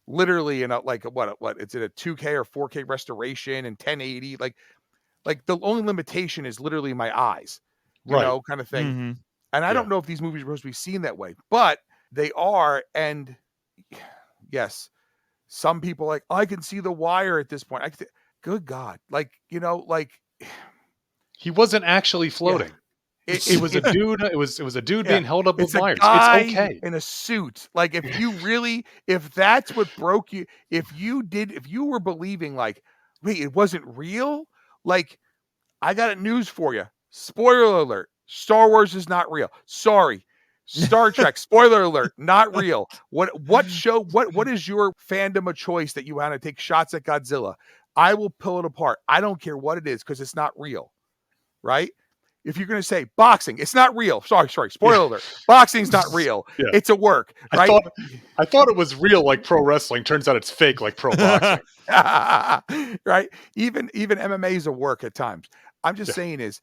literally in a, like, what it's in a 2K or 4K restoration and 1080. Like the only limitation is literally my eyes, you know, kind of thing. Mm-hmm. And I don't know if these movies are supposed to be seen that way, but they are. And yes, some people like, I can see The Wire at this point. Good God. Like, you know, like, he wasn't actually floating. Yeah. It was a dude. It was a dude being held up with wires. Guy it's okay in a suit. Like, if that's what broke you, if you were believing, like, wait, it wasn't real. Like, I got news for you. Spoiler alert: Star Wars is not real. Sorry. Star Trek. Spoiler alert: not real. What is your fandom of choice that you want to take shots at Godzilla? I will pull it apart. I don't care what it is, because it's not real. Right? If you're going to say boxing, it's not real. Sorry. Spoiler alert. Boxing's not real. Yeah. It's a work. Right? I thought it was real, like pro wrestling. Turns out it's fake, like pro boxing. Right? Even MMA is a work at times. I'm just saying is,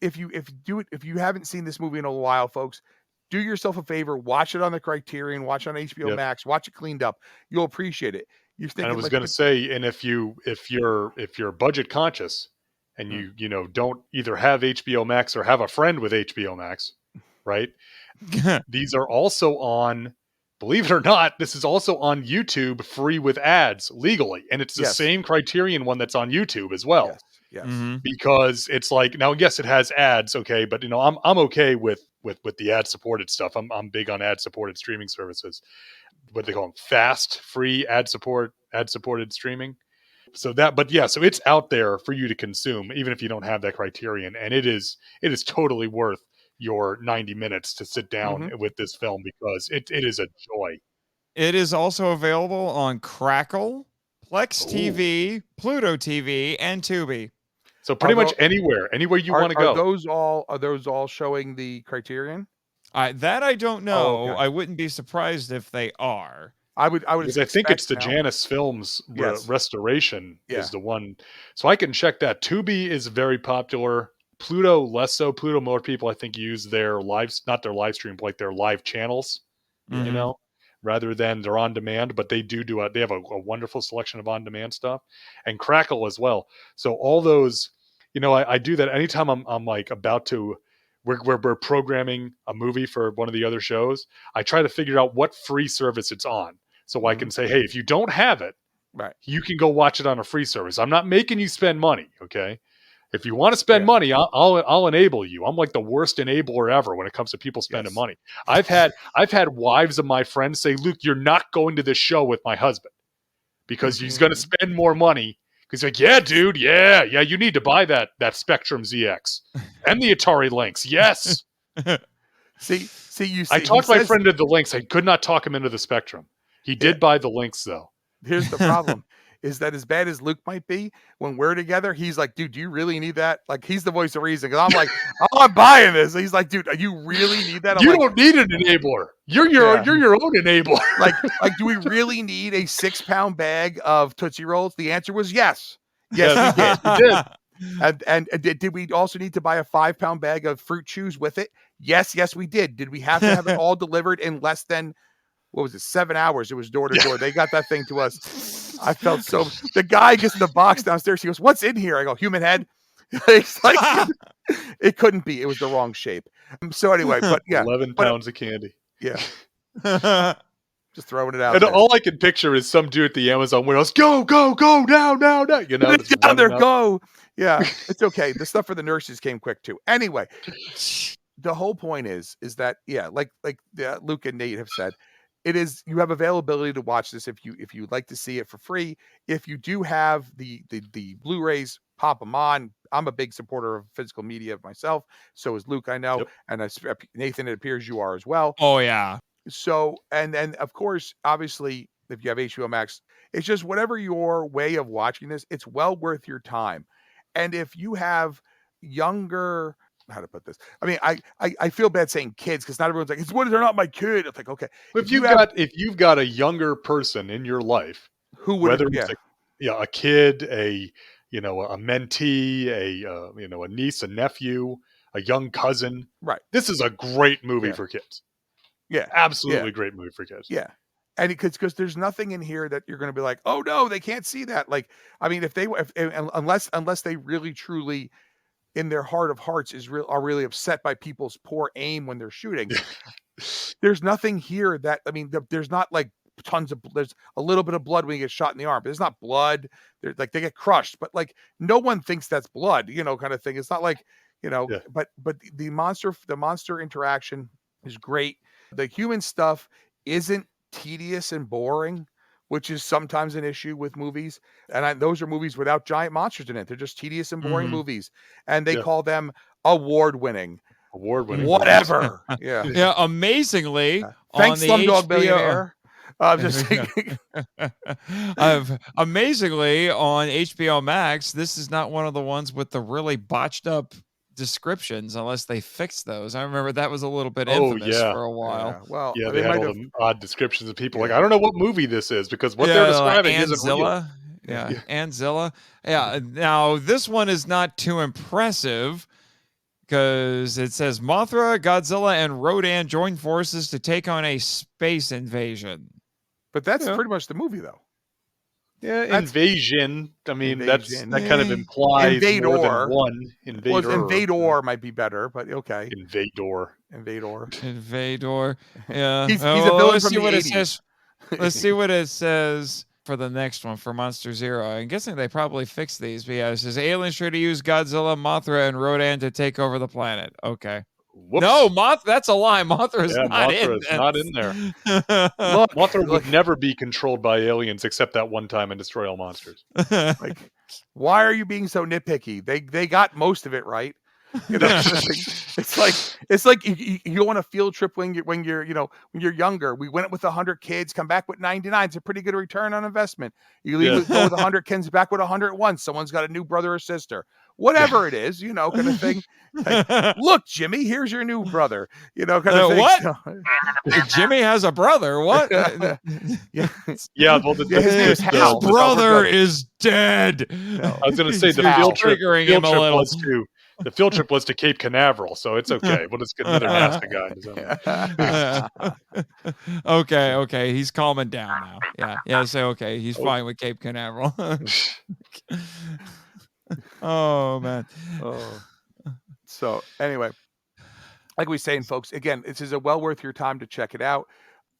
if you haven't seen this movie in a while, folks, do yourself a favor. Watch it on the Criterion. Watch it on HBO Max. Watch it cleaned up. You'll appreciate it. And I was going to say, and if you're budget conscious, and you know, don't either have HBO Max or have a friend with HBO Max, right? These are also on, believe it or not, this is also on YouTube, free with ads, legally. And it's the same Criterion one that's on YouTube as well. Yes. Mm-hmm. Because it's like, now, yes, it has ads, okay, but, you know, I'm okay with the ad supported stuff. I'm big on ad supported streaming services. What they call them, fast, free ad supported streaming. So it's out there for you to consume, even if you don't have that Criterion. And it is totally worth your 90 minutes to sit down with this film, because it is a joy. It is also available on Crackle, Plex TV, Pluto TV, and Tubi. So pretty much anywhere you want to go. Are those all showing the Criterion? That I don't know. I wouldn't be surprised if they are. I would. Because I think it's the Janus Films restoration is the one. So I can check that. Tubi is very popular. Pluto less so. Pluto, more people I think use their not their live stream, but like their live channels. You know, rather than they're on demand, but they they have a wonderful selection of on demand stuff, and Crackle as well. So all those, I do that anytime I'm like about to, we're programming a movie for one of the other shows. I try to figure out what free service it's on, so I can say, hey, if you don't have it, right, you can go watch it on a free service. I'm not making you spend money, okay? If you want to spend money, I'll enable you. I'm like the worst enabler ever when it comes to people spending money. I've had wives of my friends say, "Luke, you're not going to this show with my husband because he's going to spend more money." He's like, "Yeah, dude, yeah, you need to buy that Spectrum ZX and the Atari Lynx." Yes. See, I talked my friend into the Lynx. I could not talk him into the Spectrum. He did buy the Lynx though. Here's the problem. Is that as bad as Luke might be, when we're together, he's like, dude, do you really need that? Like, he's the voice of reason. Because I'm like, oh, I'm buying this. He's like, dude, you really need that? You don't need an enabler. You're your own enabler. like, do we really need a 6-pound bag of Tootsie Rolls? The answer was yes. Yes, we did. We did. And did we also need to buy a 5-pound bag of fruit chews with it? Yes, we did. Did we have to have it all delivered in less than, 7 hours? It was door to door. They got that thing to us. I felt so. The guy gets in the box downstairs. He goes, "What's in here?" I go, "Human head." It's like, it couldn't be. It was the wrong shape. So anyway, but 11 pounds of candy. Yeah. Just throwing it out. And there. All I can picture is some dude at the Amazon warehouse. Go now. Get down there, go. Yeah, it's okay. The stuff for the nurses came quick too. Anyway, the whole point is that like Luke and Nate have said, it is, you have availability to watch this if you'd like to see it for free. If you do have the Blu-rays, pop them on. I'm a big supporter of physical media myself. So is Luke, I know, and Nathan, it appears you are as well. Oh yeah. So and of course, obviously, if you have HBO Max, it's just whatever your way of watching this, it's well worth your time. And if you have younger, how to put this? I mean, I feel bad saying kids because not everyone's like, they're not my kid. It's like, okay. If you've got a younger person in your life, who would, whether it's a kid, a mentee, a niece, a nephew, a young cousin, right? This is a great movie for kids. Yeah, absolutely great movie for kids. Yeah. And because there's nothing in here that you're going to be like, oh no, they can't see that. Like, I mean, unless they really truly, in their heart of hearts, are really upset by people's poor aim when they're shooting. There's nothing here that, I mean, there's not like there's a little bit of blood when you get shot in the arm, but there's not blood. They're like, they get crushed, but like no one thinks that's blood, kind of thing. It's not like, but the monster interaction is great. The human stuff isn't tedious and boring, which is sometimes an issue with movies. And those are movies without giant monsters in it. They're just tedious and boring movies. And they call them award-winning. Whatever. Yeah. Yeah. Amazingly, thanks, on the Slumdog HBO, Millionaire. I'm just thinking. Amazingly, on HBO Max, this is not one of the ones with the really botched up descriptions, unless they fix those. I remember that was a little bit infamous for a while. Yeah. Well, they had all the odd descriptions of people like, I don't know what movie this is because what they're describing isn't real. Anzilla. Yeah. Now this one is not too impressive because it says Mothra, Godzilla, and Rodan join forces to take on a space invasion. But that's pretty much the movie, though. Yeah, invasion. I mean, that kind of implies more than one. Invader. Well, Invador might be better, but okay. Invador. Yeah. He's a villain from the 80s. It says. Let's see what it says for the next one, for Monster Zero. I'm guessing they probably fixed these, but it says aliens try to use Godzilla, Mothra, and Rodan to take over the planet. Okay. Whoops. No, That's a lie. Mothra is not in there. Mothra would never be controlled by aliens except that one time and destroy all monsters. Like, why are you being so nitpicky? They got most of it right. It's like you go on a field trip when you're younger. We went with 100 kids, come back with 99. It's a pretty good return on investment. You leave go with 100 kids, back with 101. Someone's got a new brother or sister. Whatever it is, kind of thing. Like, look, Jimmy, here's your new brother. Kind of thing. What? Jimmy has a brother. What? Well, his name is Hal. His brother is dead. I was going to say the field trip him a little was too. The field trip was to Cape Canaveral, so it's okay. We'll just get another NASA guy. Okay. He's calming down now. Yeah. Say okay. He's fine with Cape Canaveral. Oh man. So anyway, like we saying, folks, again, this is well worth your time to check it out.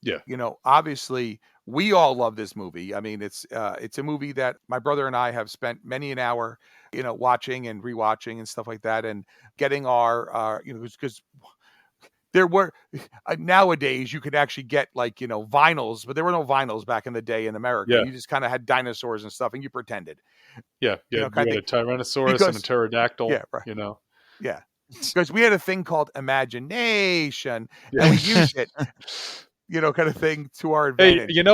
Yeah. Obviously, we all love this movie. I mean, it's a movie that my brother and I have spent many an hour, watching and rewatching and stuff like that, and getting our because there were nowadays you could actually get vinyls, but there were no vinyls back in the day in America. Yeah. You just kind of had dinosaurs and stuff, and you pretended. Yeah. You had a Tyrannosaurus and a pterodactyl. Yeah, right. Yeah. Because we had a thing called imagination, and we used it, kind of thing to our advantage. Hey,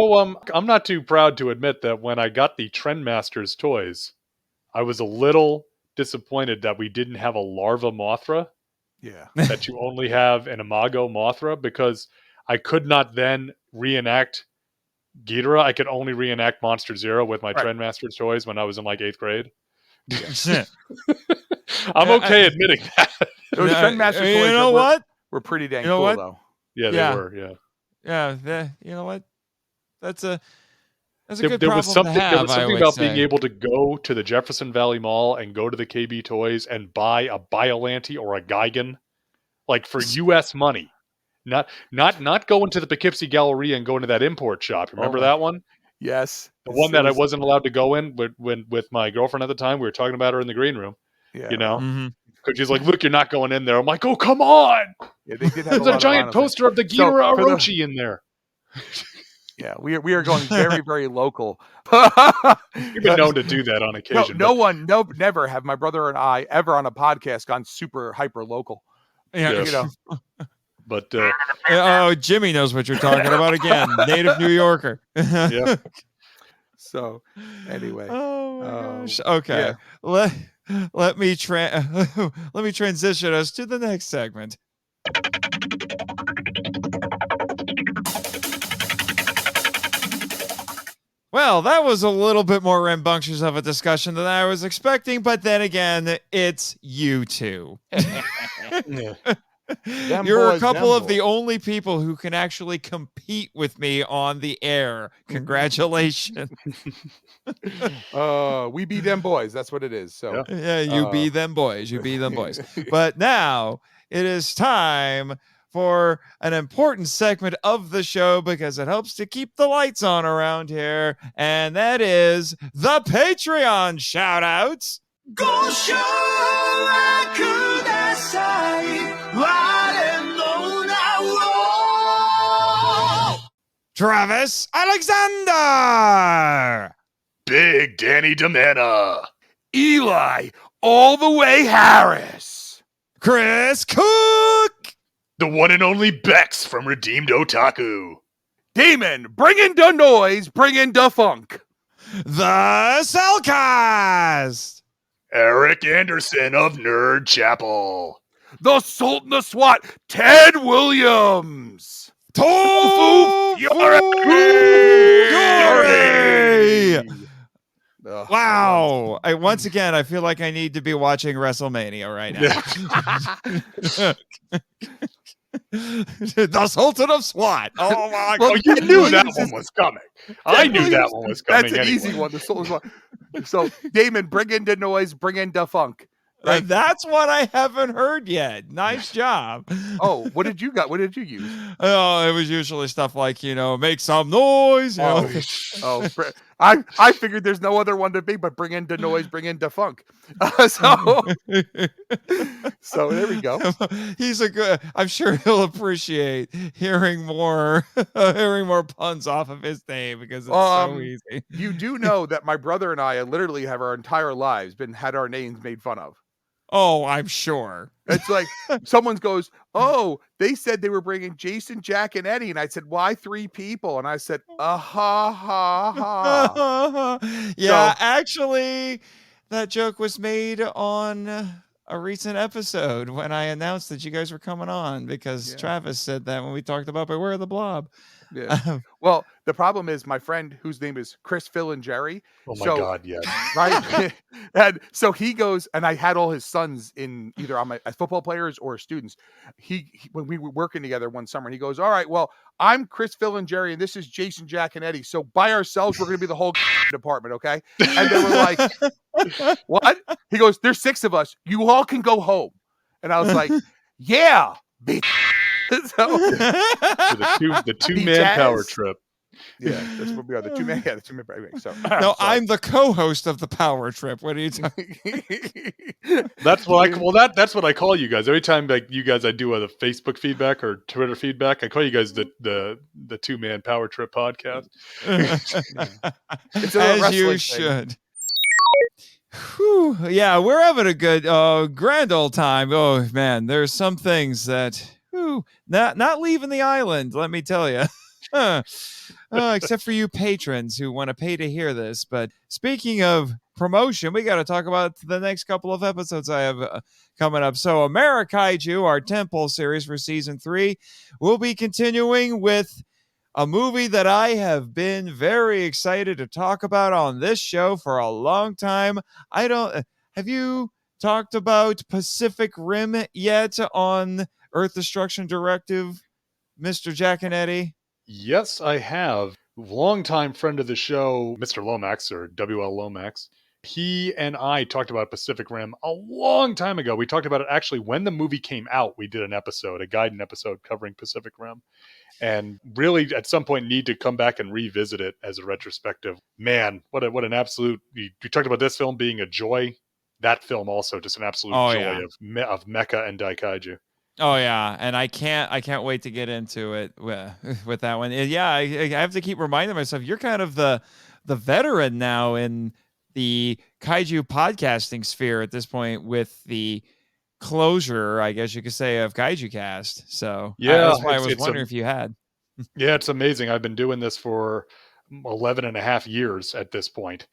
I'm not too proud to admit that when I got the Trendmasters toys, I was a little disappointed that we didn't have a larva Mothra. Yeah. That you only have an Imago Mothra, because I could not then reenact Ghidorah. I could only reenact Monster Zero with my Trendmasters toys when I was in 8th grade. I'm okay admitting that. Those Trendmasters toys, you know what? Were pretty dang cool, though. Yeah, they were. Yeah. Yeah. You know what? That's a good there problem was something, to have. There was something about being say. able to go to the Jefferson Valley Mall and go to the KB Toys and buy a Biollante or a Gigan, for U.S. money. Not going to the Poughkeepsie Galleria and going to that import shop. Remember that one? Yes. The one that I wasn't allowed to go in with my girlfriend at the time. We were talking about her in the green room. Yeah. Because she's like, look, you're not going in there. I'm like, oh, come on. Yeah, they did have There's a giant poster of the Ghidorah Orochi in there. Yeah, we are going very, very local. You've been known to do that on occasion. Never have my brother and I ever on a podcast gone super hyper local. Yeah. But Jimmy knows what you're talking about again. Native New Yorker. Yeah. So anyway. Oh my gosh. Okay. Yeah. Let me transition us to the next segment. Well, that was a little bit more rambunctious of a discussion than I was expecting, but then again, it's you two. You're a couple of the only people who can actually compete with me on the air. Congratulations. We be them boys. That's what it is. So yeah, you be them boys. You be them boys. But now it is time for an important segment of the show because it helps to keep the lights on around here, and that is the Patreon shout-outs. Go show Travis Alexander, Big Danny Demana, Eli all the way Harris, Chris Cook, the one and only Bex from Redeemed Otaku, Damon, bring in the noise, bring in the funk, the Cellcast, Eric Anderson of Nerd Chapel, the Sultan of SWAT, Ted Williams, Toho Fury! Wow. Once again, I feel like I need to be watching WrestleMania right now. The Sultan of SWAT. Oh my God. You knew that one was coming. I knew that one was coming. That's an easy one. The Sultan of SWAT. So, Damon, bring in the noise, bring in the funk. Right? That's what I haven't heard yet. Nice job. Oh, what did you got? What did you use? Oh, it was usually stuff like, make some noise. I figured there's no other one to be, but bring in the noise, bring in the funk. So there we go. He's I'm sure he'll appreciate hearing more puns off of his name because it's so easy. You do know that my brother and I literally have our entire lives had our names made fun of. Oh, I'm sure. It's like someone goes, oh, they said they were bringing Jason, Jack, and Eddie. And I said, why 3 people? And I said, ha, ha. Yeah, actually, that joke was made on a recent episode when I announced that you guys were coming on because Travis said that when we talked about Beware the Blob. Yeah. Well, The problem is my friend whose name is Chris, Phil, and Jerry. Oh my God, yes. Right. And so he goes, and I had all his sons in either on my as football players or students. He when we were working together one summer, and he goes, all right, well, I'm Chris, Phil, and Jerry, and this is Jason, Jaconetti. So by ourselves, we're going to be the whole department, okay? And they were like, what? He goes, there's 6 of us. You all can go home. And I was like, yeah, bitch. So the two-man power trip. Yeah, that's what we are. The two-man. Yeah, the two-man. So no, I'm the co-host of the power trip. What are you talking? That's what that's what I call you guys. Every time like you guys, I do a Facebook feedback or Twitter feedback. I call you guys the two-man power trip podcast. As you should. Whew, yeah, we're having a good, grand old time. Oh man, there's some things that, not leaving the island. Let me tell you. Except for you patrons who want to pay to hear this. But speaking of promotion, we got to talk about the next couple of episodes I have coming up. So Kaiju, our tentpole series for season 3, will be continuing with a movie that I have been very excited to talk about on this show for a long time. Have you talked about Pacific Rim yet on Earth Destruction Directive, Mr. Jaconetti? Yes, I have. Longtime friend of the show, Mr. Lomax, or WL Lomax. He and I talked about Pacific Rim a long time ago. We talked about it actually when the movie came out. We did a Gaiden episode covering Pacific Rim. And really, at some point, need to come back and revisit it as a retrospective. Man, what an absolute... You talked about this film being a joy. That film also just an absolute joy of mecha and daikaiju. Oh yeah, and I can't wait to get into it with that one. Yeah, I have to keep reminding myself you're kind of the veteran now in the kaiju podcasting sphere at this point with the closure, I guess you could say, of Kaiju Cast. So yeah, that's why I was wondering if you had. Yeah, it's amazing. I've been doing this for 11 and a half years at this point.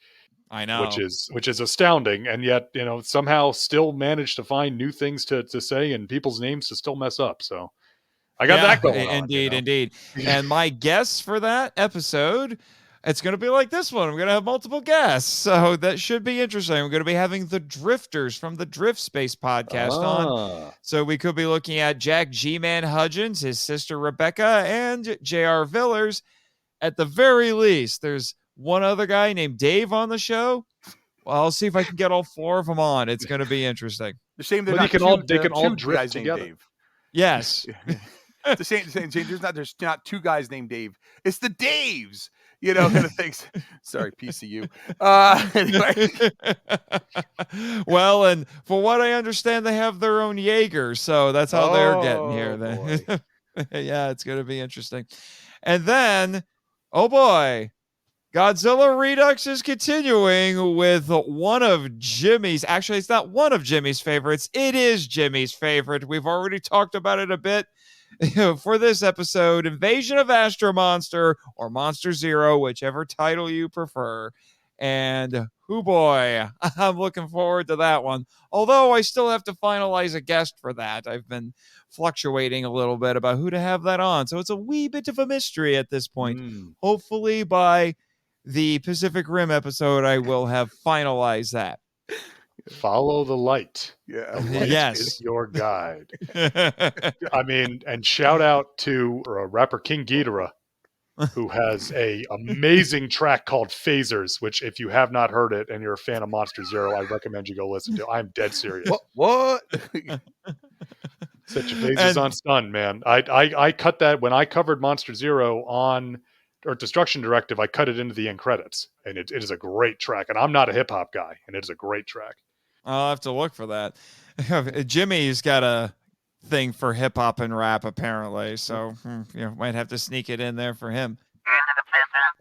I know, which is astounding, and yet somehow still managed to find new things to say and people's names to still mess up. So I got that going on. Indeed. And my guess for that episode, it's going to be like this one. I'm going to have multiple guests, so that should be interesting. I'm going to be having the Drifters from the Drift Space podcast on. So we could be looking at Jack G-Man Hudgens, his sister Rebecca, and J.R. Villers. At the very least, there's one other guy named Dave on the show. Well, I'll see if I can get all 4 of them on. It's going to be interesting. The shame that they can all drift together. Dave. Yes. the same. There's not 2 guys named Dave. It's the Daves. Kind of things. Sorry, PCU. Anyway. Well, and for what I understand, they have their own Jaeger, so that's how they're getting here. Then, yeah, it's going to be interesting. And then, oh boy, Godzilla Redux is continuing with one of Jimmy's. Actually, it's not one of Jimmy's favorites. It is Jimmy's favorite. We've already talked about it a bit for this episode. Invasion of Astro Monster or Monster Zero, whichever title you prefer. And, oh boy, I'm looking forward to that one. Although I still have to finalize a guest for that. I've been fluctuating a little bit about who to have that on. So it's a wee bit of a mystery at this point. Hopefully by the Pacific Rim episode, I will have finalized that. Follow the light. Yeah. The light yes. is your guide. I mean, and shout out to rapper King Ghidorah, who has a amazing track called Phasers, which if you have not heard it and you're a fan of Monster Zero, I recommend you go listen to. I'm dead serious. What? Such a Phasers on Stun, man. I cut that when I covered Monster Zero on Earth Destruction Directive. I cut it into the end credits, and it is a great track. And I'm not a hip hop guy, and it is a great track. I'll have to look for that. Jimmy's got a thing for hip hop and rap, apparently, so might have to sneak it in there for him.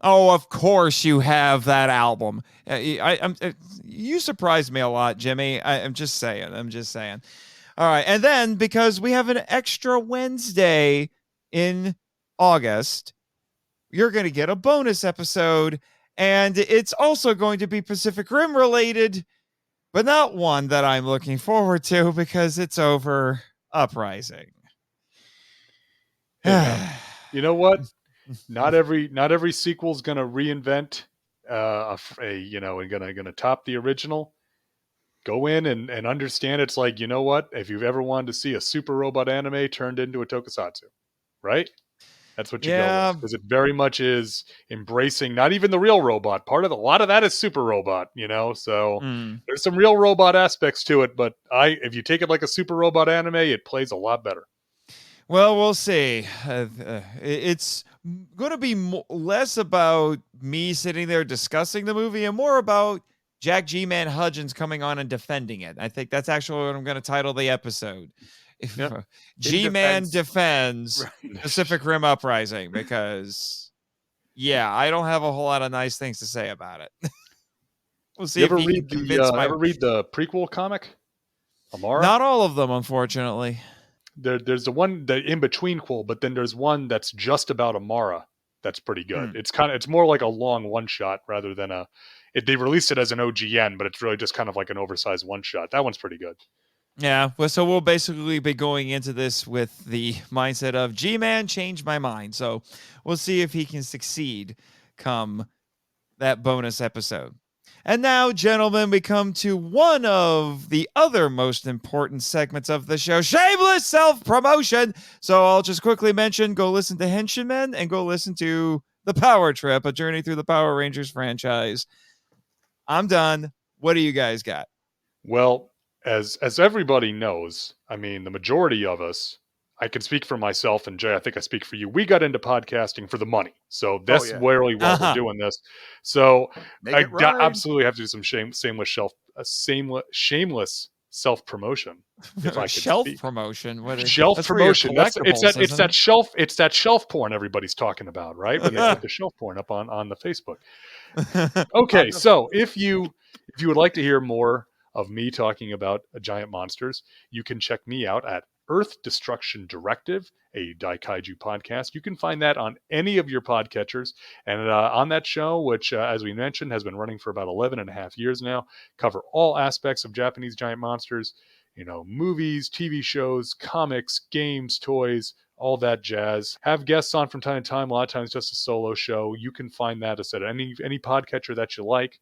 Oh, of course you have that album. You surprised me a lot, Jimmy. I'm just saying. All right, and then because we have an extra Wednesday in August, you're going to get a bonus episode, and it's also going to be Pacific Rim related, but not one that I'm looking forward to because it's over Uprising. You know what? Not every sequel's going to reinvent and going to top the original. Go in and understand it's like, you know what? If you've ever wanted to see a super robot anime turned into a tokusatsu, right? That's what you go with, because it very much is embracing not even the real robot part of it. A lot of that is super robot, So there's some real robot aspects to it, but if you take it like a super robot anime, it plays a lot better. Well, we'll see. It's going to be less about me sitting there discussing the movie and more about Jack G-Man Hudgens coming on and defending it. I think that's actually what I'm going to title the episode. G-Man defends Pacific Rim Uprising, because, I don't have a whole lot of nice things to say about it. We'll see if he can convince ever read the prequel comic, Amara? Not all of them, unfortunately. There's the one, the in-between quel, but then there's one that's just about Amara that's pretty good. It's more like a long one-shot rather than they released it as an OGN, but it's really just kind of like an oversized one-shot. That one's pretty good. Yeah, well, so we'll basically be going into this with the mindset of G-Man changed my mind. So we'll see if he can succeed come that bonus episode. And now, gentlemen, we come to one of the other most important segments of the show, shameless self-promotion. So I'll just quickly mention, go listen to Henchmen and go listen to The Power Trip, a journey through the Power Rangers franchise. I'm done. What do you guys got? Well, as everybody knows, I mean, the majority of us, I can speak for myself, and Jay, I think I speak for you. We got into podcasting for the money. So that's really why we're doing this. So I absolutely have to do some shameless self-promotion. If I could shelf speak. Promotion. What is shelf promotion? It's that shelf porn everybody's talking about, right? When they put the shelf porn up on the Facebook. Okay, so if you would like to hear more of me talking about giant monsters, you can check me out at Earth Destruction Directive, a Daikaiju podcast. You can find that on any of your podcatchers. And on that show, which, as we mentioned, has been running for about 11 and a half years now, cover all aspects of Japanese giant monsters, movies, TV shows, comics, games, toys, all that jazz. Have guests on from time to time, a lot of times just a solo show. You can find that at any podcatcher that you like.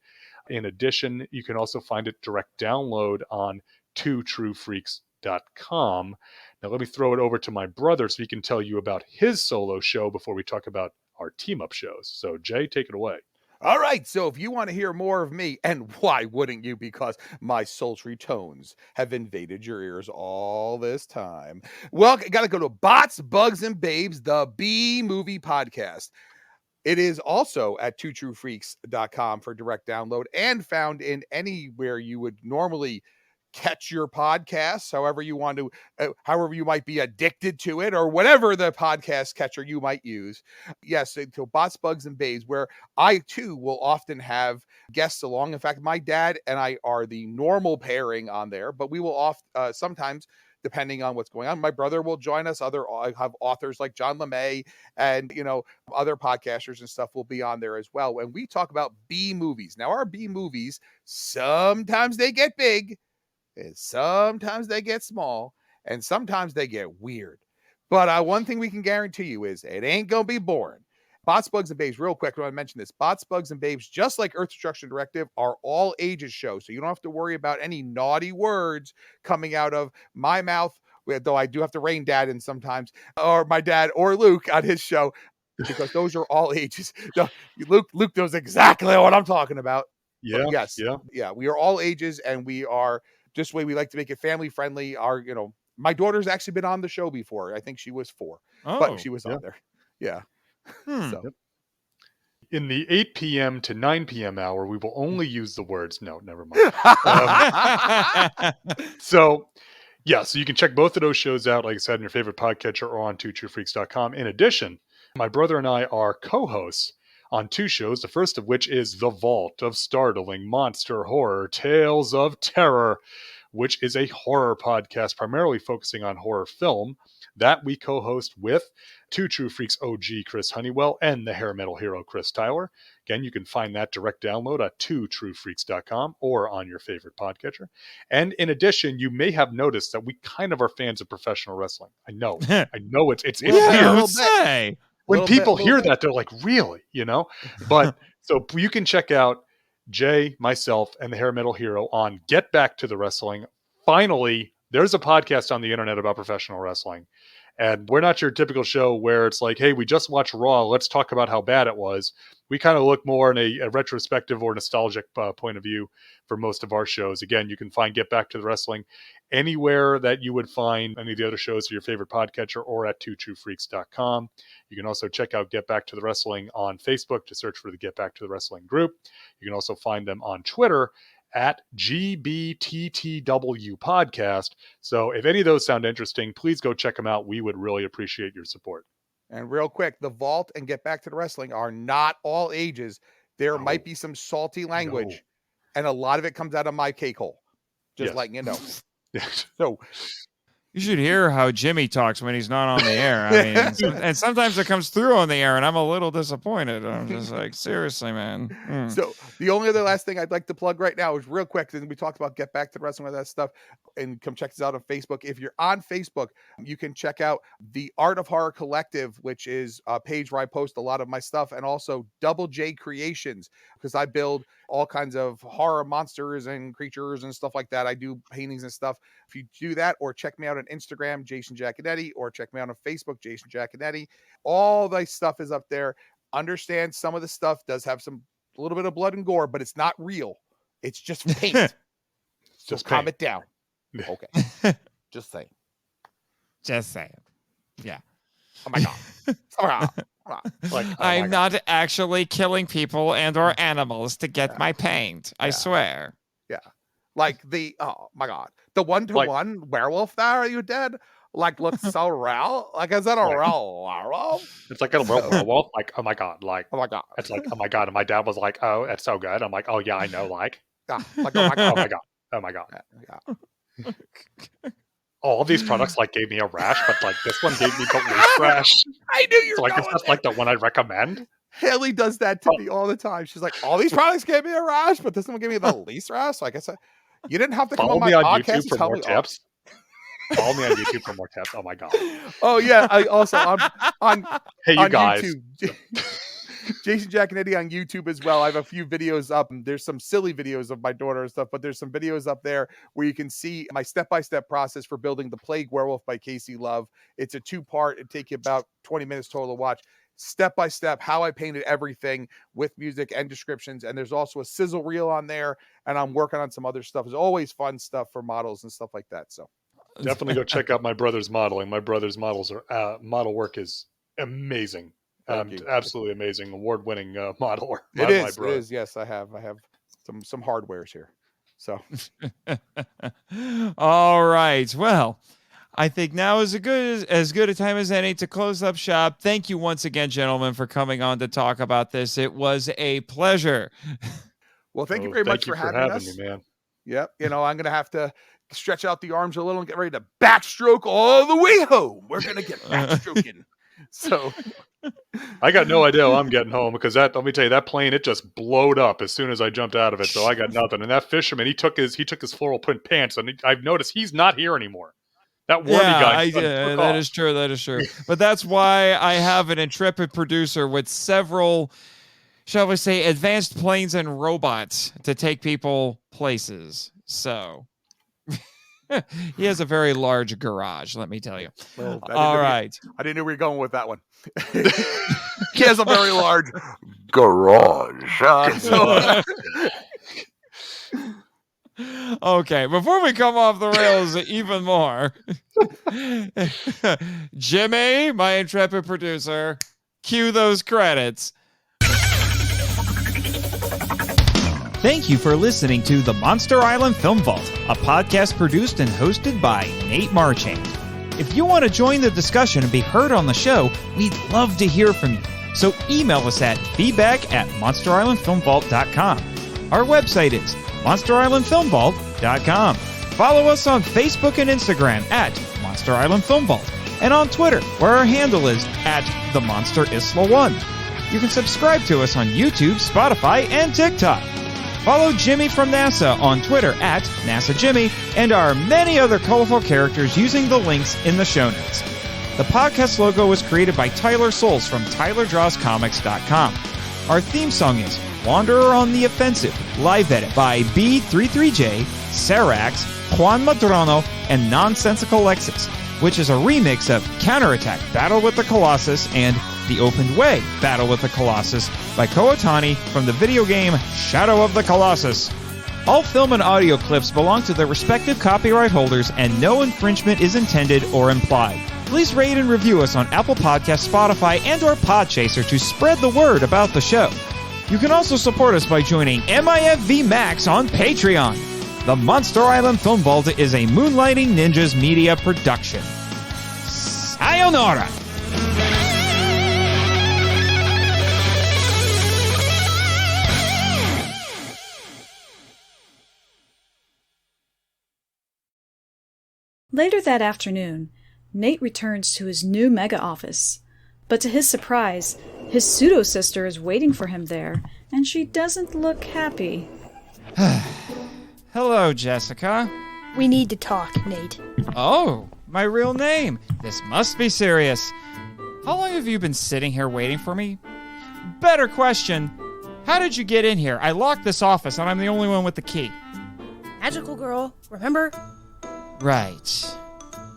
In addition, you can also find it direct download on twotruefreaks.com. Now let me throw it over to my brother so he can tell you about his solo show before we talk about our team-up shows. So Jay, take it away. All right, so if you want to hear more of me, and why wouldn't you? Because my sultry tones have invaded your ears all this time. Well, you got to go to Bots, Bugs, and Babes, the B-Movie Podcast. It is also at twotruefreaks.com for direct download and found in anywhere you would normally catch your podcasts, however you want to, however you might be addicted to it, or whatever the podcast catcher you might use. Yes, so Bots, Bugs, and Babes, where I too will often have guests along. In fact, my dad and I are the normal pairing on there, but we will sometimes, depending on what's going on, my brother will join us. I have authors like John LeMay and, other podcasters and stuff will be on there as well. And we talk about B movies. Now, our B movies, sometimes they get big, and sometimes they get small, and sometimes they get weird. But one thing we can guarantee you is it ain't going to be boring. Bots, Bugs, and Babes, real quick, I want to mention this. Bots, Bugs, and Babes, just like Earth Destruction Directive, are all ages shows. So you don't have to worry about any naughty words coming out of my mouth, though I do have to rein Dad in sometimes, or my dad or Luke on his show, because those are all ages. No, Luke knows exactly what I'm talking about. Yeah. But yes. Yeah. We are all ages, and we are just the way we like to make it family friendly. My daughter's actually been on the show before. I think she was 4, but she was on there. Yeah. So. In the 8 p.m. to 9 p.m. hour, we will only use the words. No, never mind. So you can check both of those shows out, like I said, in your favorite podcatcher or on twotruefreaks.com. In addition, my brother and I are co-hosts on 2 shows, the first of which is The Vault of Startling Monster Horror Tales of Terror, which is a horror podcast primarily focusing on horror film that we co-host with Two True Freaks OG Chris Honeywell and the hair metal hero Chris Tyler. Again, you can find that direct download at twotruefreaks.com or on your favorite podcatcher. And in addition, you may have noticed that we kind of are fans of professional wrestling. I know it's weird. Say. when people hear that, they're like, really, you know? But so you can check out Jay, myself, and the Hair Metal Hero on Get Back to the Wrestling. Finally, there's a podcast on the internet about professional wrestling. And we're not your typical show where it's like, hey, we just watched Raw. Let's talk about how bad it was. We kind of look more in a retrospective or nostalgic point of view for most of our shows. Again, you can find Get Back to the Wrestling anywhere that you would find any of the other shows for your favorite podcatcher or at twotruefreaks.com. You can also check out Get Back to the Wrestling on Facebook to search for the Get Back to the Wrestling group. You can also find them on Twitter at GBTTW podcast. So if any of those sound interesting, please go check them out. We would really appreciate your support. And real quick, the Vault and Get Back to the Wrestling are not all ages. There might be some salty language, and a lot of it comes out of my cake hole. Just letting you know. So you should hear how Jimmy talks when he's not on the air. I mean, and sometimes it comes through on the air, and I'm a little disappointed. I'm just like, seriously, man. So the only other last thing I'd like to plug right now is real quick. Then we talked about Get Back to the Wrestling, all that stuff, and come check us out on Facebook. If you're on Facebook, you can check out the Art of Horror Collective, which is a page where I post a lot of my stuff, and also Double J Creations, because I build all kinds of horror monsters and creatures and stuff like that. I do paintings and stuff. If you do that, or check me out on Instagram, Jason Jaconetti, or check me out on Facebook, Jason Jaconetti. All the stuff is up there. Understand some of the stuff does have a little bit of blood and gore, but it's not real. It's just paint. Just calm it down. Okay. Just saying. Just saying. Yeah. Oh my God. I'm not actually killing people and or animals to get my paint. I swear. Yeah. Like oh my God. The one-to-one werewolf there you did, looks so real. Is that a real werewolf? It's like a real werewolf. Oh my God. Oh my God. It's like, oh my God. And my dad was like, oh, it's so good. I'm like, oh yeah, I know. Oh my God. Oh my God. Oh my God. Yeah. All of these products gave me a rash, but this one gave me the least rash. I knew you were going is that the one I'd recommend? Haley does that to me all the time. She's like, all these products gave me a rash, but this one gave me the least rash. So I guess you didn't have to come on my podcast for more tips. Follow me on YouTube for more tips. Oh my God. Oh yeah. I also on hey, you guys. YouTube. Jason Jaconetti on YouTube as well. I have a few videos up. There's some silly videos of my daughter and stuff, but there's some videos up there where you can see my step-by-step process for building the Plague Werewolf by Casey Love. It's a 2-part. It'd take you about 20 minutes total to watch. Step-by-step, how I painted everything with music and descriptions. And there's also a sizzle reel on there, and I'm working on some other stuff. There's always fun stuff for models and stuff like that. So definitely go check out my brother's modeling. My brother's model work is amazing. Absolutely amazing, award-winning modeler. It is. Yes, I have some hardwares here. So, all right. Well, I think now is as good a time as any to close up shop. Thank you once again, gentlemen, for coming on to talk about this. It was a pleasure. Well, thank you very much for having us. Me, man. Yep. I'm going to have to stretch out the arms a little and get ready to backstroke all the way home. We're going to get backstroking. So I got no idea how I'm getting home because let me tell you, that plane, it just blowed up as soon as I jumped out of it. So I got nothing. And that fisherman, he took his floral print pants, and I've noticed he's not here anymore. That wormy guy. That is true. That is true. But that's why I have an intrepid producer with several, shall we say, advanced planes and robots to take people places. So he has a very large garage, let me tell you. Well, all right. I didn't know where you were going with that one. He has a very large garage. Okay, before we come off the rails even more, Jimmy, my intrepid producer, cue those credits. Thank you for listening to the Monster Island Film Vault, a podcast produced and hosted by Nate Marchand. If you want to join the discussion and be heard on the show, we'd love to hear from you. So email us at feedback@monsterislandfilmvault.com. Our website is monsterislandfilmvault.com. Follow us on Facebook and Instagram at Monster Island Film Vault, and on Twitter, where our handle is @TheMonsterIsla1. You can subscribe to us on YouTube, Spotify, and TikTok. Follow Jimmy from NASA on Twitter @NASAJimmy and our many other colorful characters using the links in the show notes. The podcast logo was created by Tyler Souls from TylerDrawsComics.com. Our theme song is Wanderer on the Offensive, live edit by B33J, Sarax, Juan Madrono, and Nonsensical Lexus, which is a remix of Counterattack Battle with the Colossus and The Opened Way Battle with the Colossus by Kootani from the video game Shadow of the Colossus. All film and audio clips belong to their respective copyright holders and no infringement is intended or implied. Please rate and review us on Apple Podcasts, Spotify, and or Podchaser to spread the word about the show. You can also support us by joining MIFV Max on Patreon. The Monster Island Film Vault is a Moonlighting Ninjas media production. Sayonara! Later that afternoon, Nate returns to his new mega office. But to his surprise, his pseudo-sister is waiting for him there, and she doesn't look happy. Hello, Jessica. We need to talk, Nate. Oh, my real name. This must be serious. How long have you been sitting here waiting for me? Better question. How did you get in here? I locked this office, and I'm the only one with the key. Magical girl, remember? Right.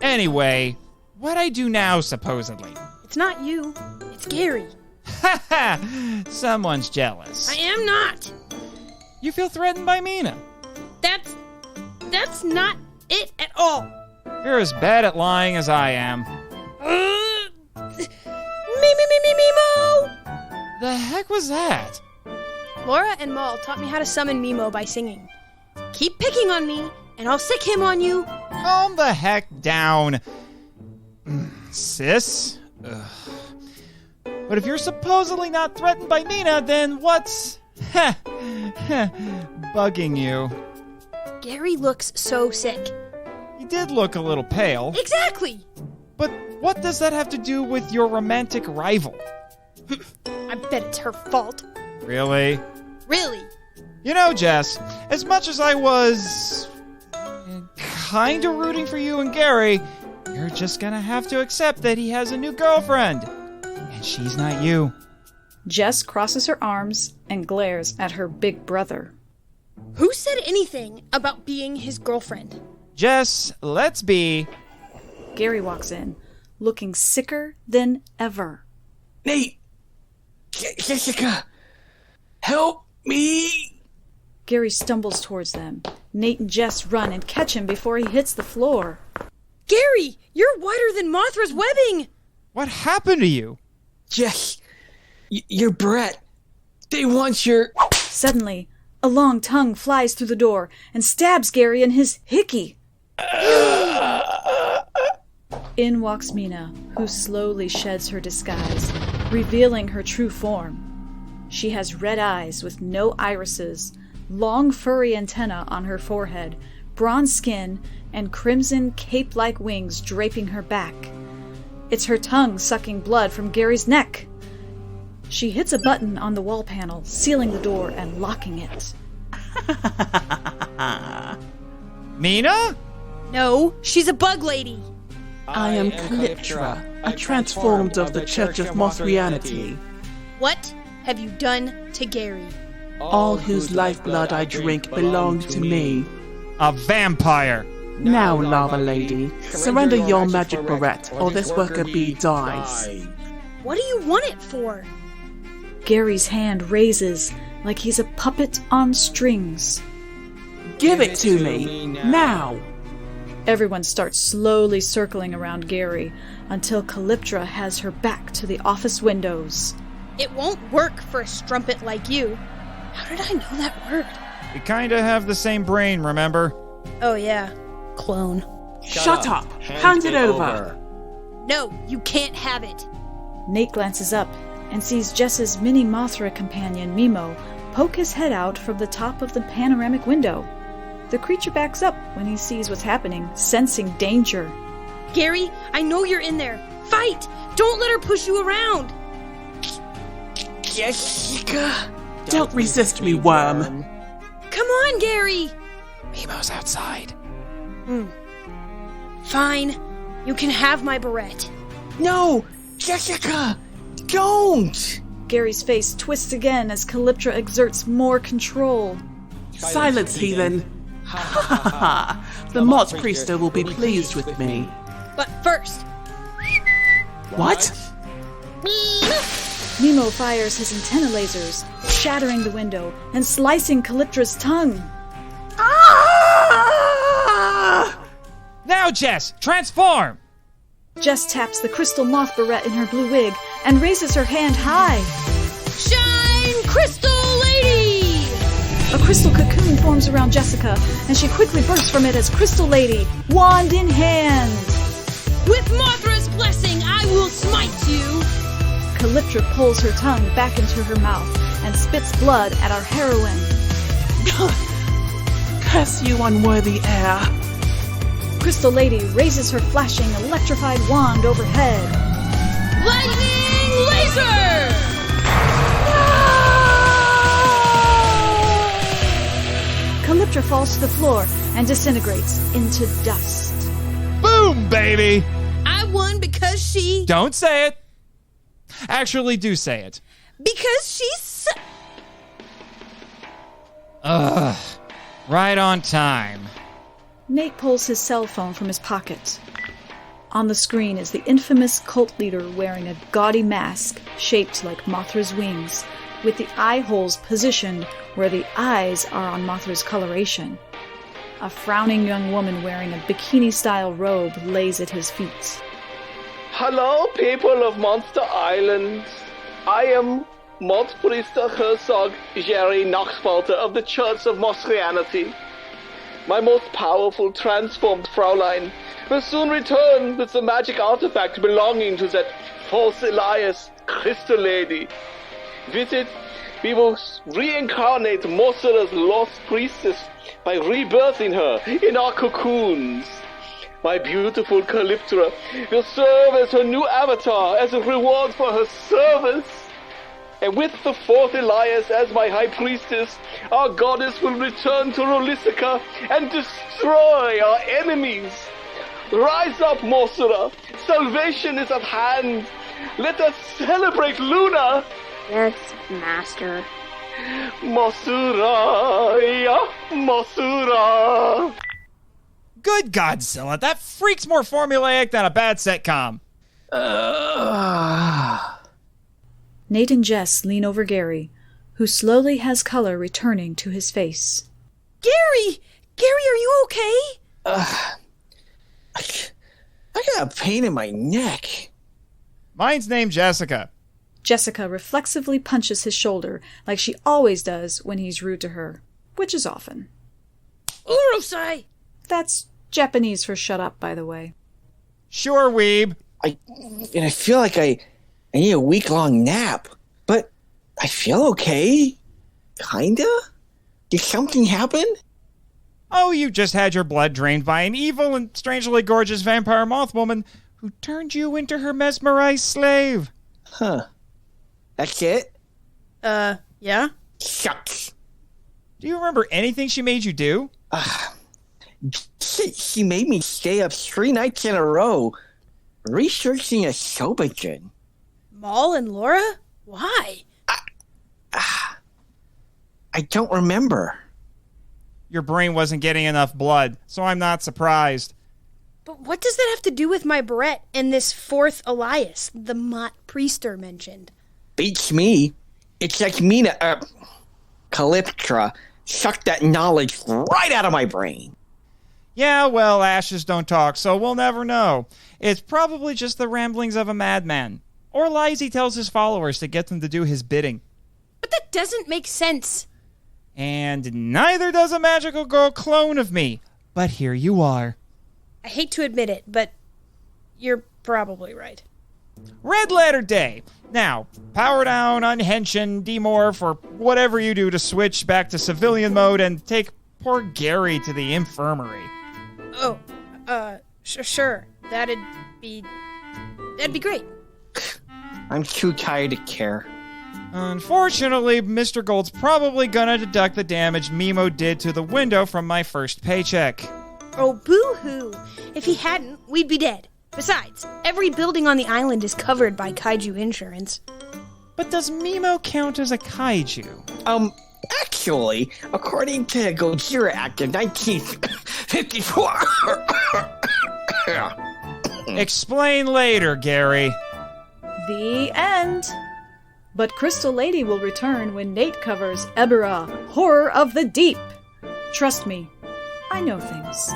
Anyway, what'd I do now, supposedly? It's not you. It's Gary. Ha ha! Someone's jealous. I am not. You feel threatened by Mina. That's not it at all. You're as bad at lying as I am. Mimo! The heck was that? Laura and Maul taught me how to summon Mimo by singing. Keep picking on me, and I'll sick him on you. Calm the heck down. Sis? Ugh. But if you're supposedly not threatened by Mina, then what's bugging you? Gary looks so sick. He did look a little pale. Exactly! But what does that have to do with your romantic rival? I bet it's her fault. Really? Really? You know, Jess, as much as I was kinda rooting for you and Gary, you're just gonna have to accept that he has a new girlfriend. And she's not you. Jess crosses her arms and glares at her big brother. Who said anything about being his girlfriend? Jess, let's be... Gary walks in, looking sicker than ever. Nate! Jessica! Help me! Gary stumbles towards them. Nate and Jess run and catch him before he hits the floor. Gary, you're whiter than Mothra's webbing! What happened to you? Jess! Your Brett! They want your... Suddenly, a long tongue flies through the door and stabs Gary in his hickey. In walks Mina, who slowly sheds her disguise, revealing her true form. She has red eyes with no irises, long furry antennae on her forehead, bronze skin, and crimson cape-like wings draping her back. It's her tongue sucking blood from Gary's neck. She hits a button on the wall panel, sealing the door and locking it. Mina? No, she's a bug lady. I am Calyptra, a transformed of the Church of Mothrianity. What have you done to Gary? All whose lifeblood I drink belongs to me. A vampire. Now, Lava Lady, surrender your magic barrette, or this worker bee dies. What do you want it for? Gary's hand raises like he's a puppet on strings. Give it to me, now! Everyone starts slowly circling around Gary until Calyptra has her back to the office windows. It won't work for a strumpet like you. How did I know that word? We kinda have the same brain, remember? Oh yeah, clone. Shut up! Hand it over! No, you can't have it. Nate glances up and sees Jess's mini Mothra companion, Mimo, poke his head out from the top of the panoramic window. The creature backs up when he sees what's happening, sensing danger. Gary, I know you're in there. Fight! Don't let her push you around! Jessica! Don't resist me, worm! Come on, Gary! Mimo's outside. Fine. You can have my barrette. No! Jessica! Don't! Gary's face twists again as Calyptra exerts more control. Silence, heathen. Ha ha ha. The Moth Priester will be pleased with me. But first, What? Nemo fires his antenna lasers, shattering the window and slicing Calyptra's tongue. Now, Jess, transform! Jess taps the crystal moth barrette in her blue wig and raises her hand high. shine, Crystal Lady! A crystal cocoon forms around Jessica, and she quickly bursts from it as Crystal Lady, wand in hand. With Mothra's blessing, I will smite you! Calyptra pulls her tongue back into her mouth and spits blood at our heroine. Curse you, unworthy heir. Crystal Lady raises her flashing, electrified wand overhead. Lightning Laser! Calyptra falls to the floor and disintegrates into dust. Boom, baby! I won because she... Don't say it. Actually, do say it. Because she's... Ugh. Right on time. Nate pulls his cell phone from his pocket. On the screen is the infamous cult leader wearing a gaudy mask shaped like Mothra's wings, with the eye holes positioned where the eyes are on Mothra's coloration. A frowning young woman wearing a bikini-style robe lays at his feet. Hello, people of Monster Island. I am Mod Priester Herzog Jerry Knoxfalter of the Church of Mothrianity. My most powerful transformed Fraulein will soon return with the magic artifact belonging to that false Elias, Crystal Lady. With it, we will reincarnate Mothra's lost priestess by rebirthing her in our cocoons. My beautiful Calyptra will serve as her new avatar as a reward for her service. And with the fourth Elias as my high priestess, our goddess will return to Rolisica and destroy our enemies. Rise up, Mothra! Salvation is at hand! Let us celebrate Luna! Yes, Master. Mothra! Yeah, Mothra! Good Godzilla, that freak's more formulaic than a bad sitcom. Nate and Jess lean over Gary, who slowly has color returning to his face. Gary! Gary, are you okay? I got a pain in my neck. Mine's named Jessica. Jessica reflexively punches his shoulder like she always does when he's rude to her, which is often. Urosai! That's Japanese for shut up, by the way. Sure, weeb. I feel like I need a week-long nap, but I feel okay. Kinda? Did something happen? Oh, you just had your blood drained by an evil and strangely gorgeous vampire moth woman who turned you into her mesmerized slave. Huh. That's it? Yeah? Shucks. Do you remember anything she made you do? She made me stay up 3 nights in a row researching a sobogen. Maul and Laura? Why? I don't remember. Your brain wasn't getting enough blood, so I'm not surprised. But what does that have to do with my barrette and this fourth Elias, the Mott Priester mentioned? Beats me. It's like Mina, Calyptra sucked that knowledge right out of my brain. Yeah, well, ashes don't talk, so we'll never know. It's probably just the ramblings of a madman. Or lies he tells his followers to get them to do his bidding. But that doesn't make sense. And neither does a magical girl clone of me. But here you are. I hate to admit it, but you're probably right. Red Letter Day. Now, power down, unhension, demorph, or whatever you do to switch back to civilian mode and take poor Gary to the infirmary. Oh, sure. That'd be great. I'm too tired to care. Unfortunately, Mr. Gold's probably gonna deduct the damage Mimo did to the window from my first paycheck. Oh, boo-hoo. If he hadn't, we'd be dead. Besides, every building on the island is covered by kaiju insurance. But does Mimo count as a kaiju? Actually, according to Godzilla Act of 1954... Explain later, Gary. The end. But Crystal Lady will return when Nate covers Ebera, Horror of the Deep. Trust me, I know things.